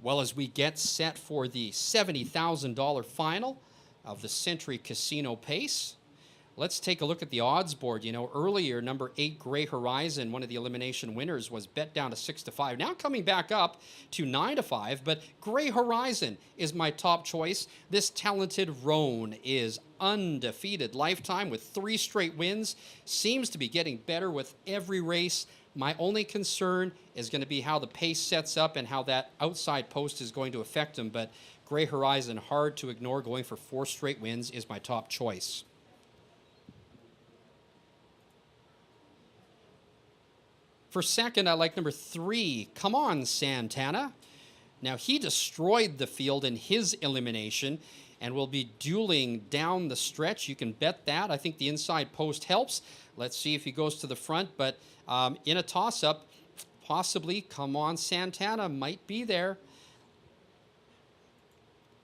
Well, as we get set for the $70,000 final of the Century Casino Pace, let's take a look at the odds board. You know, earlier, number 8, Gray Horizon, one of the elimination winners, was bet down to 6-5. Now coming back up to 9-5, but Gray Horizon is my top choice. This talented roan is undefeated lifetime with 3 straight wins. Seems to be getting better with every race. My only concern is going to be how the pace sets up and how that outside post is going to affect him. But Gray Horizon, hard to ignore, going for 4 straight wins, is my top choice. For second, I like number 3, Come On Santana. Now, he destroyed the field in his elimination and will be dueling down the stretch. You can bet that. I think the inside post helps. Let's see if he goes to the front, but in a toss-up, possibly Come On Santana might be there.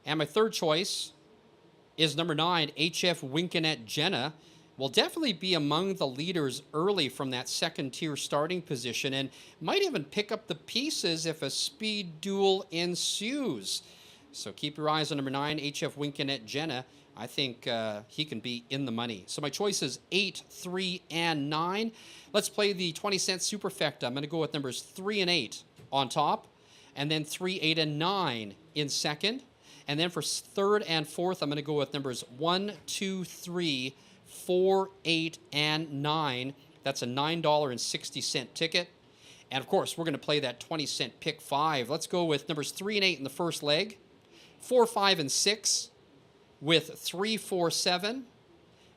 And my third choice is number 9, HF Winkin' Jenna. Will definitely be among the leaders early from that second-tier starting position and might even pick up the pieces if a speed duel ensues. So keep your eyes on number 9, HF Winkin' Jenna. I think he can be in the money. So my choices 8, 3, and 9. Let's play the 20-cent Superfecta. I'm going to go with numbers 3 and 8 on top, and then 3, 8, and 9 in second. And then for third and fourth, I'm going to go with numbers 1, 2, 3, 4, 8, and 9. That's a $9.60 ticket. And of course, we're going to play that 20-cent Pick 5. Let's go with numbers 3 and 8 in the first leg, 4, 5, and 6, with 3, 4, 7,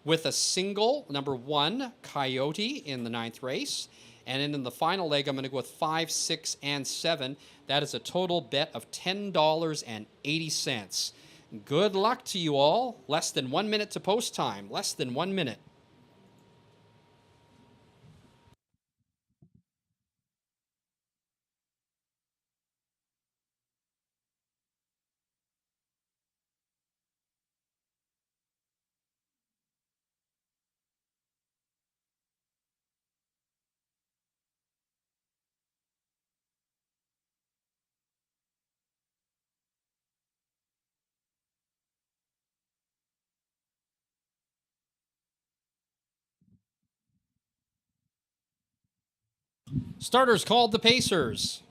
with a single, number 1, Coyote in the 9th race. And then in the final leg, I'm going to go with 5, 6, and 7. That is a total bet of $10.80. Good luck to you all. Less than 1 minute to post time. Less than 1 minute. Starters called the Pacers.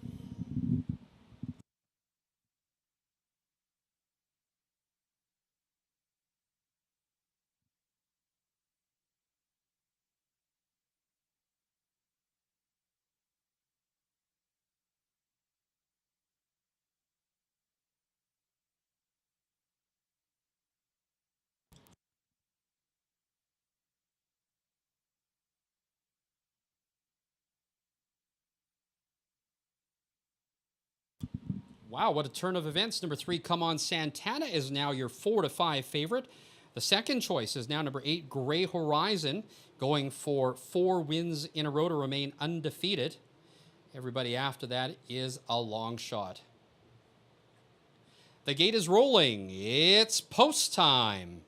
Wow, what a turn of events. Number 3, Come On Santana is now your 4 to 5 favorite. The second choice is now number 8, Gray Horizon, going for 4 wins in a row to remain undefeated. Everybody after that is a long shot. The gate is rolling. It's post time.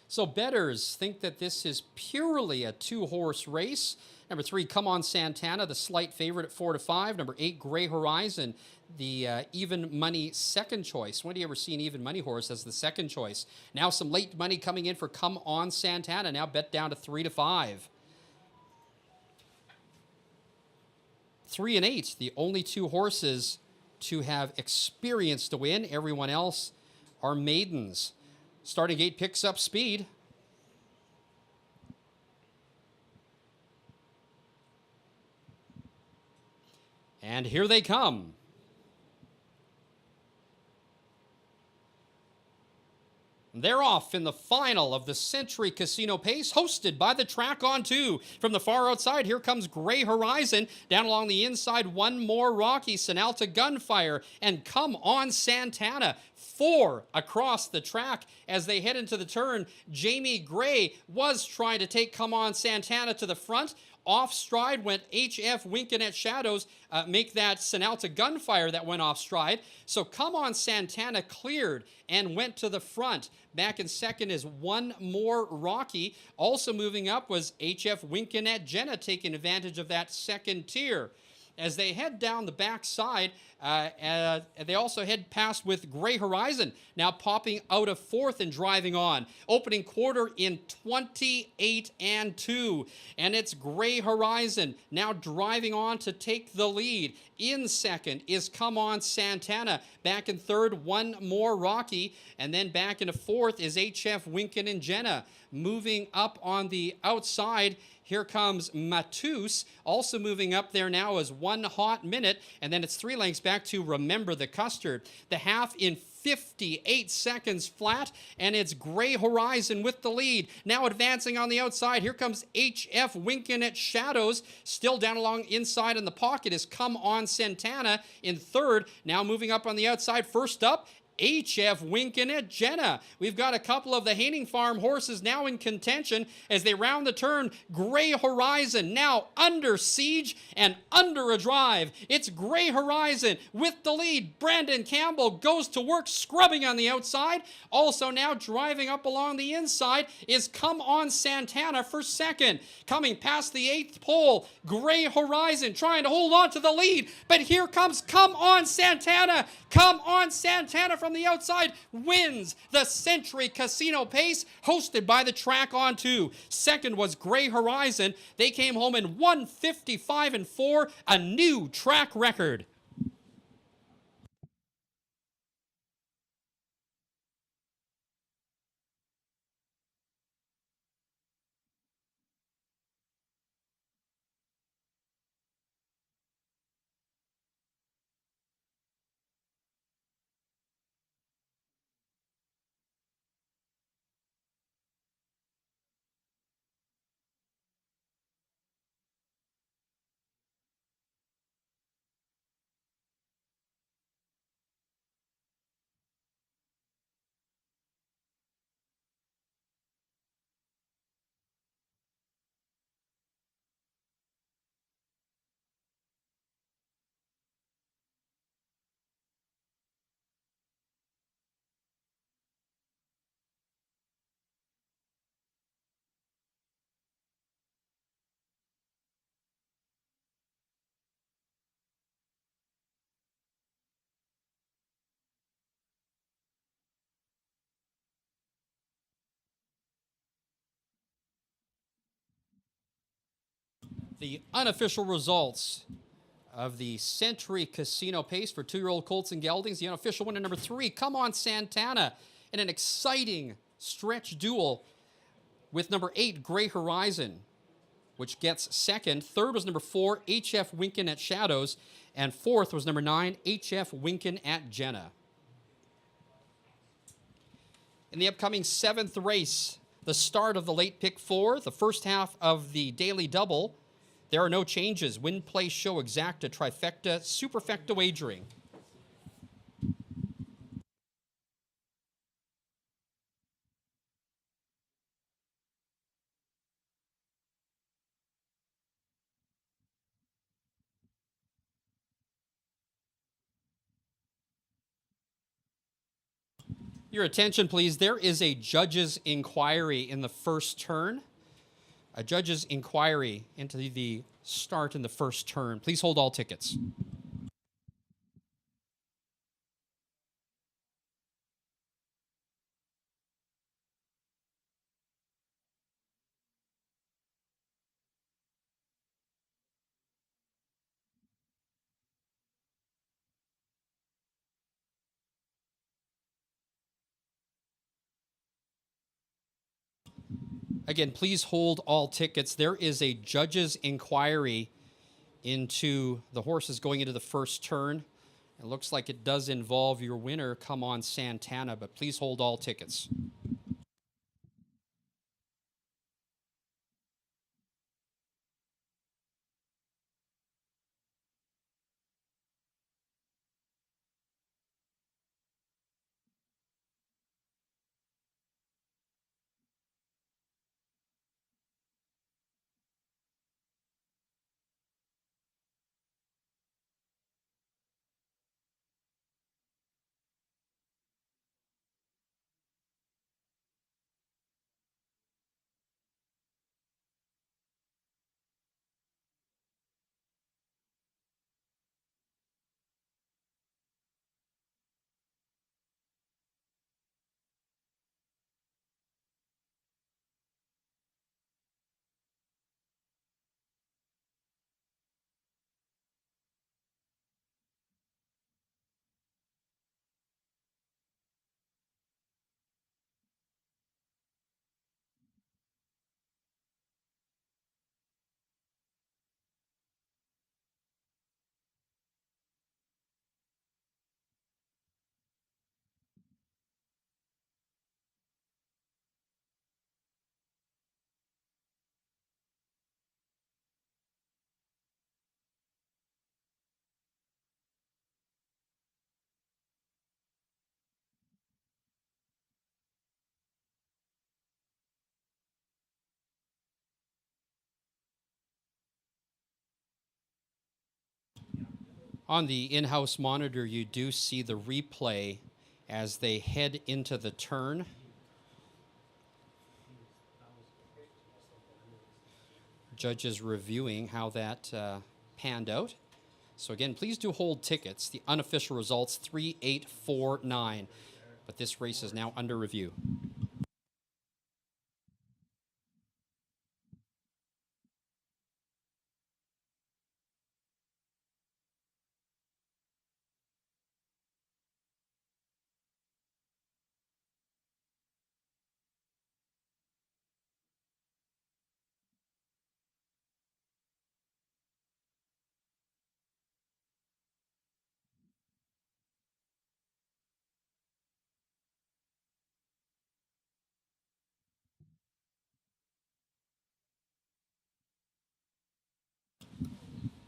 So bettors think that this is purely a 2-horse race. Number 3, Come On Santana, the slight favorite at 4 to 5. Number 8, Gray Horizon, the even money second choice. When do you ever see an even money horse as the second choice? Now some late money coming in for Come On Santana, now bet down to 3 to 5. 3 and 8, the only 2 horses to have experience to win. Everyone else are maidens. Starting gate picks up speed. And here they come. They're off in the final of the Century Casino Pace, hosted by the Track on 2. From the far outside, here comes Gray Horizon. Down along the inside, one more Rocky, Sinalta Gunfire, and Come On Santana. 4 across the track as they head into the turn. Jamie Gray was trying to take Come On Santana to the front. Off stride went HF Winking at Shadows, make that Sinalta Gunfire that went off stride. So Come On Santana cleared and went to the front. Back in second is one more Rocky. Also moving up was HF Winking at Jenna, taking advantage of that second tier. As they head down the backside, they also head past with Gray Horizon, now popping out of fourth and driving on. Opening quarter in 28 and 2. And it's Gray Horizon now driving on to take the lead. In second is Come On Santana. Back in third, one more Rocky. And then back into fourth is HF Winkin and Jenna. Moving up on the outside, here comes Matus, also moving up there now as One Hot Minute, and then it's 3 lengths back to Remember the Custard. The half in 58 seconds flat, and it's Gray Horizon with the lead. Now advancing on the outside, here comes HF Winking at Shadows. Still down along inside in the pocket is Come On Santana in third. Now moving up on the outside, first up, HF Winking at Jenna. We've got a couple of the Haining Farm horses now in contention as they round the turn. Gray Horizon now under siege and under a drive. It's Gray Horizon with the lead. Brandon Campbell goes to work scrubbing on the outside. Also now driving up along the inside is Come On Santana for second. Coming past the 8th pole, Gray Horizon trying to hold on to the lead, but here comes Come On Santana. Come On Santana from the outside wins the Century Casino Pace, hosted by the Track on 2. Second was Gray Horizon. They came home in 1:55 and 4, a new track record. The unofficial results of the Century Casino Pace for 2-year-old colts and geldings. The unofficial winner, number 3, Come On Santana, in an exciting stretch duel with number 8, Gray Horizon, which gets second. Third was number 4, HF Winkin at Shadows. And fourth was number 9, HF Winkin at Jenna. In the upcoming 7th race, the start of the late pick 4, the first half of the daily double, there are no changes. Win, play, show, exacta, trifecta, superfecta wagering. Your attention, please. There is a judge's inquiry in the first turn. A judge's inquiry into the start in the first turn. Please hold all tickets. Again, please hold all tickets. There is a judge's inquiry into the horses going into the first turn. It looks like it does involve your winner, Come On Santana, but please hold all tickets. On the in-house monitor, you do see the replay as they head into the turn. Judges reviewing how that panned out. So again, please do hold tickets. The unofficial results, 3, 8, 4, 9. But this race is now under review.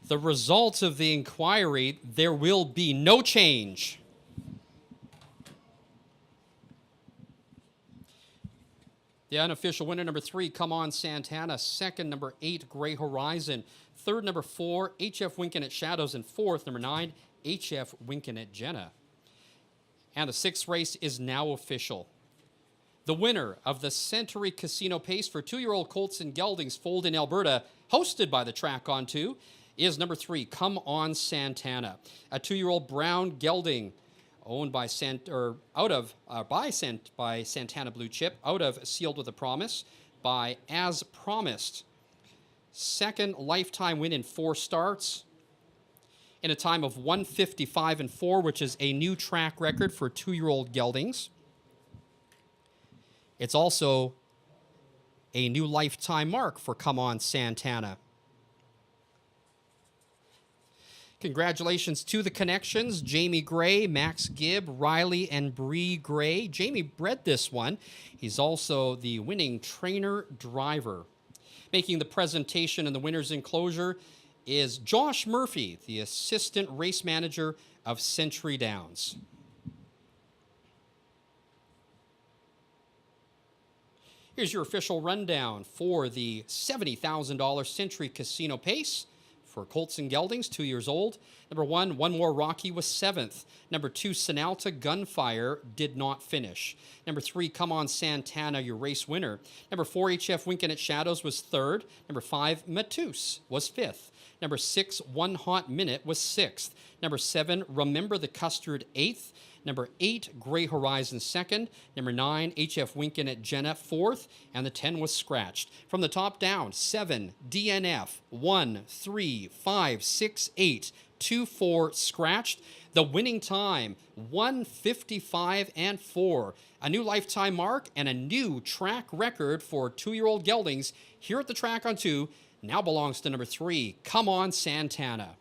The results of the inquiry, there will be no change. The unofficial winner, number 3, Come On Santana. Second, number 8, Gray Horizon. Third, number 4, HF Winkin at Shadows. And fourth, number 9, HF Winkin at Jenna. And the 6th race is now official. The winner of the Century Casino Pace for 2-year-old colts and geldings foaled in Alberta, hosted by the Track on 2, is number 3, Come On Santana. A 2-year-old brown gelding owned by Santana Blue Chip, out of Sealed with a Promise by As Promised. second lifetime win in 4 starts in a time of 155 and 4, which is a new track record for 2-year-old geldings. It's also a new lifetime mark for Come On Santana. Congratulations to the connections, Jamie Gray, Max Gibb, Riley, and Bree Gray. Jamie bred this one. He's also the winning trainer driver. Making the presentation in the winner's enclosure is Josh Murphy, the assistant race manager of Century Downs. Here's your official rundown for the $70,000 Century Casino Pace for colts and geldings, 2 years old. Number 1, One More Rocky was 7th. Number 2, Sinalta Gunfire did not finish. Number 3, Come On Santana, your race winner. Number 4, HF Winking at Shadows was 3rd. Number 5, Matus was 5th. Number 6, One Hot Minute was 6th. Number 7, Remember the Custard 8th. Number 8, Gray Horizon 2nd. Number 9, HF Winkin at Jenna 4th. And the 10 was scratched. From the top down, 7, DNF, 1, 3, 5, 6, 8, 2, 4 scratched. The winning time, 155 and 4. A new lifetime mark and a new track record for 2-year-old geldings here at the track on 2 now belongs to number 3, Come On Santana.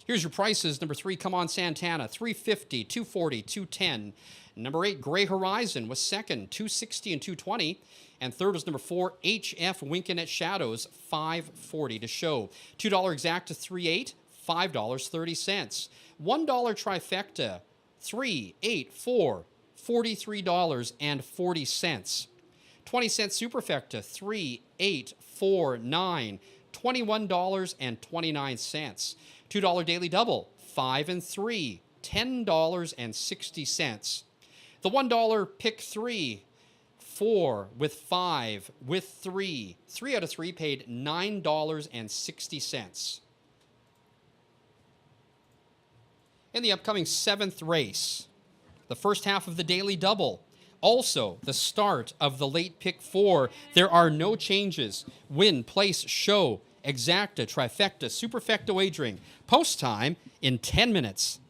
Here's your prices. Number 3, Come On Santana, $350, $240, $210. Number 8, Gray Horizon was 2nd, $260 and $220. And 3rd was number 4, HF Winkin at Shadows, $540 to show. $2 exacta, $3.8, $5.30. $1 trifecta, $3, $8, $4, $43.40. 20-cent superfecta, $3, $8, $4, $9, $21.29. $2 daily double, 5 and 3, $10.60. The $1 pick 3, 4 with 5 with 3. 3 out of 3 paid $9.60. In the upcoming 7th race, the first half of the daily double, also the start of the late pick 4. There are no changes. Win, place, show, exacta, trifecta, superfecta wagering. Post time in 10 minutes.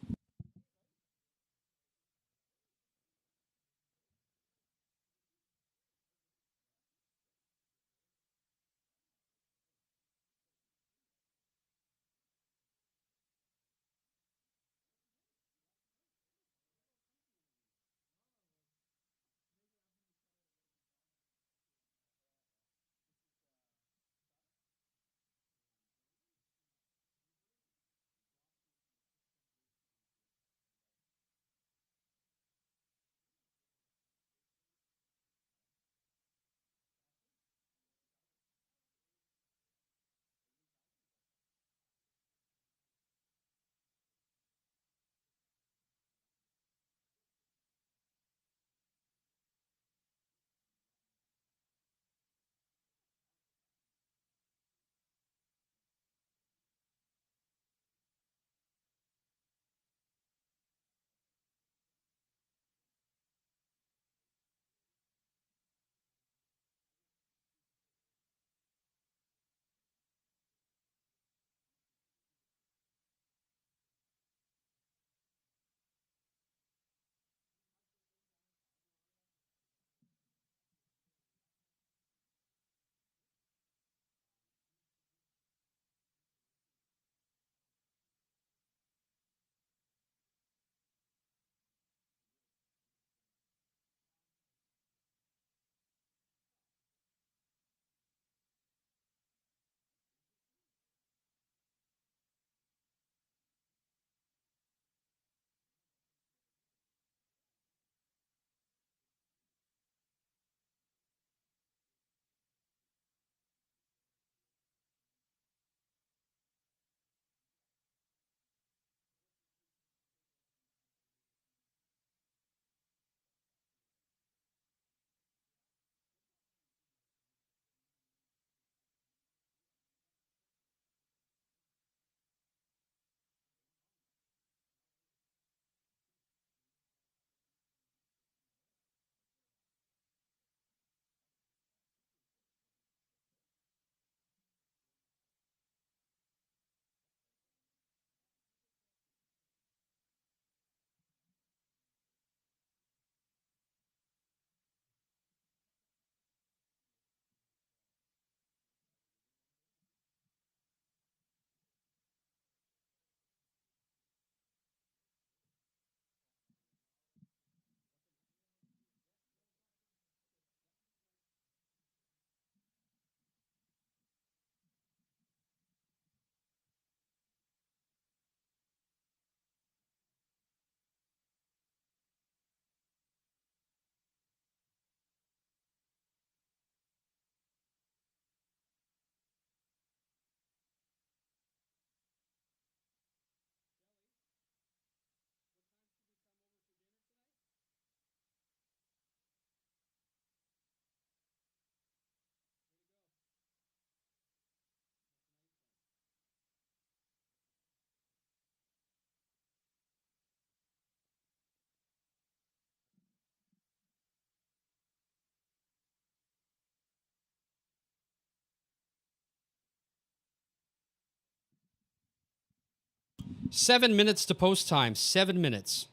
7 minutes to post time. 7 minutes.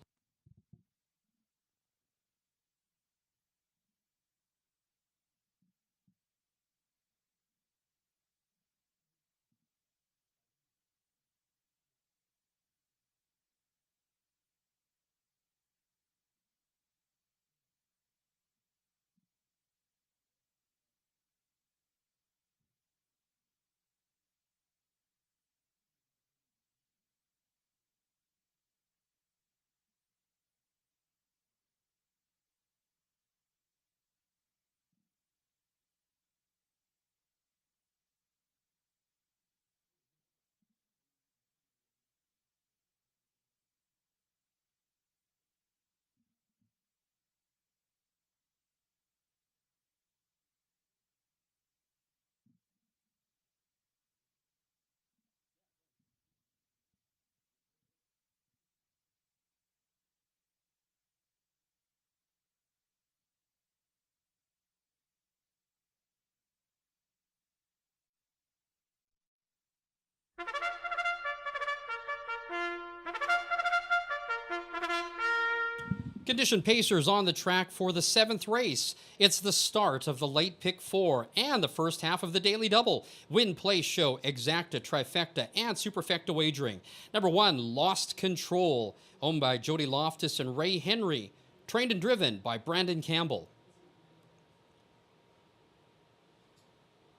Condition Pacers on the track for the 7th race. It's the start of the late pick 4 and the first half of the daily double. Win, play, show, exacta, trifecta, and superfecta wagering. Number 1, Lost Control, owned by Jody Loftus and Ray Henry. Trained and driven by Brandon Campbell.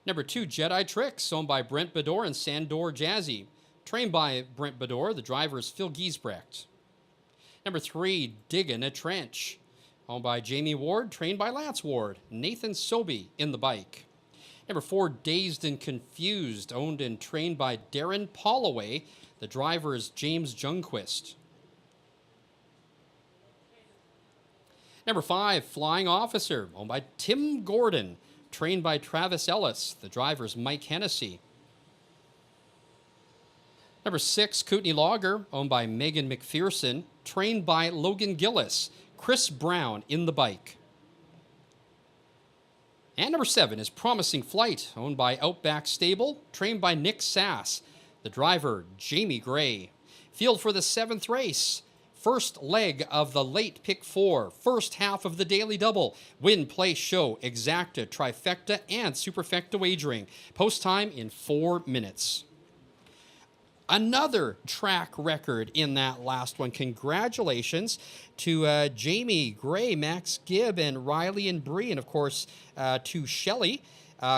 Number 2, Jedi Tricks, owned by Brent Bedore and Sandor Jazzy. Trained by Brent Bedore, the driver is Phil Giesbrecht. Number 3, Diggin' a Trench, owned by Jamie Ward, trained by Lance Ward. Nathan Sobey in the bike. Number 4, Dazed and Confused, owned and trained by Darren Holloway. The driver is James Jungquist. Number 5, Flying Officer, owned by Tim Gordon, trained by Travis Ellis. The driver is Mike Hennessy. Number 6, Kootenai Lager, owned by Megan McPherson, trained by Logan Gillis. Chris Brown in the bike. And number 7 is Promising Flight, owned by Outback Stable, trained by Nick Sass. The driver, Jamie Gray. Field for the 7th race. First leg of the late pick 4, first half of the daily double. Win, play, show, exacta, trifecta, and superfecta wagering. Post time in 4 minutes. Another track record in that last one. Congratulations to Jamie Gray, Max Gibb, and Riley and Bree, and of course to Shelley.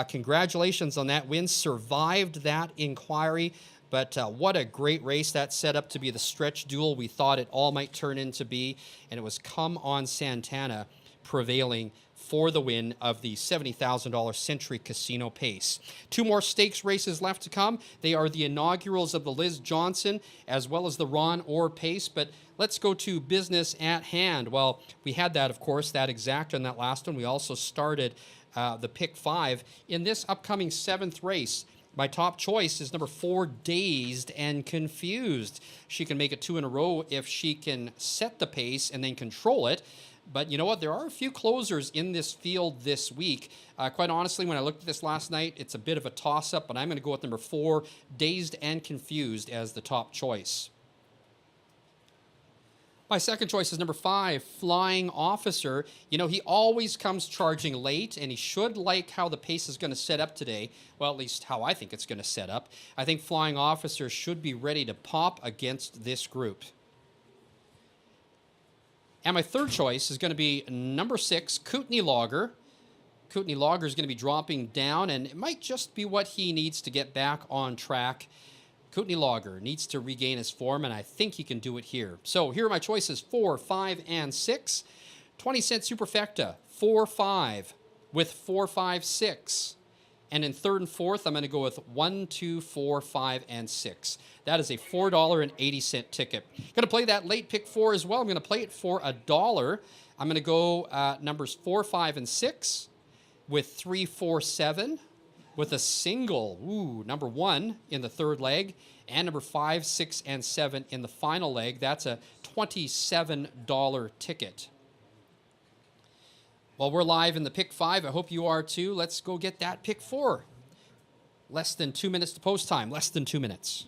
Congratulations on that win. Survived that inquiry, but what a great race that set up to be the stretch duel we thought it all might turn into be, and it was Come On Santana prevailing for the win of the $70,000 Century Casino Pace. 2 more stakes races left to come. They are the inaugurals of the Liz Johnson as well as the Ron Orr Pace, but let's go to business at hand. Well, we had that, of course, that exact on that last one. We also started the pick 5. In this upcoming 7th race, my top choice is number 4, Dazed and Confused. She can make it 2 in a row if she can set the pace and then control it. But you know what? There are a few closers in this field this week. Quite honestly, when I looked at this last night, it's a bit of a toss-up, but I'm going to go with number 4, Dazed and Confused, as the top choice. My second choice is number 5, Flying Officer. You know, he always comes charging late, and he should like how the pace is going to set up today. Well, at least how I think it's going to set up. I think Flying Officer should be ready to pop against this group. And my third choice is going to be number 6, Kootenai Lager. Kootenai Lager is going to be dropping down, and it might just be what he needs to get back on track. Kootenai Lager needs to regain his form, and I think he can do it here. So here are my choices, 4, 5, and 6. 20-cent superfecta, 4, 5, with 4, 5, 6. And in third and fourth, I'm going to go with 1, 2, 4, 5, and 6. That is a $4.80 ticket. Going to play that late pick 4 as well. I'm going to play it for $1. I'm going to go numbers 4, 5, and 6 with 3, 4, 7 with a single, number 1 in the third leg, and number 5, 6, and 7 in the final leg. That's a $27 ticket. Well, we're live in the pick 5. I hope you are too. Let's go get that pick 4. Less than 2 minutes to post time. Less than 2 minutes.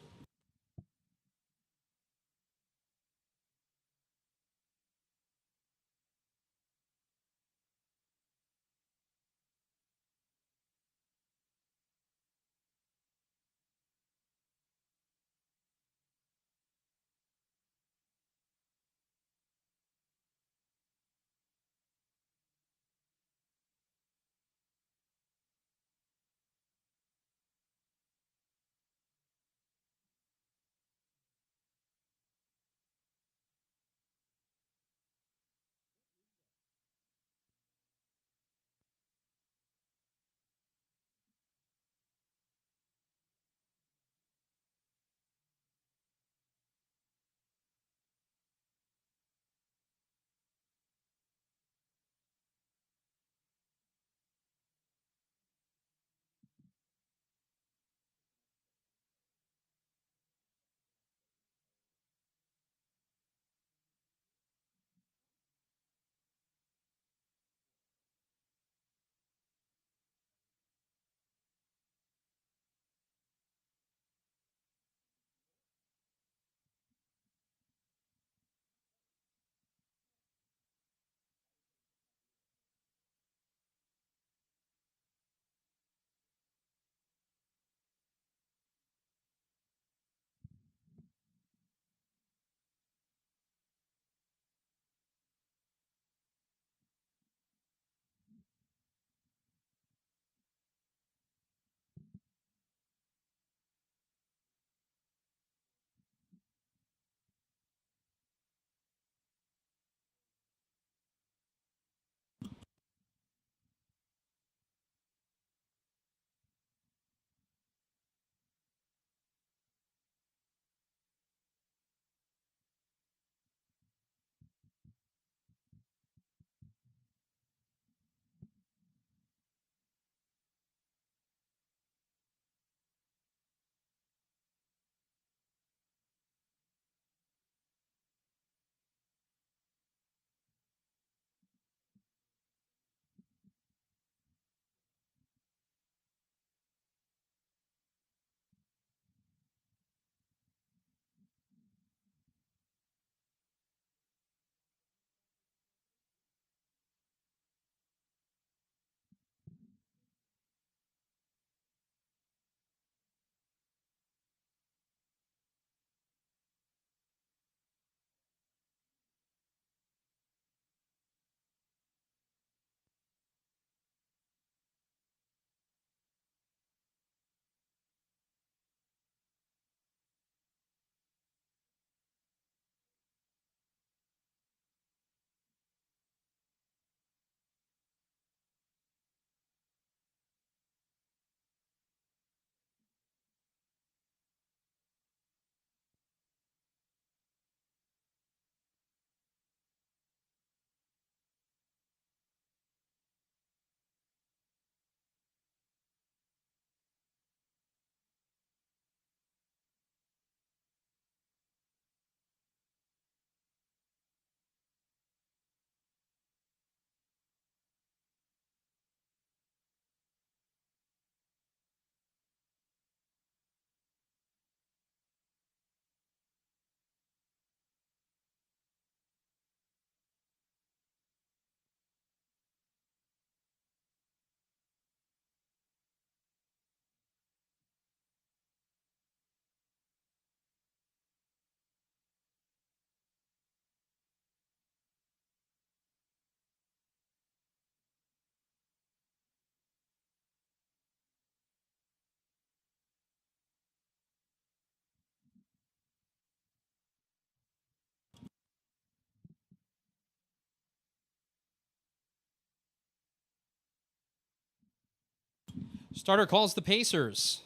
Starter calls the Pacers.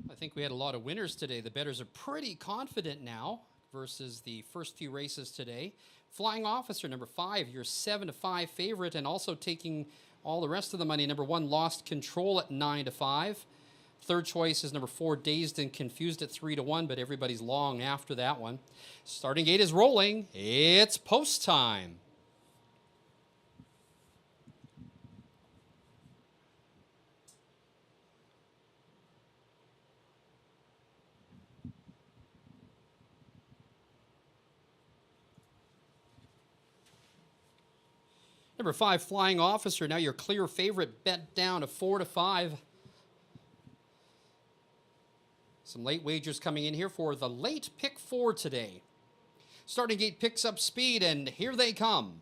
I think we had a lot of winners today. The bettors are pretty confident now versus the first few races today. Flying Officer, number 5, your 7-5 favorite, and also taking all the rest of the money. Number 1, Lost Control at 9-5. Third choice is number 4, Dazed and Confused at 3-1, but everybody's long after that one. Starting gate is rolling. It's post time. Number 5, Flying Officer, now your clear favorite, bet down to 4-5. Some late wagers coming in here for the late pick 4 today. Starting gate picks up speed, and here they come.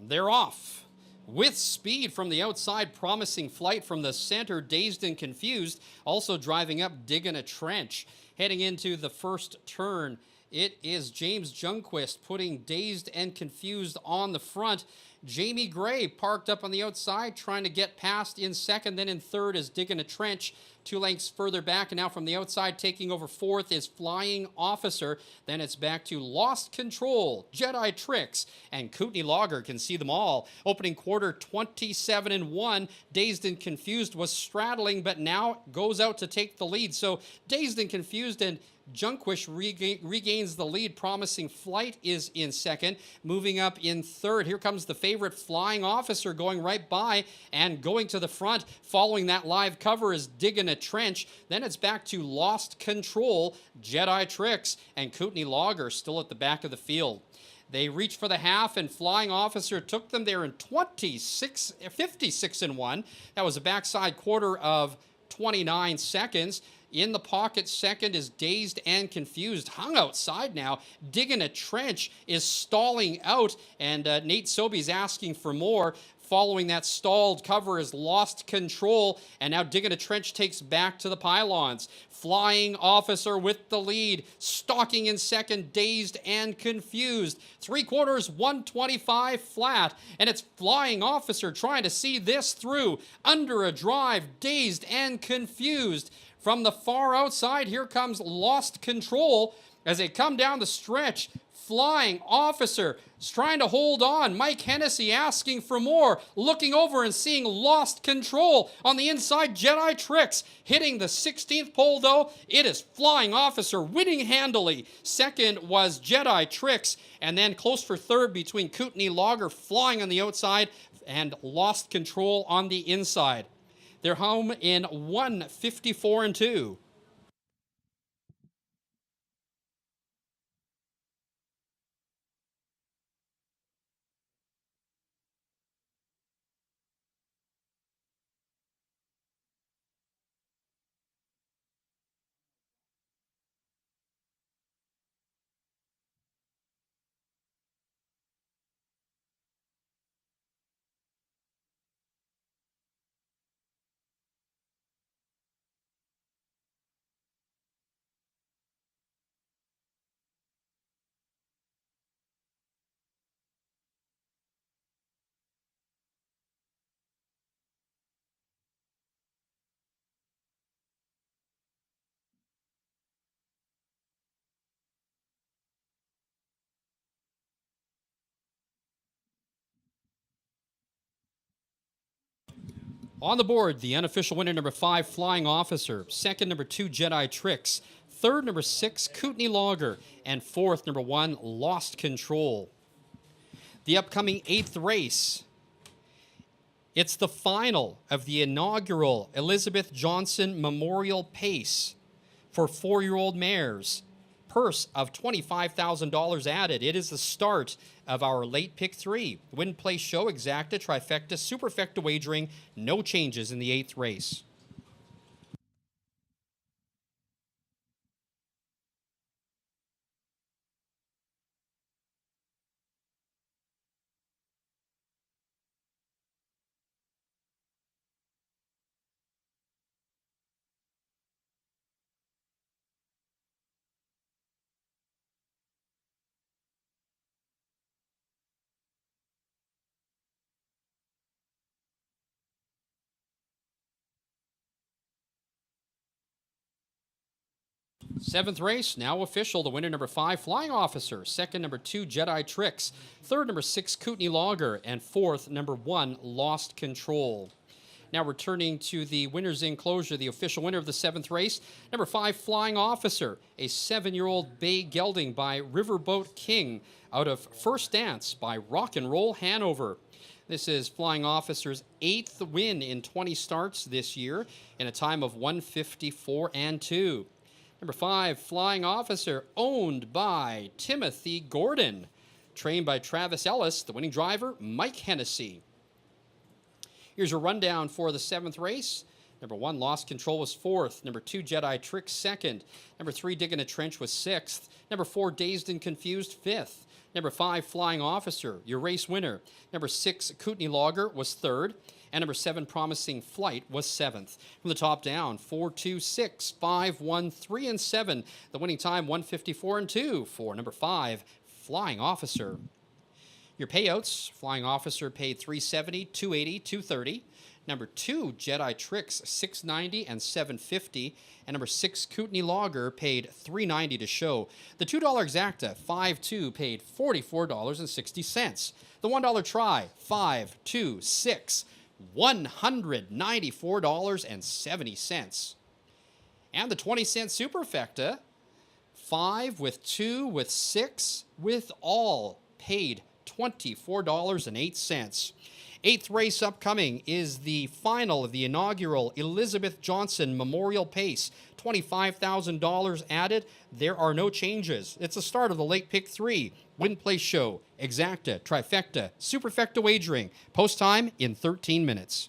They're off. With speed from the outside, promising flight from the center, Dazed and Confused, also driving up, digging a trench. Heading into the first turn, it is James Junquist putting Dazed and Confused on the front. Jamie Gray parked up on the outside, trying to get past in second. Then in third is Digging a Trench. 2 lengths further back, and now from the outside, taking over fourth is Flying Officer. Then it's back to Lost Control, Jedi Tricks, and Kootenai Lager can see them all. Opening quarter, 27-1. Dazed and Confused was straddling, but now goes out to take the lead. So Dazed and Confused and Junquist regains the lead. Promising Flight is in second. Moving up in third, here comes the favorite Flying Officer going right by and going to the front. Following that live cover is Digging a Trench. Then it's back to Lost Control, Jedi Tricks, and Kootenai Lager still at the back of the field. They reached for the half, and Flying Officer took them there in 56-1. That was a backside quarter of 29 seconds. In the pocket second is Dazed and Confused. Hung outside now. Digging a Trench is stalling out, and Nate Sobey's asking for more. Following that stalled cover is Lost Control, and now Digging a Trench takes back to the pylons. Flying Officer with the lead. Stalking in second, Dazed and Confused. 3/4, 125 flat, and it's Flying Officer trying to see this through. Under a drive, Dazed and Confused. From the far outside, here comes Lost Control as they come down the stretch. Flying Officer is trying to hold on. Mike Hennessy asking for more. Looking over and seeing Lost Control on the inside. Jedi Tricks hitting the 16th pole, though. It is Flying Officer winning handily. Second was Jedi Tricks, and then close for third between Kootenai Lager flying on the outside and Lost Control on the inside. They're home in 154-2. On the board, the unofficial winner, number 5, Flying Officer. Second, number 2, Jedi Tricks. Third, number 6, Kootenai Lager. And fourth, number 1, Lost Control. The upcoming 8th race. It's the final of the inaugural Elizabeth Johnson Memorial Pace for 4-year-old mares. Purse of $25,000 added. It is the start of our late pick 3. Win, play, show, exacta, trifecta, superfecta wagering. No changes in the 8th race. Seventh race, now official. The winner, number 5, Flying Officer. Second, number 2, Jedi Tricks. Third, number 6, Kootenai Logger. And fourth, number 1, Lost Control. Now returning to the winner's enclosure, the official winner of the seventh race, number 5, Flying Officer, a 7-year-old bay gelding by Riverboat King out of First Dance by Rock and Roll Hanover. This is Flying Officer's 8th win in 20 starts this year in a time of 1:54 and 2. Number 5, Flying Officer, owned by Timothy Gordon. Trained by Travis Ellis, the winning driver, Mike Hennessy. Here's a rundown for the seventh race. Number 1, Lost Control was 4th. Number 2, Jedi Trick 2nd. Number 3, Digging a Trench was 6th. Number 4, Dazed and Confused 5th. Number 5, Flying Officer, your race winner. Number 6, Kootenai Logger was 3rd. And number 7, Promising Flight was 7th. From the top down, 4, 2, 6, 5, 1, 3, and 7. The winning time, 1:54 and 2 for number 5, Flying Officer. Your payouts, Flying Officer paid $370, $280, $230. Number 2, Jedi Tricks, $690 and $750. And number 6, Kootenai Logger paid $390 to show. The $2 exacta, 5-2, paid $44.60. The $1 try, 5-2-6, $194.70. And the 20-cent superfecta, 5 with 2 with 6 with all, paid $24.08. Eighth race upcoming is the final of the inaugural Elizabeth Johnson Memorial Pace. $25,000 added. There are no changes. It's the start of the Late Pick 3. Win Place Show, Exacta, Trifecta, Superfecta wagering. Post time in 13 minutes.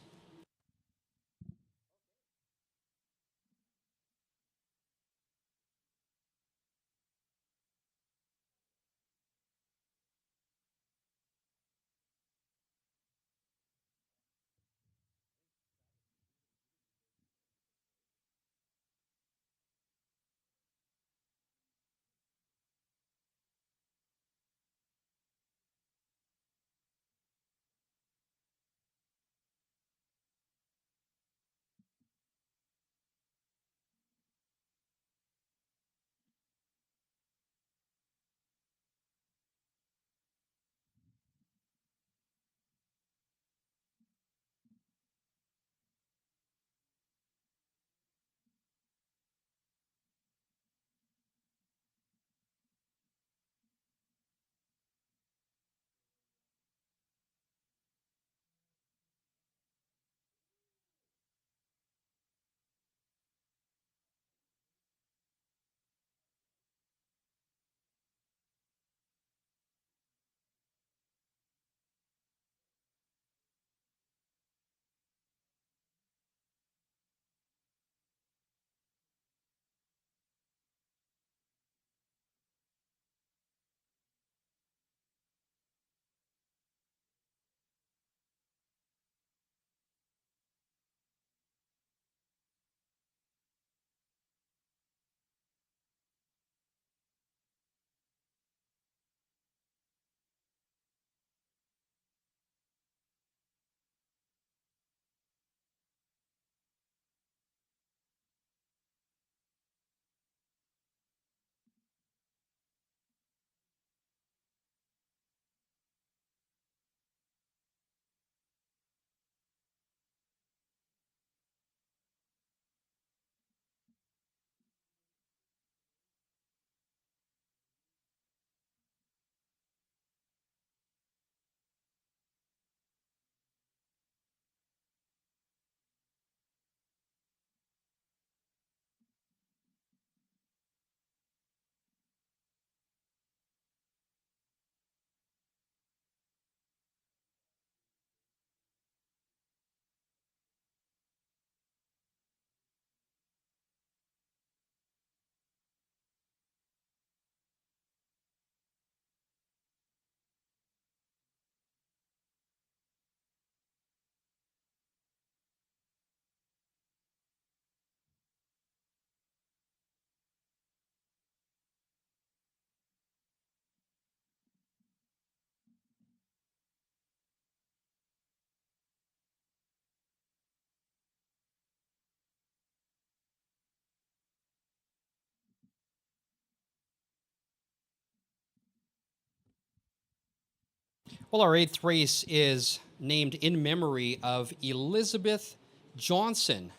Well, our eighth race is named in memory of Elizabeth Johnson.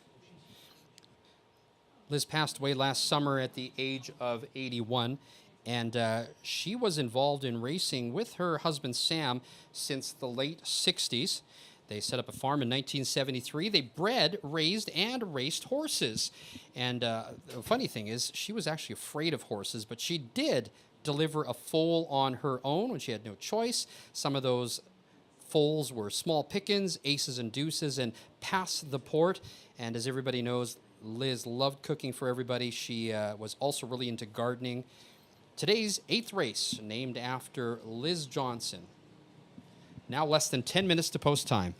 Liz passed away last summer at the age of 81, and she was involved in racing with her husband Sam since the late 60s. They set up a farm in 1973. They bred, raised, and raced horses. And the funny thing is, she was actually afraid of horses, but she did deliver a foal on her own when she had no choice. Some of those foals were small pickings, aces and deuces, and pass the port. And as everybody knows, Liz loved cooking for everybody. She was also really into gardening. Today's eighth race, named after Liz Johnson. Now less than 10 minutes to post time.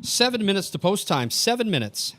Seven minutes to post time. 7 minutes.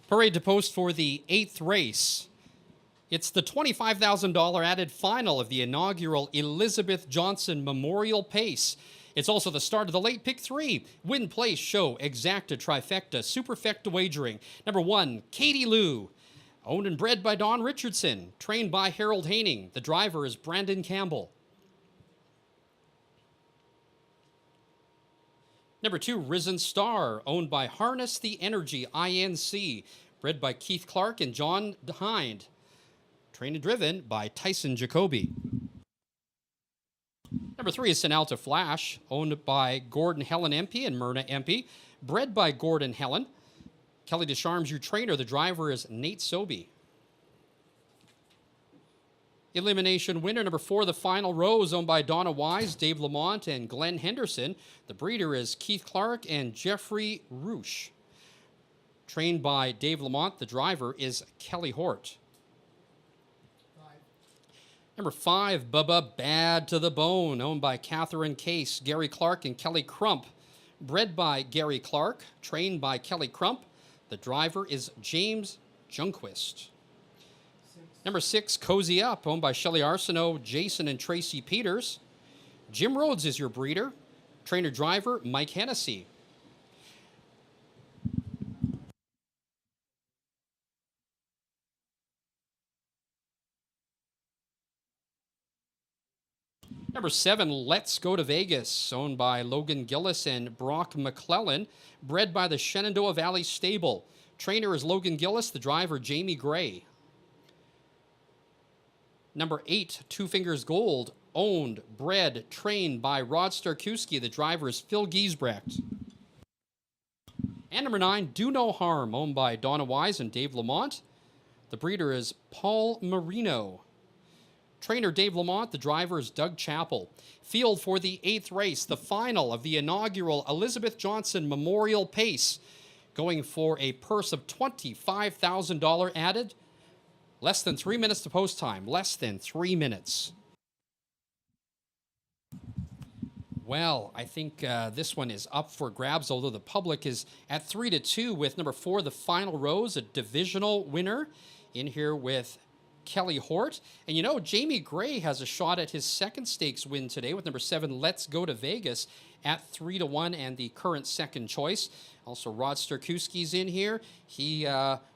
Parade to post for the eighth race. It's the $25,000 added final of the inaugural Elizabeth Johnson Memorial Pace. It's also the start of the late pick 3. Win, place, show, exacta, trifecta, superfecta wagering. Number 1, Katie Lou. Owned and bred by Don Richardson. Trained by Harold Haining. The driver is Brandon Campbell. Number 2, Risen Star, owned by Harness the Energy, INC, bred by Keith Clark and John Hind. trained and driven by Tyson Jacoby. Number 3 is Senalta Flash, owned by Gordon Helen MP and Myrna MP, bred by Gordon Helen. Kelly Descharmes, your trainer. The driver is Nate Sobey. Elimination winner number 4, the Final Rose, owned by Donna Wise, Dave Lamont, and Glenn Henderson. The breeder is Keith Clark and Jeffrey Roosh. Trained by Dave Lamont, the driver is Kelly Hort. Number 5, Bubba Bad to the Bone, owned by Catherine Case, Gary Clark, and Kelly Crump. Bred by Gary Clark, trained by Kelly Crump. The driver is James Junquist. Number 6, Cozy Up, owned by Shelley Arsenault, Jason and Tracy Peters. Jim Rhodes is your breeder. Trainer driver, Mike Hennessy. Number 7, Let's Go to Vegas, owned by Logan Gillis and Brock McClellan, bred by the Shenandoah Valley Stable. Trainer is Logan Gillis, the driver Jamie Gray. Number 8, Two Fingers Gold, owned, bred, trained by Rod Starkowski. The driver is Phil Giesbrecht. And number 9, Do No Harm, owned by Donna Wise and Dave Lamont. The breeder is Paul Marino. Trainer Dave Lamont, the driver is Doug Chappell. Field for the 8th race, the final of the inaugural Elizabeth Johnson Memorial Pace, going for a purse of $25,000 added. Less than 3 minutes to post time. Less than 3 minutes. Well, I think this one is up for grabs, although the public is at 3-2 with number 4, the Final Rose, a divisional winner, in here with Kelly Hort. And you know, Jamie Gray has a shot at his second stakes win today with number 7, Let's Go to Vegas, at 3-1 and the current second choice. Also, Rod Starkowski's in here. He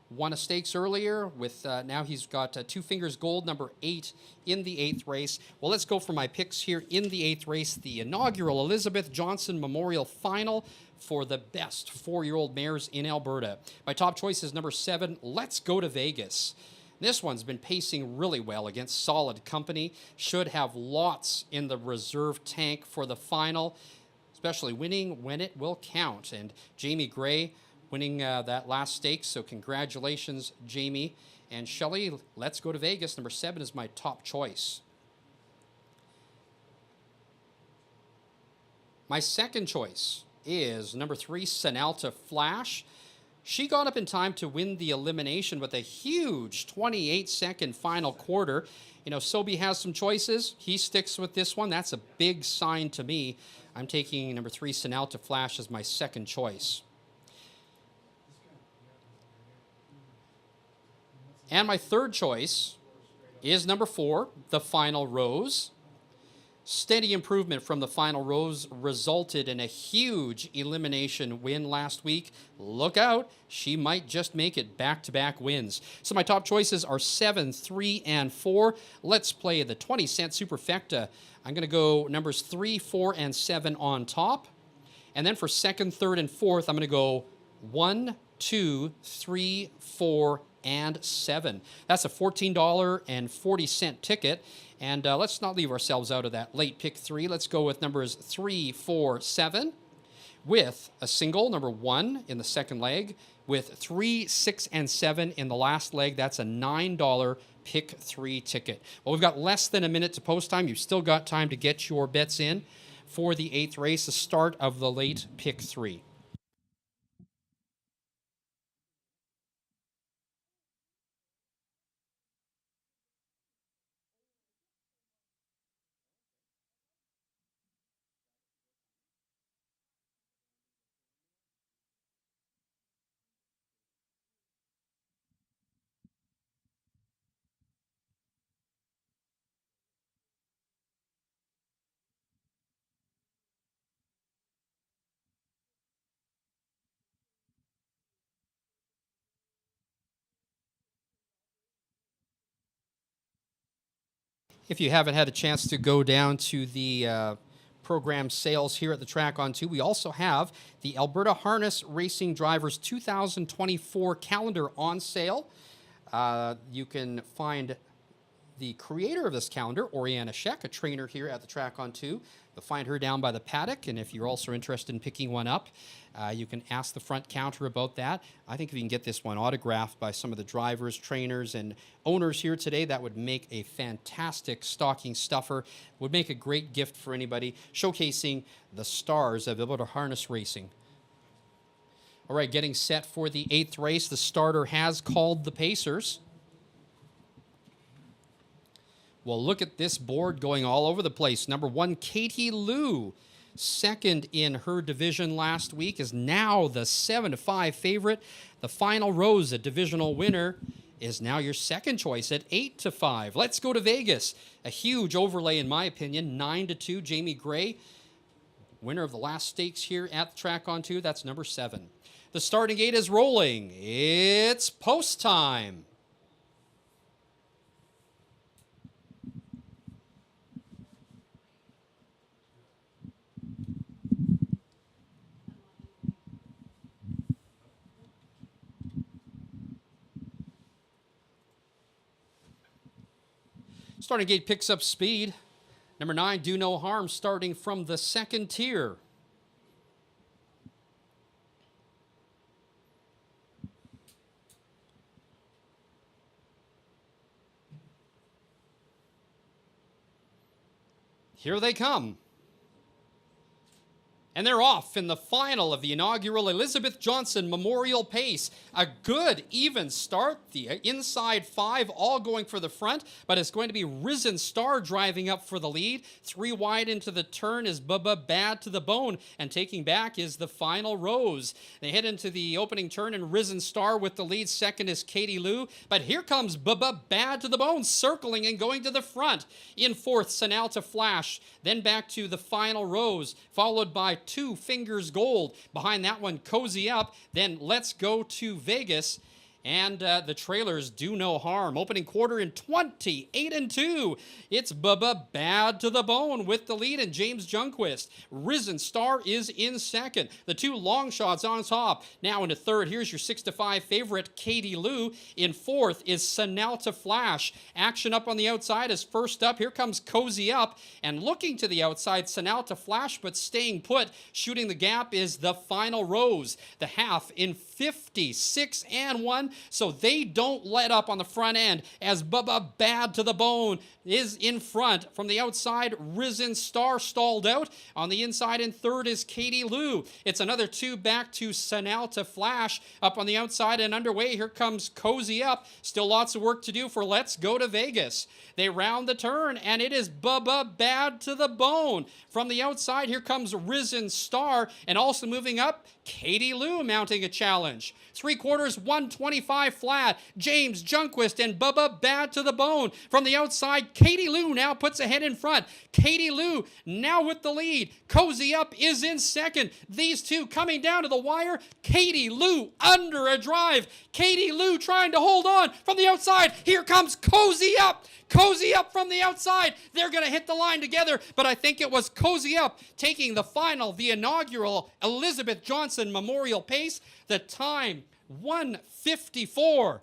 won a stakes earlier with, now he's got Two Fingers Gold, number 8 in the 8th race. Well, let's go for my picks here in the 8th race, the inaugural Elizabeth Johnson Memorial Final for the best 4-year-old mares in Alberta. My top choice is number 7, Let's Go to Vegas. This one's been pacing really well against solid company. Should have lots in the reserve tank for the final, especially winning when it will count. And Jamie Gray winning that last stakes, so congratulations, Jamie. And Shelley, Let's Go to Vegas. Number 7 is my top choice. My second choice is number 3, Senalta Flash. She got up in time to win the elimination with a huge 28-second final quarter. You know, Sobey has some choices. He sticks with this one. That's a big sign to me. I'm taking number 3, Senalta Flash, as my second choice. And my third choice is number 4, the Final Rose. Steady improvement from the Final Rose resulted in a huge elimination win last week. Look out, she might just make it back-to-back wins. So my top choices are 7, 3, and 4. Let's play the 20-cent superfecta. I'm going to go numbers 3, 4, and 7 on top. And then for second, third, and fourth, I'm going to go 1, 2, 3, 4, and 7. That's a $14.40 ticket. And let's not leave ourselves out of that late pick 3. Let's go with numbers 3, 4, 7, with a single, number 1 in the second leg, with 3, 6, and 7 in the last leg. That's a $9 pick 3 ticket. Well, we've got less than a minute to post time. You've still got time to get your bets in for the 8th race, the start of the late pick 3. If you haven't had a chance to go down to the program sales here at the track on 2, we also have the Alberta Harness Racing Drivers 2024 calendar on sale. You can find the creator of this calendar, Oriana Sheck, a trainer here at the Track on 2. You'll find her down by the paddock, and if you're also interested in picking one up, you can ask the front counter about that. I think if you can get this one autographed by some of the drivers, trainers, and owners here today, that would make a fantastic stocking stuffer. Would make a great gift for anybody, showcasing the stars of Alberta harness racing. All right, getting set for the 8th race. The starter has called the Pacers. Well, look at this board going all over the place. Number 1, Katie Lou, second in her division last week, is now the 7-5 favorite. The Final Rose, a divisional winner, is now your second choice at 8-5. Let's go to Vegas. A huge overlay, in my opinion, 9-2. Jamie Gray, winner of the last stakes here at the Track on 2. That's number 7. The starting gate is rolling. It's post time. Starting gate picks up speed. Number 9, Do No Harm, starting from the second tier. Here they come. And they're off in the final of the inaugural Elizabeth Johnson Memorial Pace. A good, even start. The inside 5 all going for the front, but it's going to be Risen Star driving up for the lead. 3 wide into the turn is Bubba Bad to the Bone, and taking back is the Final Rose. They head into the opening turn, and Risen Star with the lead. Second is Katie Lou, but here comes Bubba Bad to the Bone, circling and going to the front. In fourth, Sanalta Flash, then back to the Final Rose, followed by Two Fingers Gold. Behind that one, Cozy Up. Then Let's Go to Vegas. And the trailers Do No Harm. Opening quarter in 28-2. It's Bubba Bad to the Bone with the lead, and James Junquist. Risen Star is in second. The 2 long shots on top. Now into third, here's your 6-5 favorite, Katie Lou. In fourth is Sanalta Flash. Action up on the outside is first up. Here comes Cozy Up. And looking to the outside, Sanalta Flash, but staying put. Shooting the gap is the Final Rose. The half in 56-1. So they don't let up on the front end as Bubba Bad to the Bone is in front. From the outside, Risen Star stalled out. On the inside in third is Katie Lou. It's another 2 back to Sanalta Flash. Up on the outside and underway, here comes Cozy Up. Still lots of work to do for Let's Go to Vegas. They round the turn, and it is Bubba Bad to the Bone. From the outside, here comes Risen Star, and also moving up, Katie Lou mounting a challenge. 3/4, 125 flat. James Junquist and Bubba Bad to the Bone. From the outside, Katie Lou now puts a head in front. Katie Lou now with the lead. Cozy Up is in second. These two coming down to the wire. Katie Lou under a drive. Katie Lou trying to hold on from the outside. Here comes Cozy Up. Cozy Up from the outside. They're going to hit the line together, but I think it was Cozy Up taking the final, the inaugural Elizabeth Johnson Memorial Pace. The time, 1:54.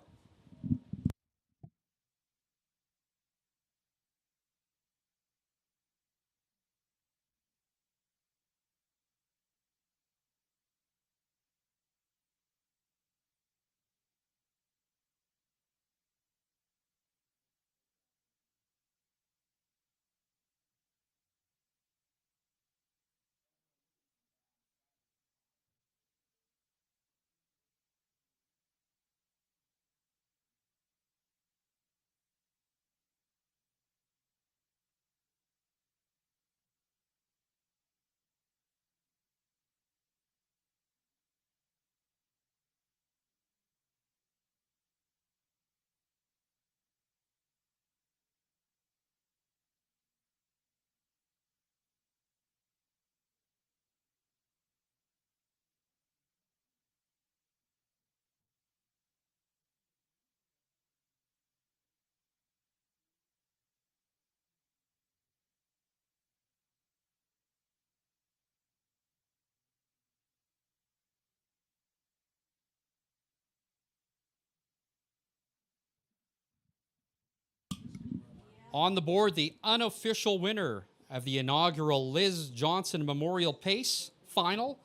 On the board, the unofficial winner of the inaugural Liz Johnson Memorial Pace Final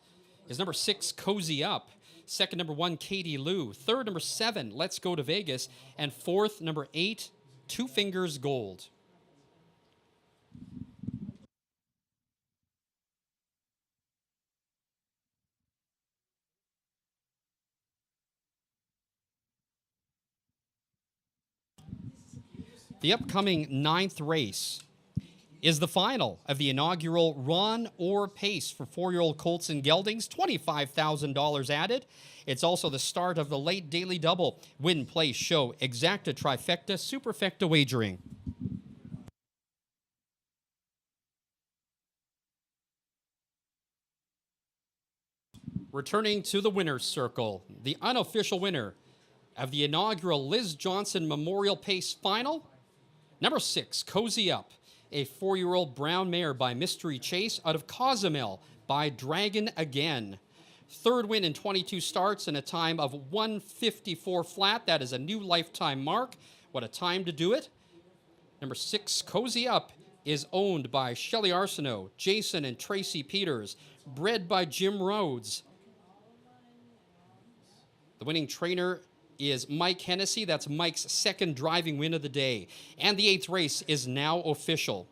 is number 6, Cozy Up. Second, number 1, Katie Lou. Third, number 7, Let's Go to Vegas. And fourth, number 8, Two Fingers Gold. The upcoming 9th race is the final of the inaugural Run or Pace for 4-year-old colts and geldings, $25,000 added. It's also the start of the late daily double, win, play, show, exacta, trifecta, superfecta wagering. Returning to the winner's circle, the unofficial winner of the inaugural Liz Johnson Memorial Pace Final, number 6, Cozy Up, a 4-year-old brown mare by Mystery Chase out of Cozumel by Dragon Again. Third win in 22 starts and a time of 154 flat. That is a new lifetime mark. What a time to do it. Number 6, Cozy Up, is owned by Shelley Arsenault, Jason and Tracy Peters, bred by Jim Rhodes. The winning trainer is Mike Hennessy. That's Mike's second driving win of the day. And the 8th race is now official.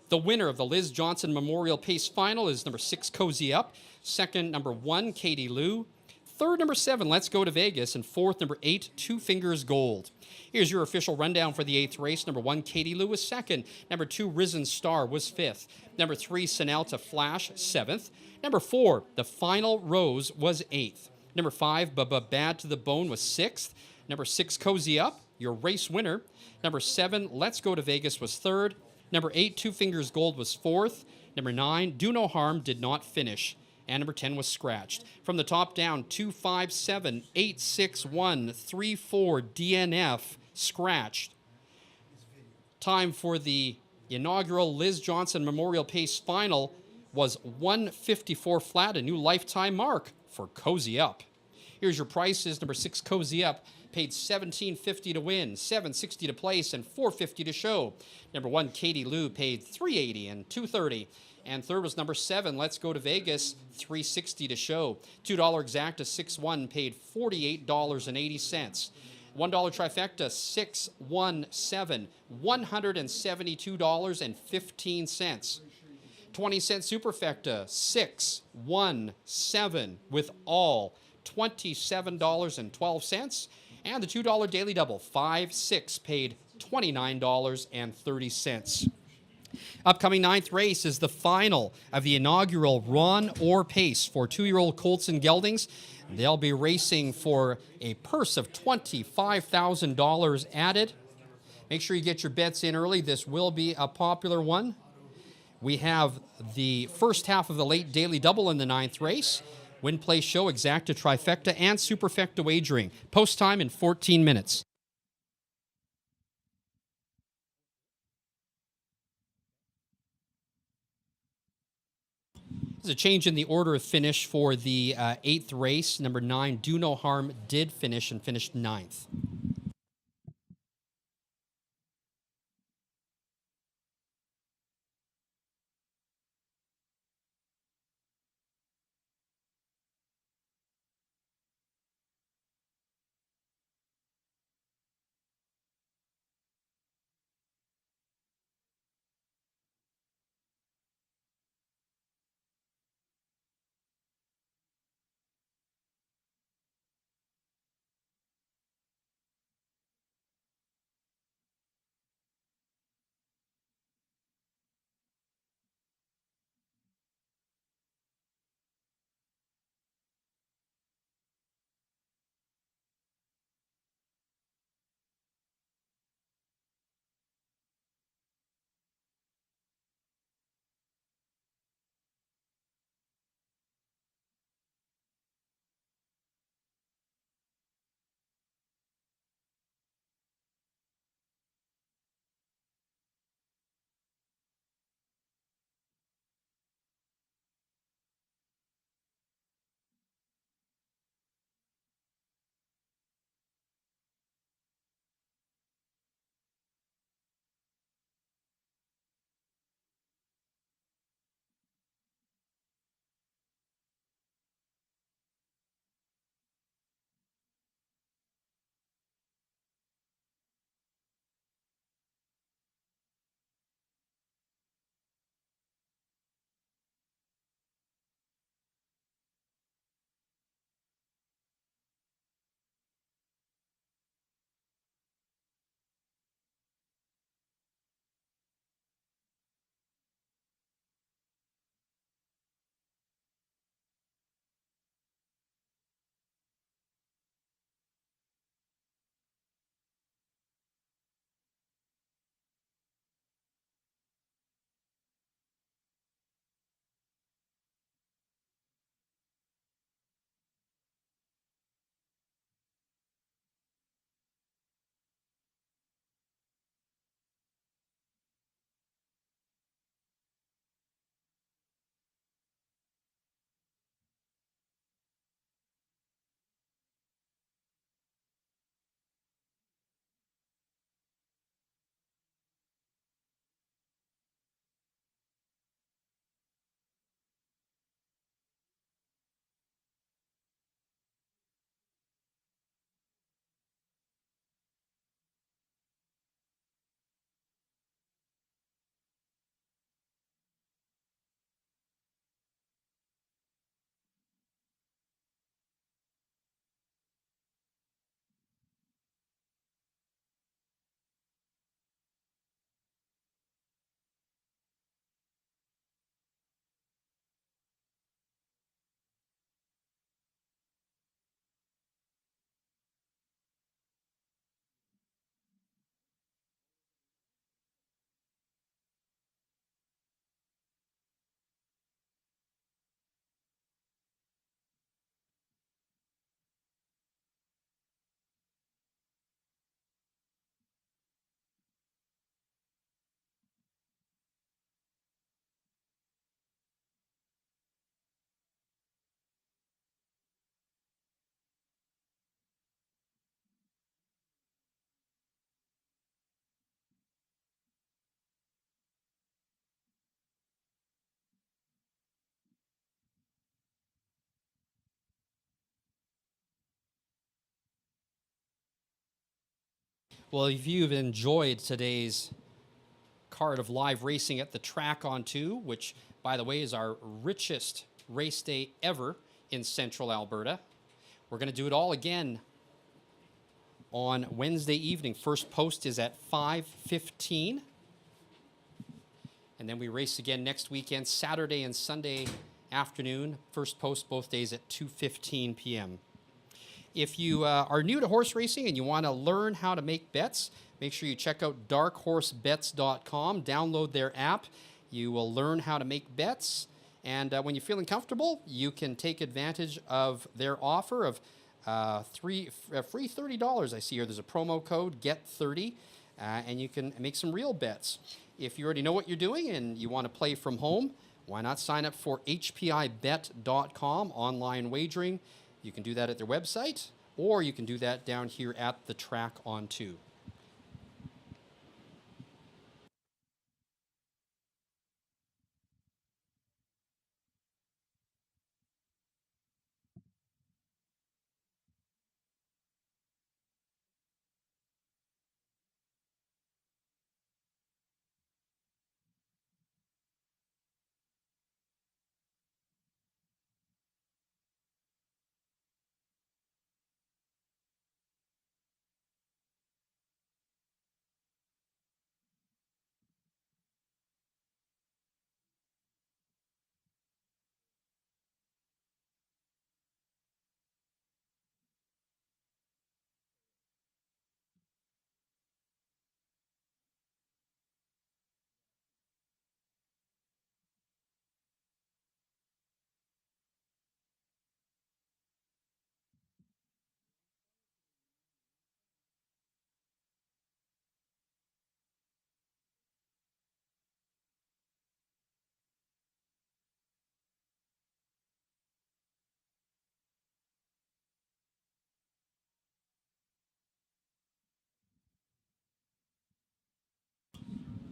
The winner of the Liz Johnson Memorial Pace Final is number 6, Cozy Up. Second, number 1, Katie Lou. Third, number 7, Let's Go to Vegas. And fourth, number 8, Two Fingers Gold. Here's your official rundown for the 8th race. Number 1, Katie Lou was second. Number 2, Risen Star was 5th. Number 3, Sinalta Flash, 7th. Number 4, The Final Rose was 8th. Number 5, Bubba Bad to the Bone was 6th. Number 6, Cozy Up, your race winner. Number 7, Let's Go to Vegas was 3rd. Number 8, Two Fingers Gold was 4th. Number 9, Do No Harm did not finish. And number 10 was scratched. From the top down, 2, 5, 7, 8, 6, 1, 3, 4, DNF, scratched. Time for the inaugural Liz Johnson Memorial Pace Final was 154 flat, a new lifetime mark for Cozy Up. Here's your prices. Number 6, Cozy Up, paid $17.50 to win, $7.60 to place, and $4.50 to show. Number 1, Katie Lou, paid $3.80 and $2.30. And third was number 7, Let's Go to Vegas, $3.60 to show. $2 exacta, 6-1, paid $48.80. $1 trifecta, 617, $172.15. 20-cent superfecta, 617, with all $27.12. And the $2 daily double, 5-6, paid $29.30. Upcoming 9th race is the final of the inaugural Run or Pace for 2-year-old colts and geldings. They'll be racing for a purse of $25,000 added. Make sure you get your bets in early. This will be a popular one. We have the first half of the late daily double in the 9th race. Win, play, show, exacta, trifecta, and superfecta wagering. Post time in 14 minutes. There's a change in the order of finish for the 8th race. Number 9, Do No Harm, did finish and finished 9th. Well, if you've enjoyed today's card of live racing at the Track on 2, which, by the way, is our richest race day ever in central Alberta, we're going to do it all again on Wednesday evening. First post is at 5:15. And then we race again next weekend, Saturday and Sunday afternoon. First post both days at 2:15 p.m. If you are new to horse racing and you want to learn how to make bets, make sure you check out darkhorsebets.com. Download their app. You will learn how to make bets. And when you're feeling comfortable, you can take advantage of their offer of free $30. I see here there's a promo code, GET30, and you can make some real bets. If you already know what you're doing and you want to play from home, why not sign up for hpibet.com, online wagering. You can do that at their website, or you can do that down here at the Track on 2.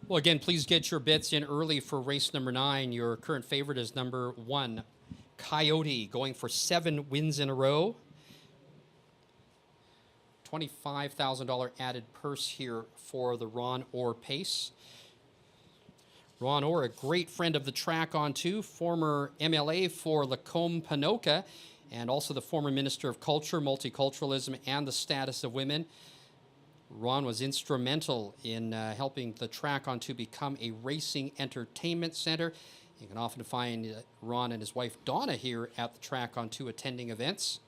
Well, again, please get your bets in early for race number 9. Your current favorite is number 1, Coyote, going for 7 wins in a row. $25,000 added purse here for the Ron Orr pace. Ron Orr, a great friend of the Track on 2, former MLA for Lacombe Ponoka, and also the former Minister of Culture, Multiculturalism, and the Status of Women. Ron was instrumental in helping the Track on 2 become a racing entertainment center. You can often find Ron and his wife Donna here at the Track on 2 attending events.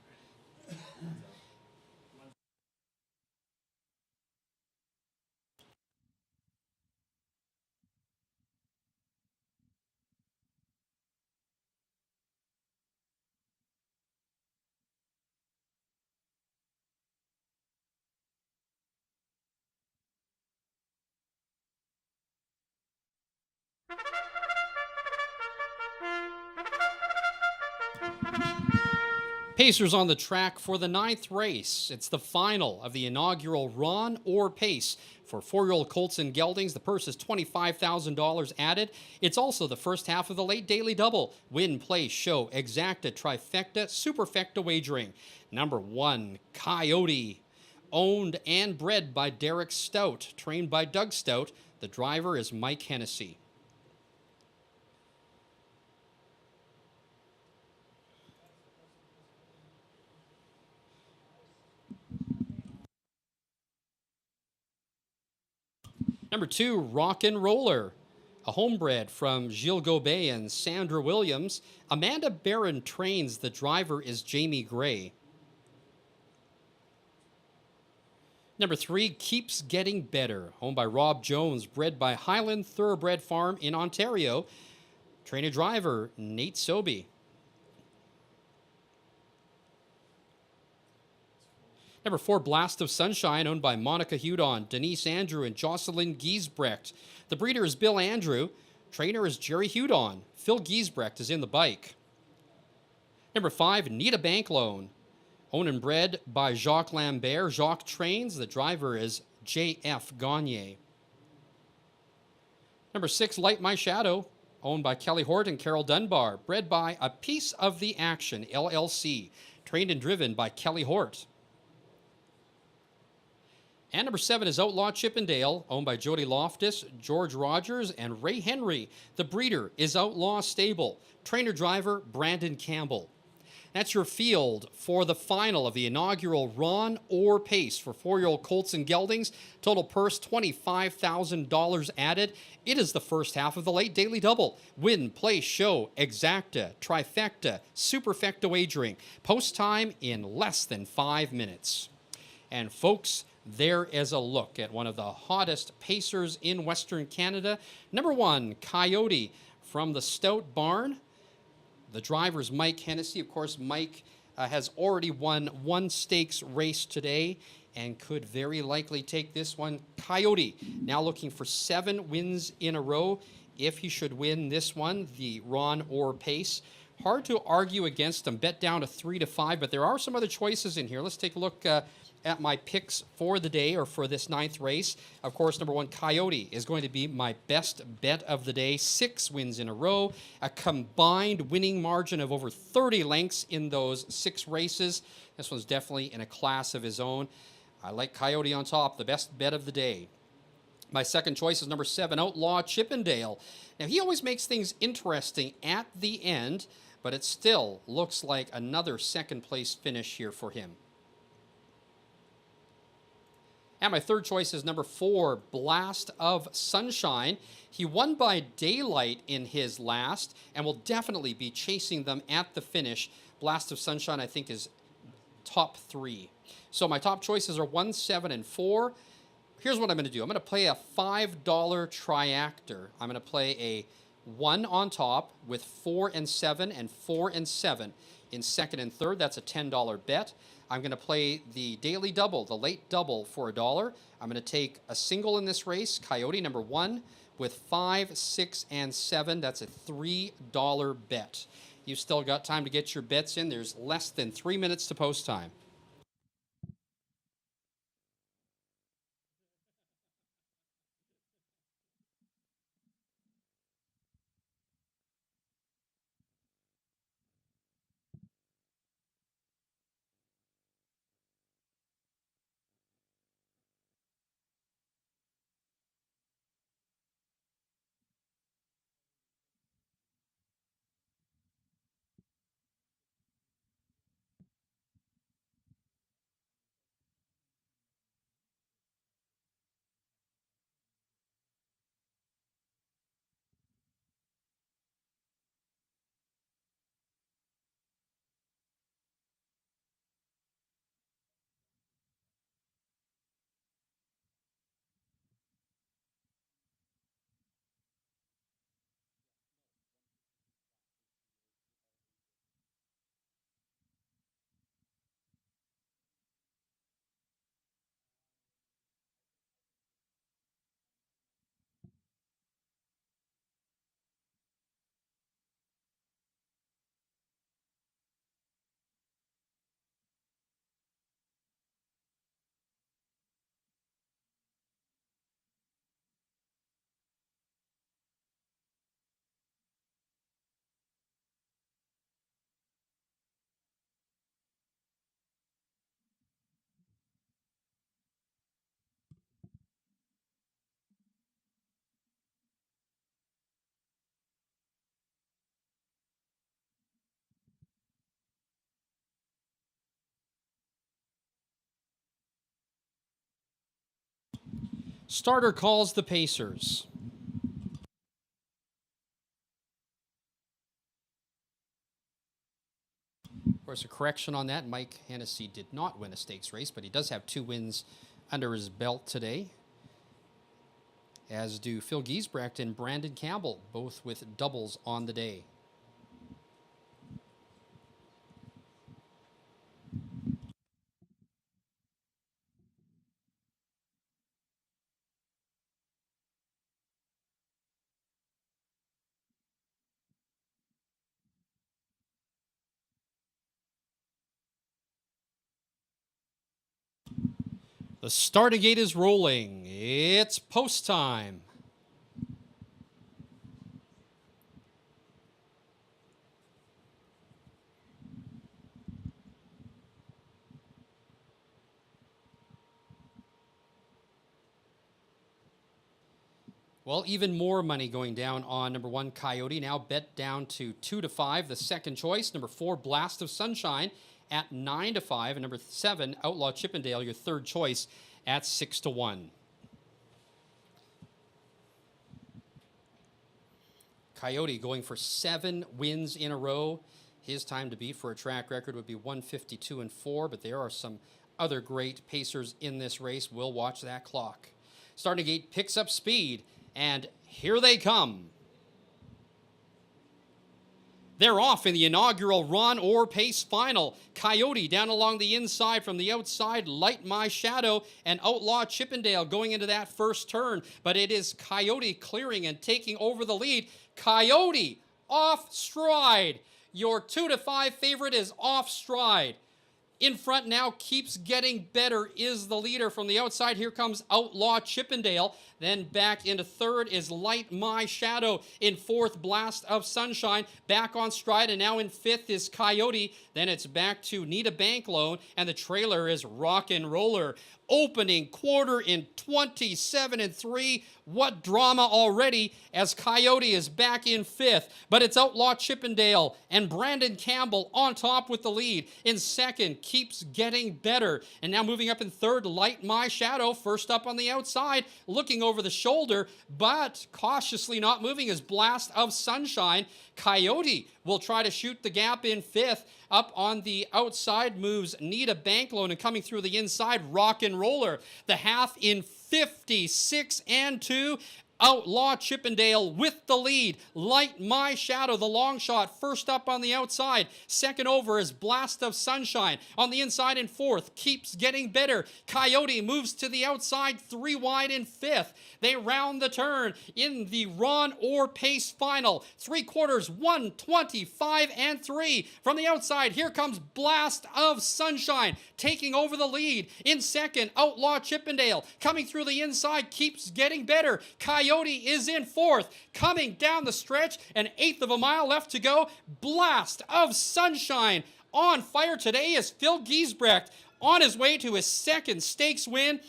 Pacers on the track for the 9th race. It's the final of the inaugural Ron Orr Pace. For 4-year-old colts and geldings, the purse is $25,000 added. It's also the first half of the late daily double. Win, play, show, exacta, trifecta, superfecta wagering. Number 1, Coyote. Owned and bred by Derek Stout. Trained by Doug Stout. The driver is Mike Hennessy. Number 2, Rock and Roller, a homebred from Gilles Gobet and Sandra Williams. Amanda Barron trains. The driver is Jamie Gray. Number 3, Keeps Getting Better, owned by Rob Jones, bred by Highland Thoroughbred Farm in Ontario. Trainer driver, Nate Sobey. Number 4, Blast of Sunshine, owned by Monica Hudon, Denise Andrew, and Jocelyn Giesbrecht. The breeder is Bill Andrew. Trainer is Jerry Hudon. Phil Giesbrecht is in the bike. Number 5, Nita Bank Loan, owned and bred by Jacques Lambert. Jacques trains. The driver is J.F. Gagne. Number 6, Light My Shadow, owned by Kelly Hort and Carol Dunbar. Bred by A Piece of the Action, LLC. Trained and driven by Kelly Hort. And number 7 is Outlaw Chippendale, owned by Jody Loftus, George Rogers, and Ray Henry. The breeder is Outlaw Stable. Trainer-driver, Brandon Campbell. That's your field for the final of the inaugural Ron Orr Pace for 4-year-old colts and geldings. Total purse, $25,000 added. It is the first half of the late daily double. Win, play, show, exacta, trifecta, superfecta wagering. Post time in less than 5 minutes. And folks, there is a look at one of the hottest pacers in Western Canada. Number 1, Coyote from the Stout Barn. The driver's Mike Hennessy. Of course, Mike has already won one stakes race today and could very likely take this one. Coyote now looking for 7 wins in a row if he should win this one, the Ron Orr Pace. Hard to argue against him. Bet down to 3 to 5, but there are some other choices in here. Let's take a look at my picks for the day or for this 9th race. Of course, number 1, Coyote is going to be my best bet of the day. 6 wins in a row, a combined winning margin of over 30 lengths in those 6 races. This one's definitely in a class of his own. I like Coyote on top, the best bet of the day. My second choice is number 7, Outlaw Chippendale. Now, he always makes things interesting at the end, but it still looks like another second place finish here for him. And my third choice is number 4, Blast of Sunshine. He won by daylight in his last and will definitely be chasing them at the finish. Blast of Sunshine, I think, is top 3. So my top choices are 1, 7, and 4. Here's what I'm going to do. I'm going to play a $5 triactor. I'm going to play a 1 on top with 4 and 7 and 4 and 7 in second and third. That's a $10 bet. I'm going to play the daily double, the late double, for $1. I'm going to take a single in this race, Coyote number 1, with 5, 6, and 7. That's a $3 bet. You've still got time to get your bets in. There's less than 3 minutes to post time. Starter calls the Pacers. Of course, a correction on that. Mike Hennessy did not win a stakes race, but he does have 2 wins under his belt today, as do Phil Giesbrecht and Brandon Campbell, both with doubles on the day. The starting gate is rolling. It's post time. Well, even more money going down on number 1, Coyote. Now bet down to 2 to 5, the second choice. Number 4, Blast of Sunshine at 9 to 5. And number 7, Outlaw Chippendale, your third choice at 6 to 1. Coyote going for 7 wins in a row. His time to beat for a track record would be 152 and 4, but there are some other great pacers in this race. We'll watch that clock. Starting gate picks up speed, and here they come. They're off in the inaugural run or pace final. Coyote down along the inside from the outside. Light My Shadow and Outlaw Chippendale going into that first turn. But it is Coyote clearing and taking over the lead. Coyote off stride. Your 2 to 5 favorite is off stride. In front now, Keeps Getting Better is the leader. From the outside, here comes Outlaw Chippendale. Then back into third is Light My Shadow. In fourth, Blast of Sunshine. Back on stride, and now in fifth is Coyote. Then it's back to Need a Bank Loan, and the trailer is Rock and Roller. Opening quarter in 27 and 3. What drama already as Coyote is back in fifth. But it's Outlaw Chippendale and Brandon Campbell on top with the lead. In second, Keeps Getting Better. And now moving up in third, Light My Shadow. First up on the outside, looking over the shoulder, but cautiously not moving is Blast of Sunshine. Coyote will try to shoot the gap in fifth. Up on the outside moves Need a Bank Loan, and coming through the inside, Rock and Roller. The half in 56 and 2. Outlaw Chippendale with the lead. Light My Shadow, the long shot, first up on the outside. Second over is Blast of Sunshine. On the inside in fourth, Keeps Getting Better. Coyote moves to the outside, 3 wide in fifth. They round the turn in the run or pace final. 3/4, 125 and 3. From the outside, here comes Blast of Sunshine, taking over the lead. In second, Outlaw Chippendale. Coming through the inside, Keeps Getting Better. Coyote is in fourth. Coming down the stretch, an eighth of a mile left to go. Blast of Sunshine. On fire today is Phil Giesbrecht on his way to his second stakes win.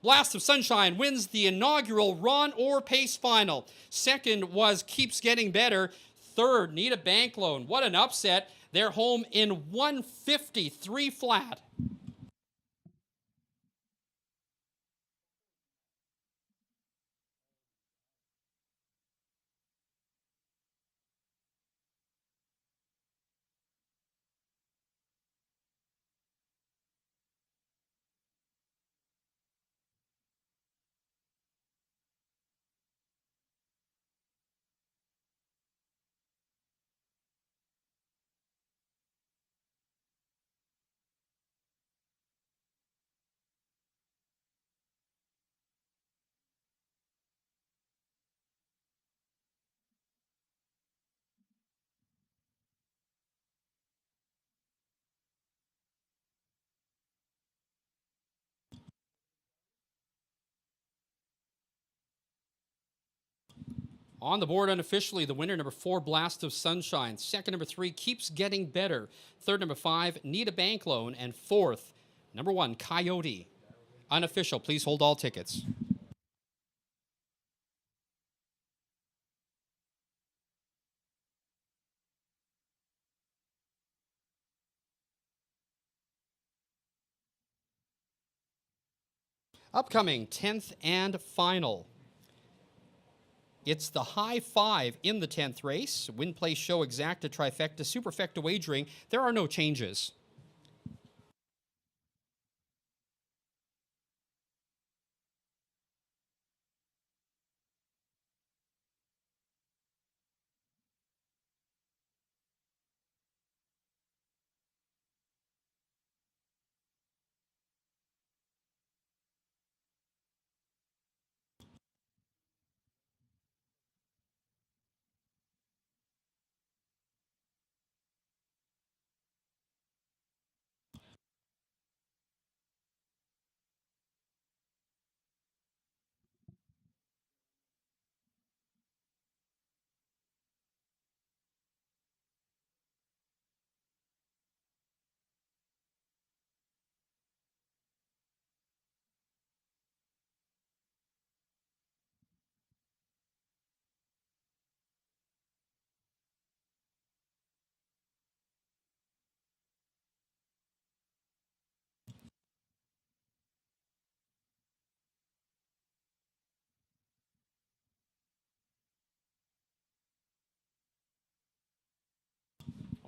Blast of Sunshine wins the inaugural run or pace final. Second was Keeps Getting Better. Third, Need a Bank Loan. What an upset. They're home in 153 flat. On the board unofficially, the winner, number 4, Blast of Sunshine. Second, number 3, Keeps Getting Better. Third, number 5, Need a Bank Loan. And fourth, number 1, Coyote. Unofficial, please hold all tickets. Upcoming 10th and final. It's the high 5 in the 10th race. Win, play, show, exacta, trifecta, superfecta wagering. There are no changes.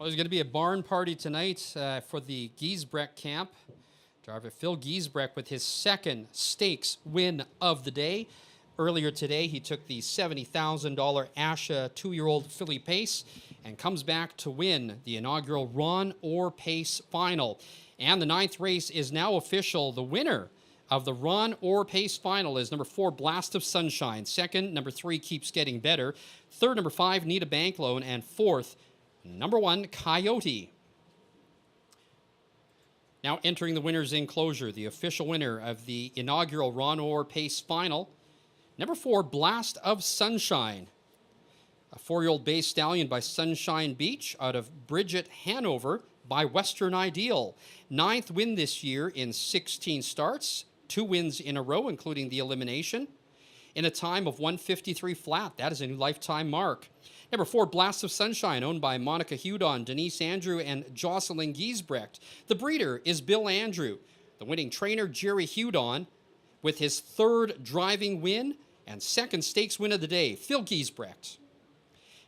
Well, there's going to be a barn party tonight for the Giesbrecht camp. Driver Phil Giesbrecht with his second stakes win of the day. Earlier today, he took the $70,000 Asha 2-year-old filly pace and comes back to win the inaugural Run or Pace final. And the 9th race is now official. The winner of the Run or Pace final is number 4, Blast of Sunshine. Second, number 3, Keeps Getting Better. Third, number 5, Need a Bank Loan. And fourth, number 1, Coyote. Now entering the winner's enclosure, the official winner of the inaugural Run or Pace final, number 4, Blast of Sunshine. A 4-year-old bay stallion by Sunshine Beach out of Bridget, Hanover by Western Ideal. 9th win this year in 16 starts, 2 wins in a row, including the elimination, in a time of 153 flat. That is a new lifetime mark. Number 4, Blast of Sunshine, owned by Monica Hudon, Denise Andrew, and Jocelyn Giesbrecht. The breeder is Bill Andrew. The winning trainer, Jerry Hudon, with his 3rd driving win and 2nd stakes win of the day, Phil Giesbrecht.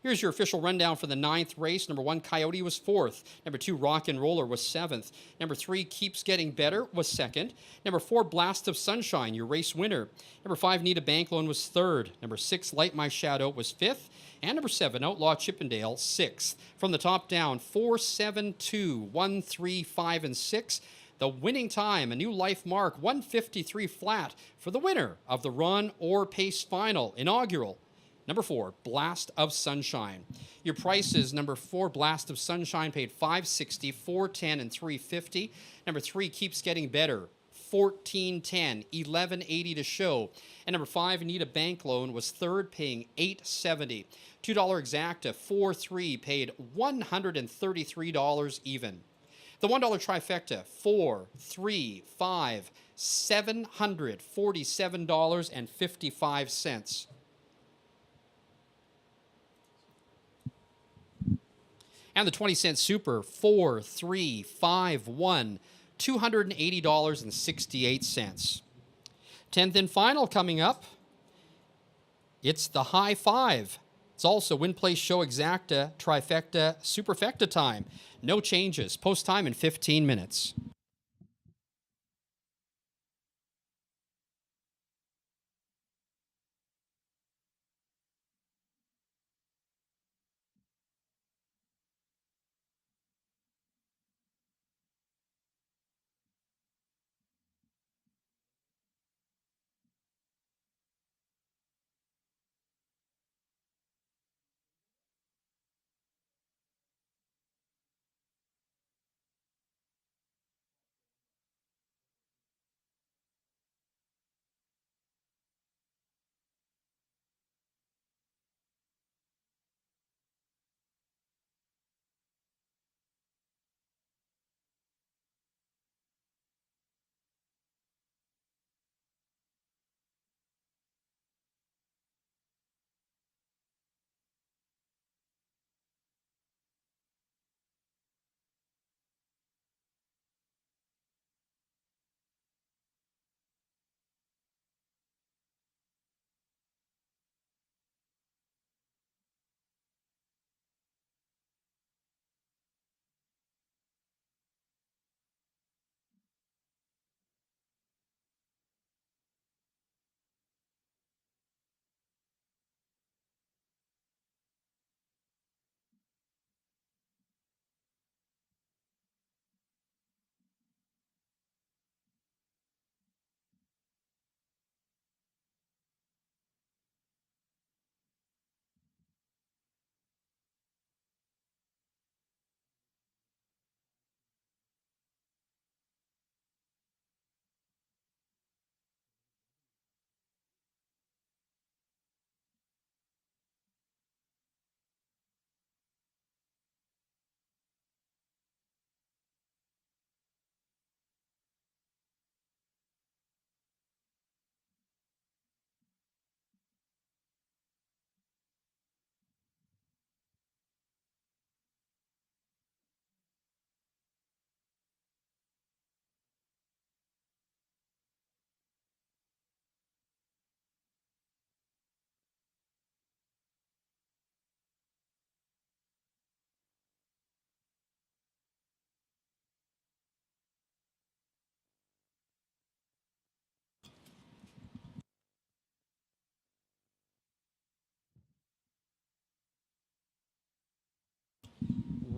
Here's your official rundown for the 9th race. Number 1, Coyote was 4th. Number 2, Rock and Roller was 7th. Number 3, Keeps Getting Better was 2nd. Number 4, Blast of Sunshine, your race winner. Number 5, Need a Bank Loan was 3rd. Number 6, Light My Shadow was 5th. And number 7, Outlaw Chippendale, 6th. From the top down, 4, 7, 2, 1, 3, 5, and 6. The winning time, a new life mark, 153 flat for the winner of the Run or Pace final, inaugural. Number 4, Blast of Sunshine. Your prices, number 4, Blast of Sunshine, paid $5.60, $4.10, and $3.50. Number 3, Keeps Getting Better, $14.10, $11.80 to show. And number 5, Need a Bank Loan, was 3rd, paying $8.70. $2 Exacta, 4-3, paid $133 even. The $1 trifecta, 4, 3, 5, $747.55. And the 20-cent super, 4, 3, 5, 1, $280.68. 10th and final coming up. It's the high 5. It's also Win Place Show Exacta, Trifecta, Superfecta time. No changes. Post time in 15 minutes.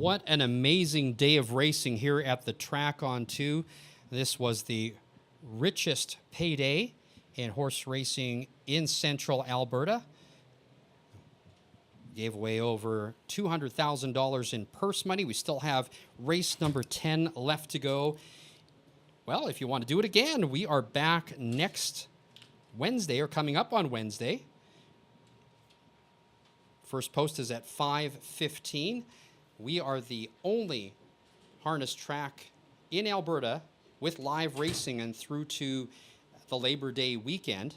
What an amazing day of racing here at the track on 2. This was the richest payday in horse racing in central Alberta. Gave away over $200,000 in purse money. We still have race number 10 left to go. Well, if you want to do it again, we are back next Wednesday, or coming up on Wednesday. First post is at 5:15. We are the only harness track in Alberta with live racing and through to the Labor Day weekend.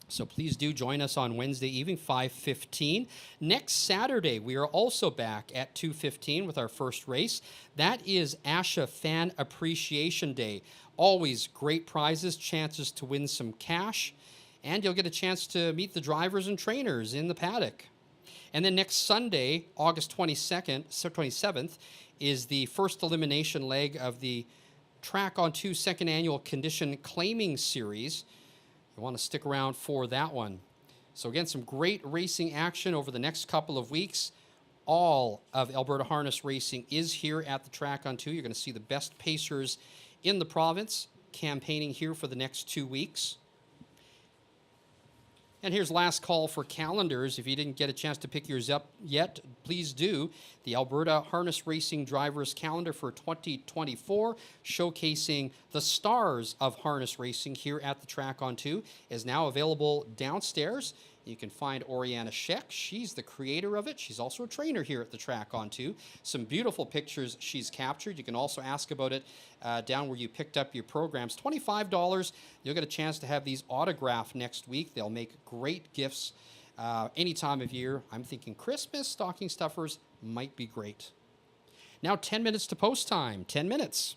So please do join us on Wednesday evening, 5:15. Next Saturday, we are also back at 2:15 with our first race. That is ASHA Fan Appreciation Day. Always great prizes, chances to win some cash, and you'll get a chance to meet the drivers and trainers in the paddock. And then next Sunday, August 27th, is the first elimination leg of the Track on 2 second annual condition claiming series. You want to stick around for that one. So again, some great racing action over the next couple of weeks. All of Alberta Harness Racing is here at the Track on 2. You're going to see the best pacers in the province campaigning here for the next 2 weeks. And here's last call for calendars. If you didn't get a chance to pick yours up yet, please do. The Alberta Harness Racing Drivers Calendar for 2024, showcasing the stars of harness racing here at the Track on 2, is now available downstairs. You can find Oriana Scheck. She's the creator of it. She's also a trainer here at the Track on 2. Some beautiful pictures she's captured. You can also ask about it down where you picked up your programs. $25. You'll get a chance to have these autographed next week. They'll make great gifts any time of year. I'm thinking Christmas stocking stuffers might be great. Now 10 minutes to post time. 10 minutes.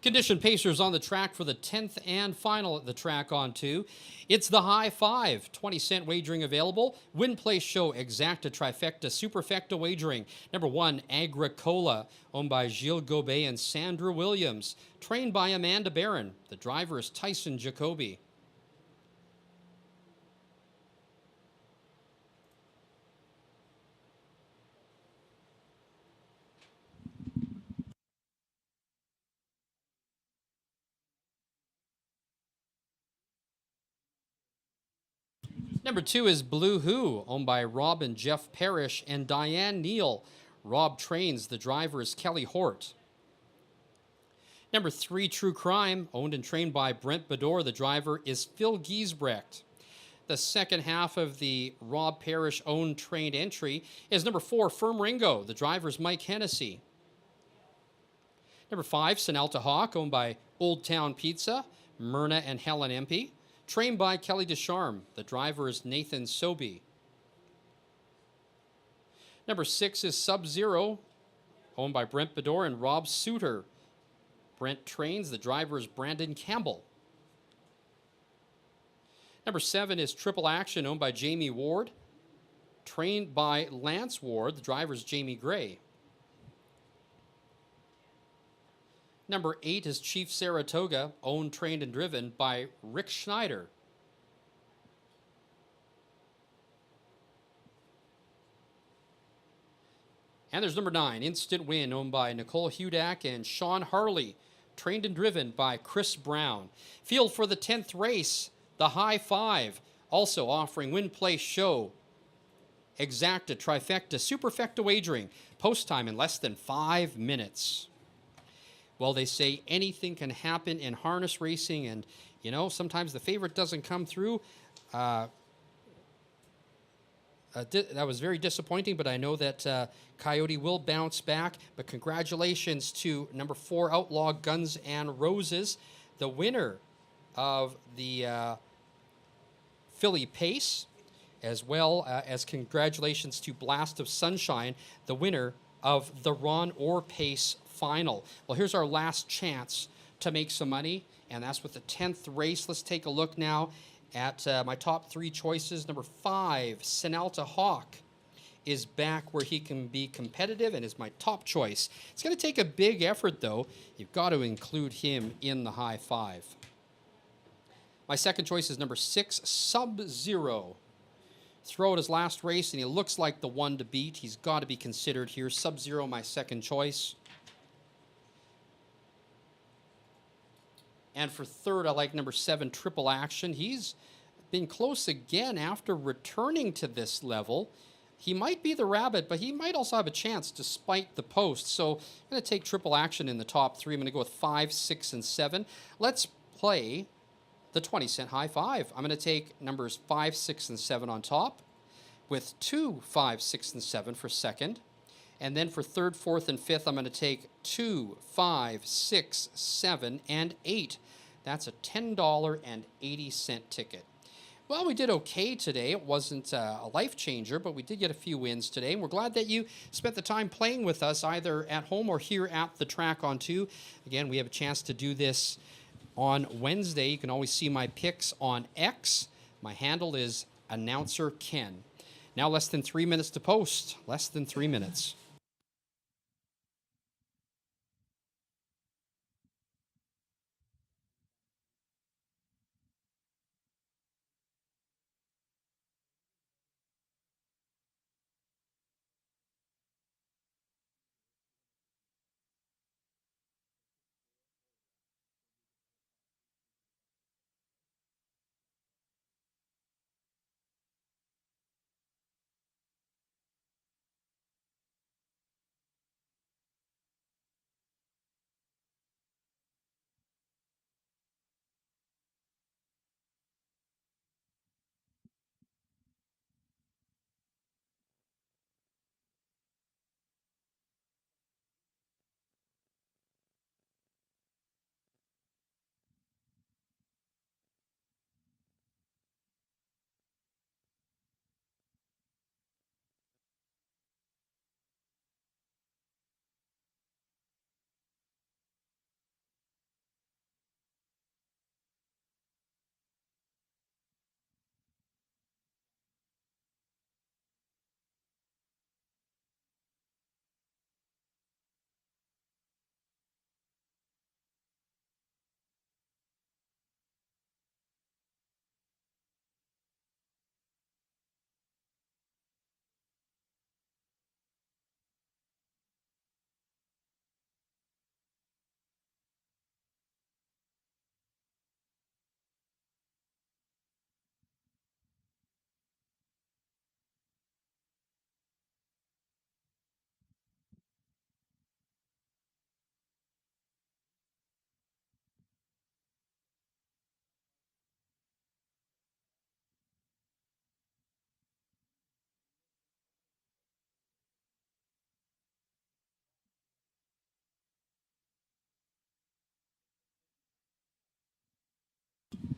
Condition Pacers on the track for the 10th and final at the track on 2. It's the High Five, 20-cent wagering available. Win, Place, Show, Exacta, Trifecta, Superfecta wagering. Number 1, Agricola, owned by Gilles Gobet and Sandra Williams. Trained by Amanda Barron. The driver is Tyson Jacoby. Number 2 is Blue Who, owned by Rob and Jeff Parrish and Diane Neal. Rob trains. The driver is Kelly Hort. Number 3, True Crime, owned and trained by Brent Bedore. The driver is Phil Giesbrecht. The second half of the Rob Parrish owned trained entry is number 4, Firm Ringo. The driver is Mike Hennessy. Number 5, Sinalta Hawk, owned by Old Town Pizza, Myrna and Helen Empey. Trained by Kelly Descharme. The driver is Nathan Sobey. Number 6 is Sub-Zero, owned by Brent Bedore and Rob Suter. Brent trains. The driver is Brandon Campbell. Number 7 is Triple Action, owned by Jamie Ward. Trained by Lance Ward. The driver is Jamie Gray. Number 8 is Chief Saratoga, owned, trained, and driven by Rick Schneider. And there's number 9, Instant Win, owned by Nicole Hudak and Sean Harley, trained and driven by Chris Brown. Field for the 10th race, the High Five, also offering Win, Place, Show, Exacta, Trifecta, Superfecta wagering. Post time in less than 5 minutes. Well, they say anything can happen in harness racing, and, you know, sometimes the favorite doesn't come through. That was very disappointing, but I know that Coyote will bounce back. But congratulations to number 4, Outlaw Guns and Roses, the winner of the Philly Pace, as well as congratulations to Blast of Sunshine, the winner of the Ron Orr Pace final. Well, here's our last chance to make some money, and that's with the 10th race. Let's take a look now at my top 3 choices. Number 5, Sinalta Hawk, is back where he can be competitive and is my top choice. It's going to take a big effort, though. You've got to include him in the High Five. My second choice is number 6, Sub-Zero. Throw out his last race, and he looks like the one to beat. He's got to be considered here. Sub-Zero, my second choice. And for third, I like number 7, Triple Action. He's been close again after returning to this level. He might be the rabbit, but he might also have a chance despite the post. So I'm going to take Triple Action in the top 3. I'm going to go with 5, 6, and 7. Let's play the 20-cent High Five. I'm going to take numbers 5, 6, and 7 on top, with 2, 5, 6, and 7 for second. And then for third, fourth, and fifth, I'm going to take 2, 5, 6, 7, and 8. That's a $10.80 ticket. Well, we did okay today. It wasn't a life changer, but we did get a few wins today. And we're glad that you spent the time playing with us, either at home or here at the track on 2. Again, we have a chance to do this on Wednesday. You can always see my picks on X. My handle is Announcer Ken. Now less than 3 minutes to post. Less than 3 minutes.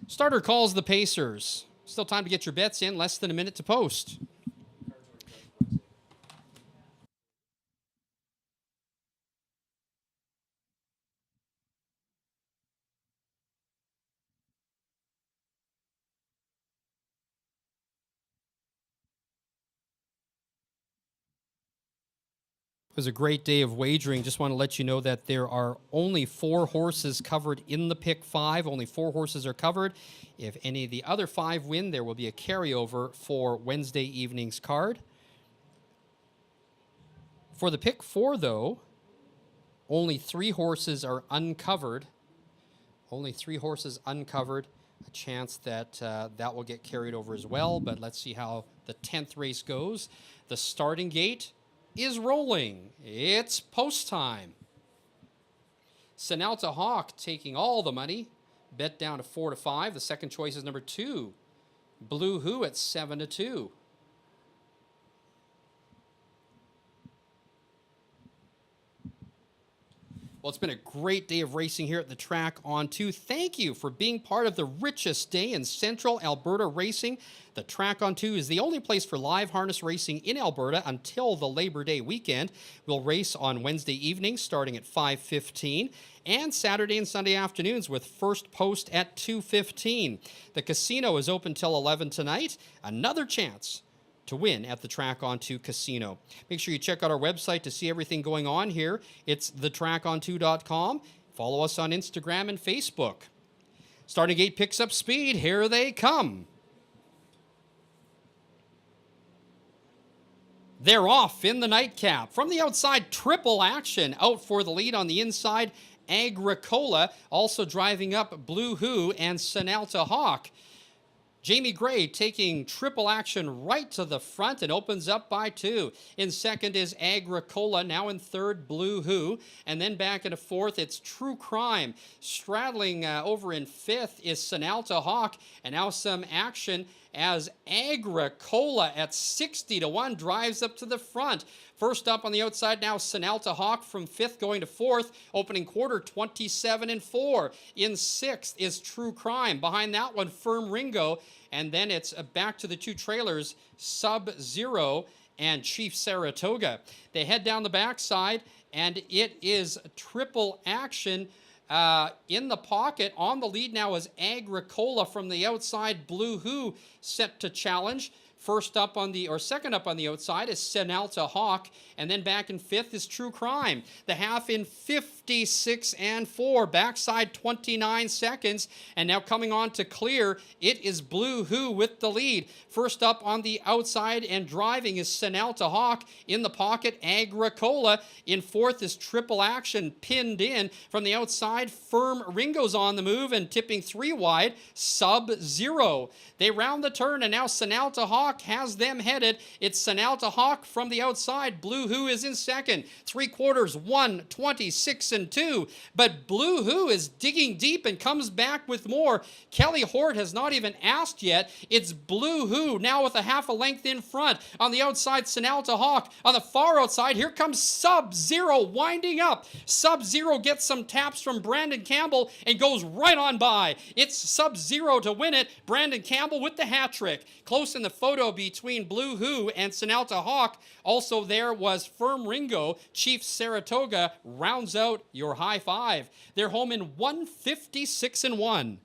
Starter calls the Pacers. Still time to get your bets in. Less than a minute to post. It was a great day of wagering. Just want to let you know that there are only 4 horses covered in the pick 5. Only 4 horses are covered. If any of the other 5 win, there will be a carryover for Wednesday evening's card. For the pick 4, though, only 3 horses are uncovered. Only 3 horses uncovered. A chance that that will get carried over as well, but let's see how the 10th race goes. The starting gate is rolling. It's post time. Senalta Hawk taking all the money. Bet down to 4-5. The second choice is number 2. Blue Who at 7-2. Well, it's been a great day of racing here at the track on 2. Thank you for being part of the richest day in Central Alberta racing. The track on 2 is the only place for live harness racing in Alberta until the Labor Day weekend. We'll race on Wednesday evenings starting at 5:15 and Saturday and Sunday afternoons with first post at 2:15. The casino is open till 11 tonight. Another chance to win at the Track On 2 Casino. Make sure you check out our website to see everything going on here. It's thetracon2.com. Follow us on Instagram and Facebook. Starting gate picks up speed. Here they come. They're off in the nightcap. From the outside, Triple Action out for the lead. On the inside, Agricola also driving up Blue Who and Senalta Hawk. Jamie Gray taking Triple Action right to the front and opens up by 2. In second is Agricola, now in third, Blue Who. And then back into fourth, it's True Crime. Straddling over in fifth is Senalta Hawk. And now some action as Agricola at 60-1 drives up to the front. First up on the outside now, Senalta Hawk from fifth going to fourth. Opening quarter, 27-4. In sixth is True Crime. Behind that one, Firm Ringo. And then it's back to the 2 trailers, Sub-Zero and Chief Saratoga. They head down the backside, and it is Triple Action in the pocket. On the lead now is Agricola from the outside. Blue Who set to challenge. First up on the, or second up on the outside is Senalta Hawk, and then back in fifth is True Crime. The half in 56-4, backside 29 seconds, and now coming on to clear, it is Blue Who with the lead. First up on the outside and driving is Senalta Hawk. In the pocket, Agricola. In fourth is Triple Action, pinned in. From the outside, Firm Ringo's on the move and tipping 3 wide, Sub-Zero. They round the turn, and now Senalta Hawk has them headed. It's Senalta Hawk from the outside. Blue Who is in second. 3/4, 1:26-2. But Blue Who is digging deep and comes back with more. Kelly Hort has not even asked yet. It's Blue Who now with a half a length in front. On the outside, Senalta Hawk. On the far outside, here comes Sub-Zero winding up. Sub-Zero gets some taps from Brandon Campbell and goes right on by. It's Sub-Zero to win it. Brandon Campbell with the hat trick. Close in the photo between Blue Who and Senalta Hawk. Also there was Firm Ringo. Chief Saratoga rounds out your high 5. They're home in 156-1.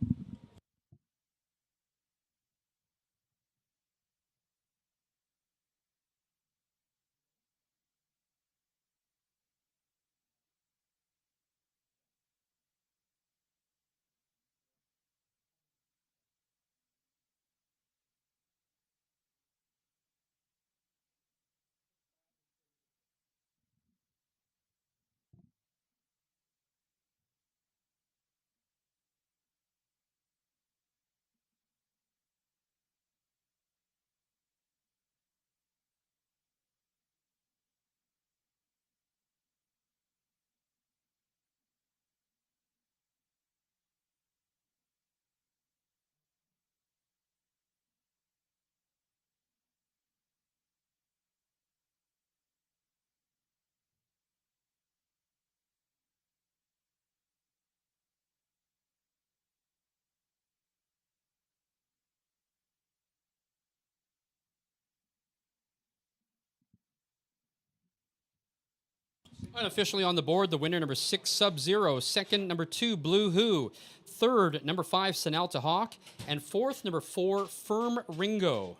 Unofficially on the board, the winner, number 6, Sub-Zero. Second, number 2, Blue Who. Third, number 5, Sanalta Hawk. And fourth, number 4, Firm Ringo.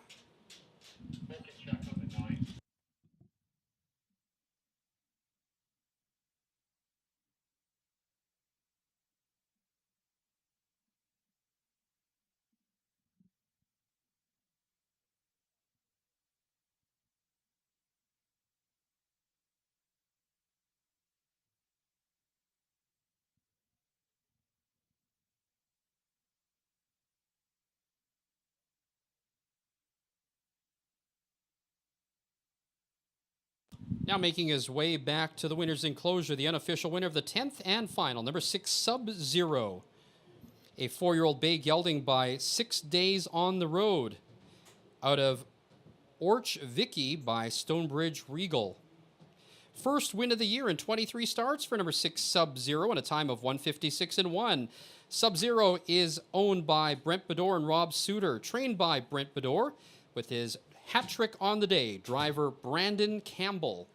Now making his way back to the winner's enclosure, the unofficial winner of the 10th and final, number 6, Sub-Zero. A 4-year-old bay gelding by 6 days on the road out of Orch Vicky by Stonebridge Regal. First win of the year in 23 starts for number 6, Sub-Zero, in a time of 156-1. Sub-Zero is owned by Brent Bedore and Rob Suter, trained by Brent Bedore, with his hat trick on the day, driver Brandon Campbell.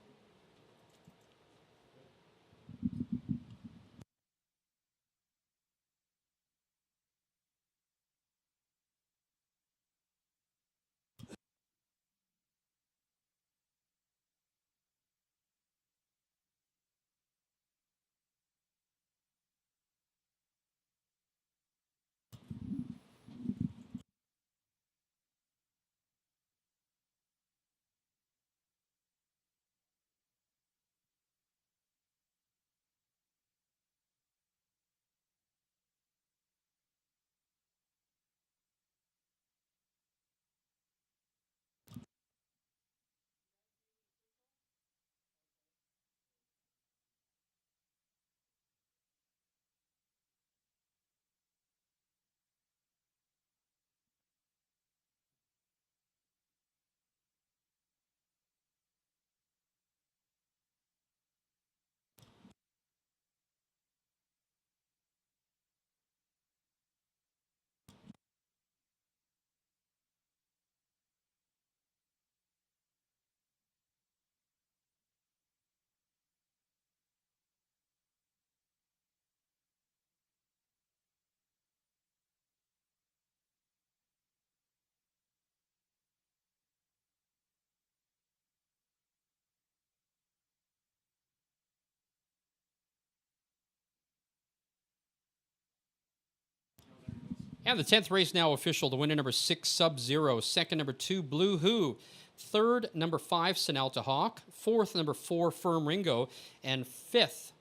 And the 10th race now official. The winner, number 6, Sub-Zero. Second, number 2, Blue Who. Third, number 5, Sanalta Hawk. Fourth, number 4, Firm Ringo. And fifth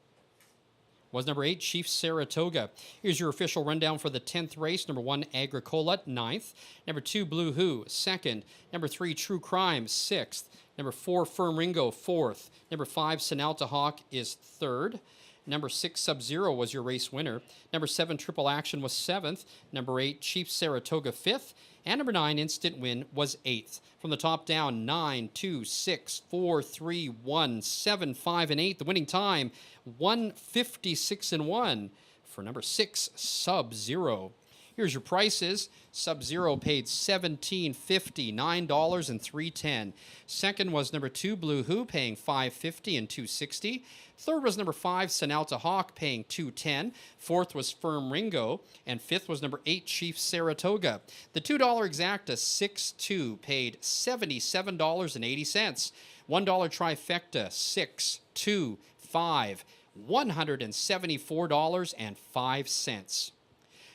was number 8, Chief Saratoga. Here's your official rundown for the 10th race. Number 1, Agricola, 9th. Number 2, Blue Who, 2nd. Number 3, True Crime, 6th. Number 4, Firm Ringo, 4th. Number 5, Sanalta Hawk is 3rd. Number 6, Sub-Zero was your race winner. Number 7, Triple Action was 7th. Number 8, Chief Saratoga 5th. And number 9, Instant Win was 8th. From the top down, 9, 2, 6, 4, 3, 1, 7, 5, and 8. The winning time, 156-1 for number 6, Sub-Zero. Here's your prices. Sub-Zero paid $17.50, $9.03. Second was number 2, Blue Who, paying $5.50 and $2.60. Third was number 5, Sanalta Hawk, paying $2.10. Fourth was Firm Ringo. And fifth was number 8, Chief Saratoga. The $2 exacta, 6-2, paid $77.80. $1 trifecta, 6, 2, 5, $174.05.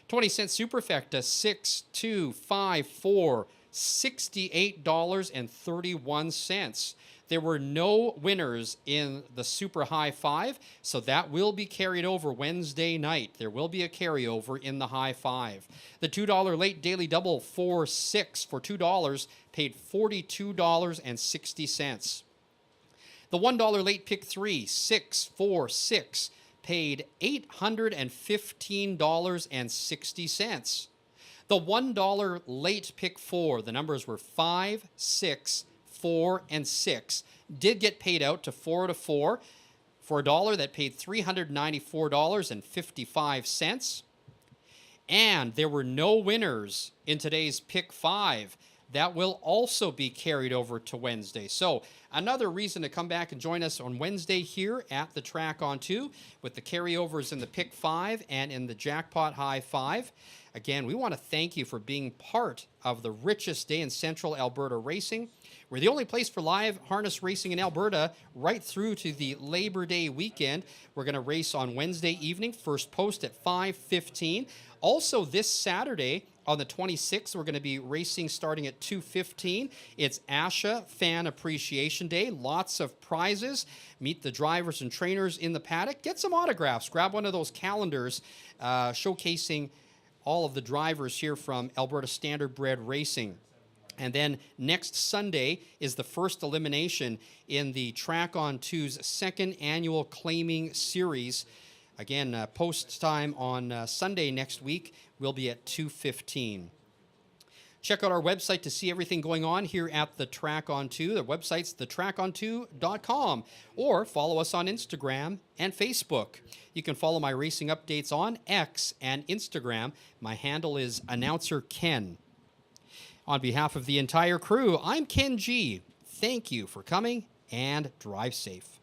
20-cent superfecta, 6, 2, 5, 4, $68.31. There were no winners in the Super High Five, so that will be carried over Wednesday night. There will be a carryover in the High Five. The $2 late daily double, 4-6 for $2, paid $42.60. The $1 late pick 3, 6, 4, 6, paid $815.60. The $1 late pick 4, the numbers were 5, 6, 4, and 6, did get paid out to 4 to 4 for a dollar. That paid $394.55. And there were no winners in today's pick 5. that will also be carried over to Wednesday. So another reason to come back and join us on Wednesday here at the Track on 2 with the carryovers in the Pick 5 and in the Jackpot High 5. Again, we want to thank you for being part of the richest day in Central Alberta racing. We're the only place for live harness racing in Alberta right through to the Labor Day weekend. We're going to race on Wednesday evening, first post at 5:15. Also this Saturday on the 26th, we're going to be racing starting at 2:15. It's ASHA Fan Appreciation Day. Lots of prizes. Meet the drivers and trainers in the paddock. Get some autographs. Grab one of those calendars showcasing all of the drivers here from Alberta Standardbred Racing. And then next Sunday is the first elimination in the Track on 2's second annual claiming series. Again, post time on Sunday next week will be at 2:15. Check out our website to see everything going on here at the Track on 2. The website's thetracon2.com, or follow us on Instagram and Facebook. You can follow my racing updates on X and Instagram. My handle is Announcer Ken. On behalf of the entire crew, I'm Ken G. Thank you for coming, and drive safe.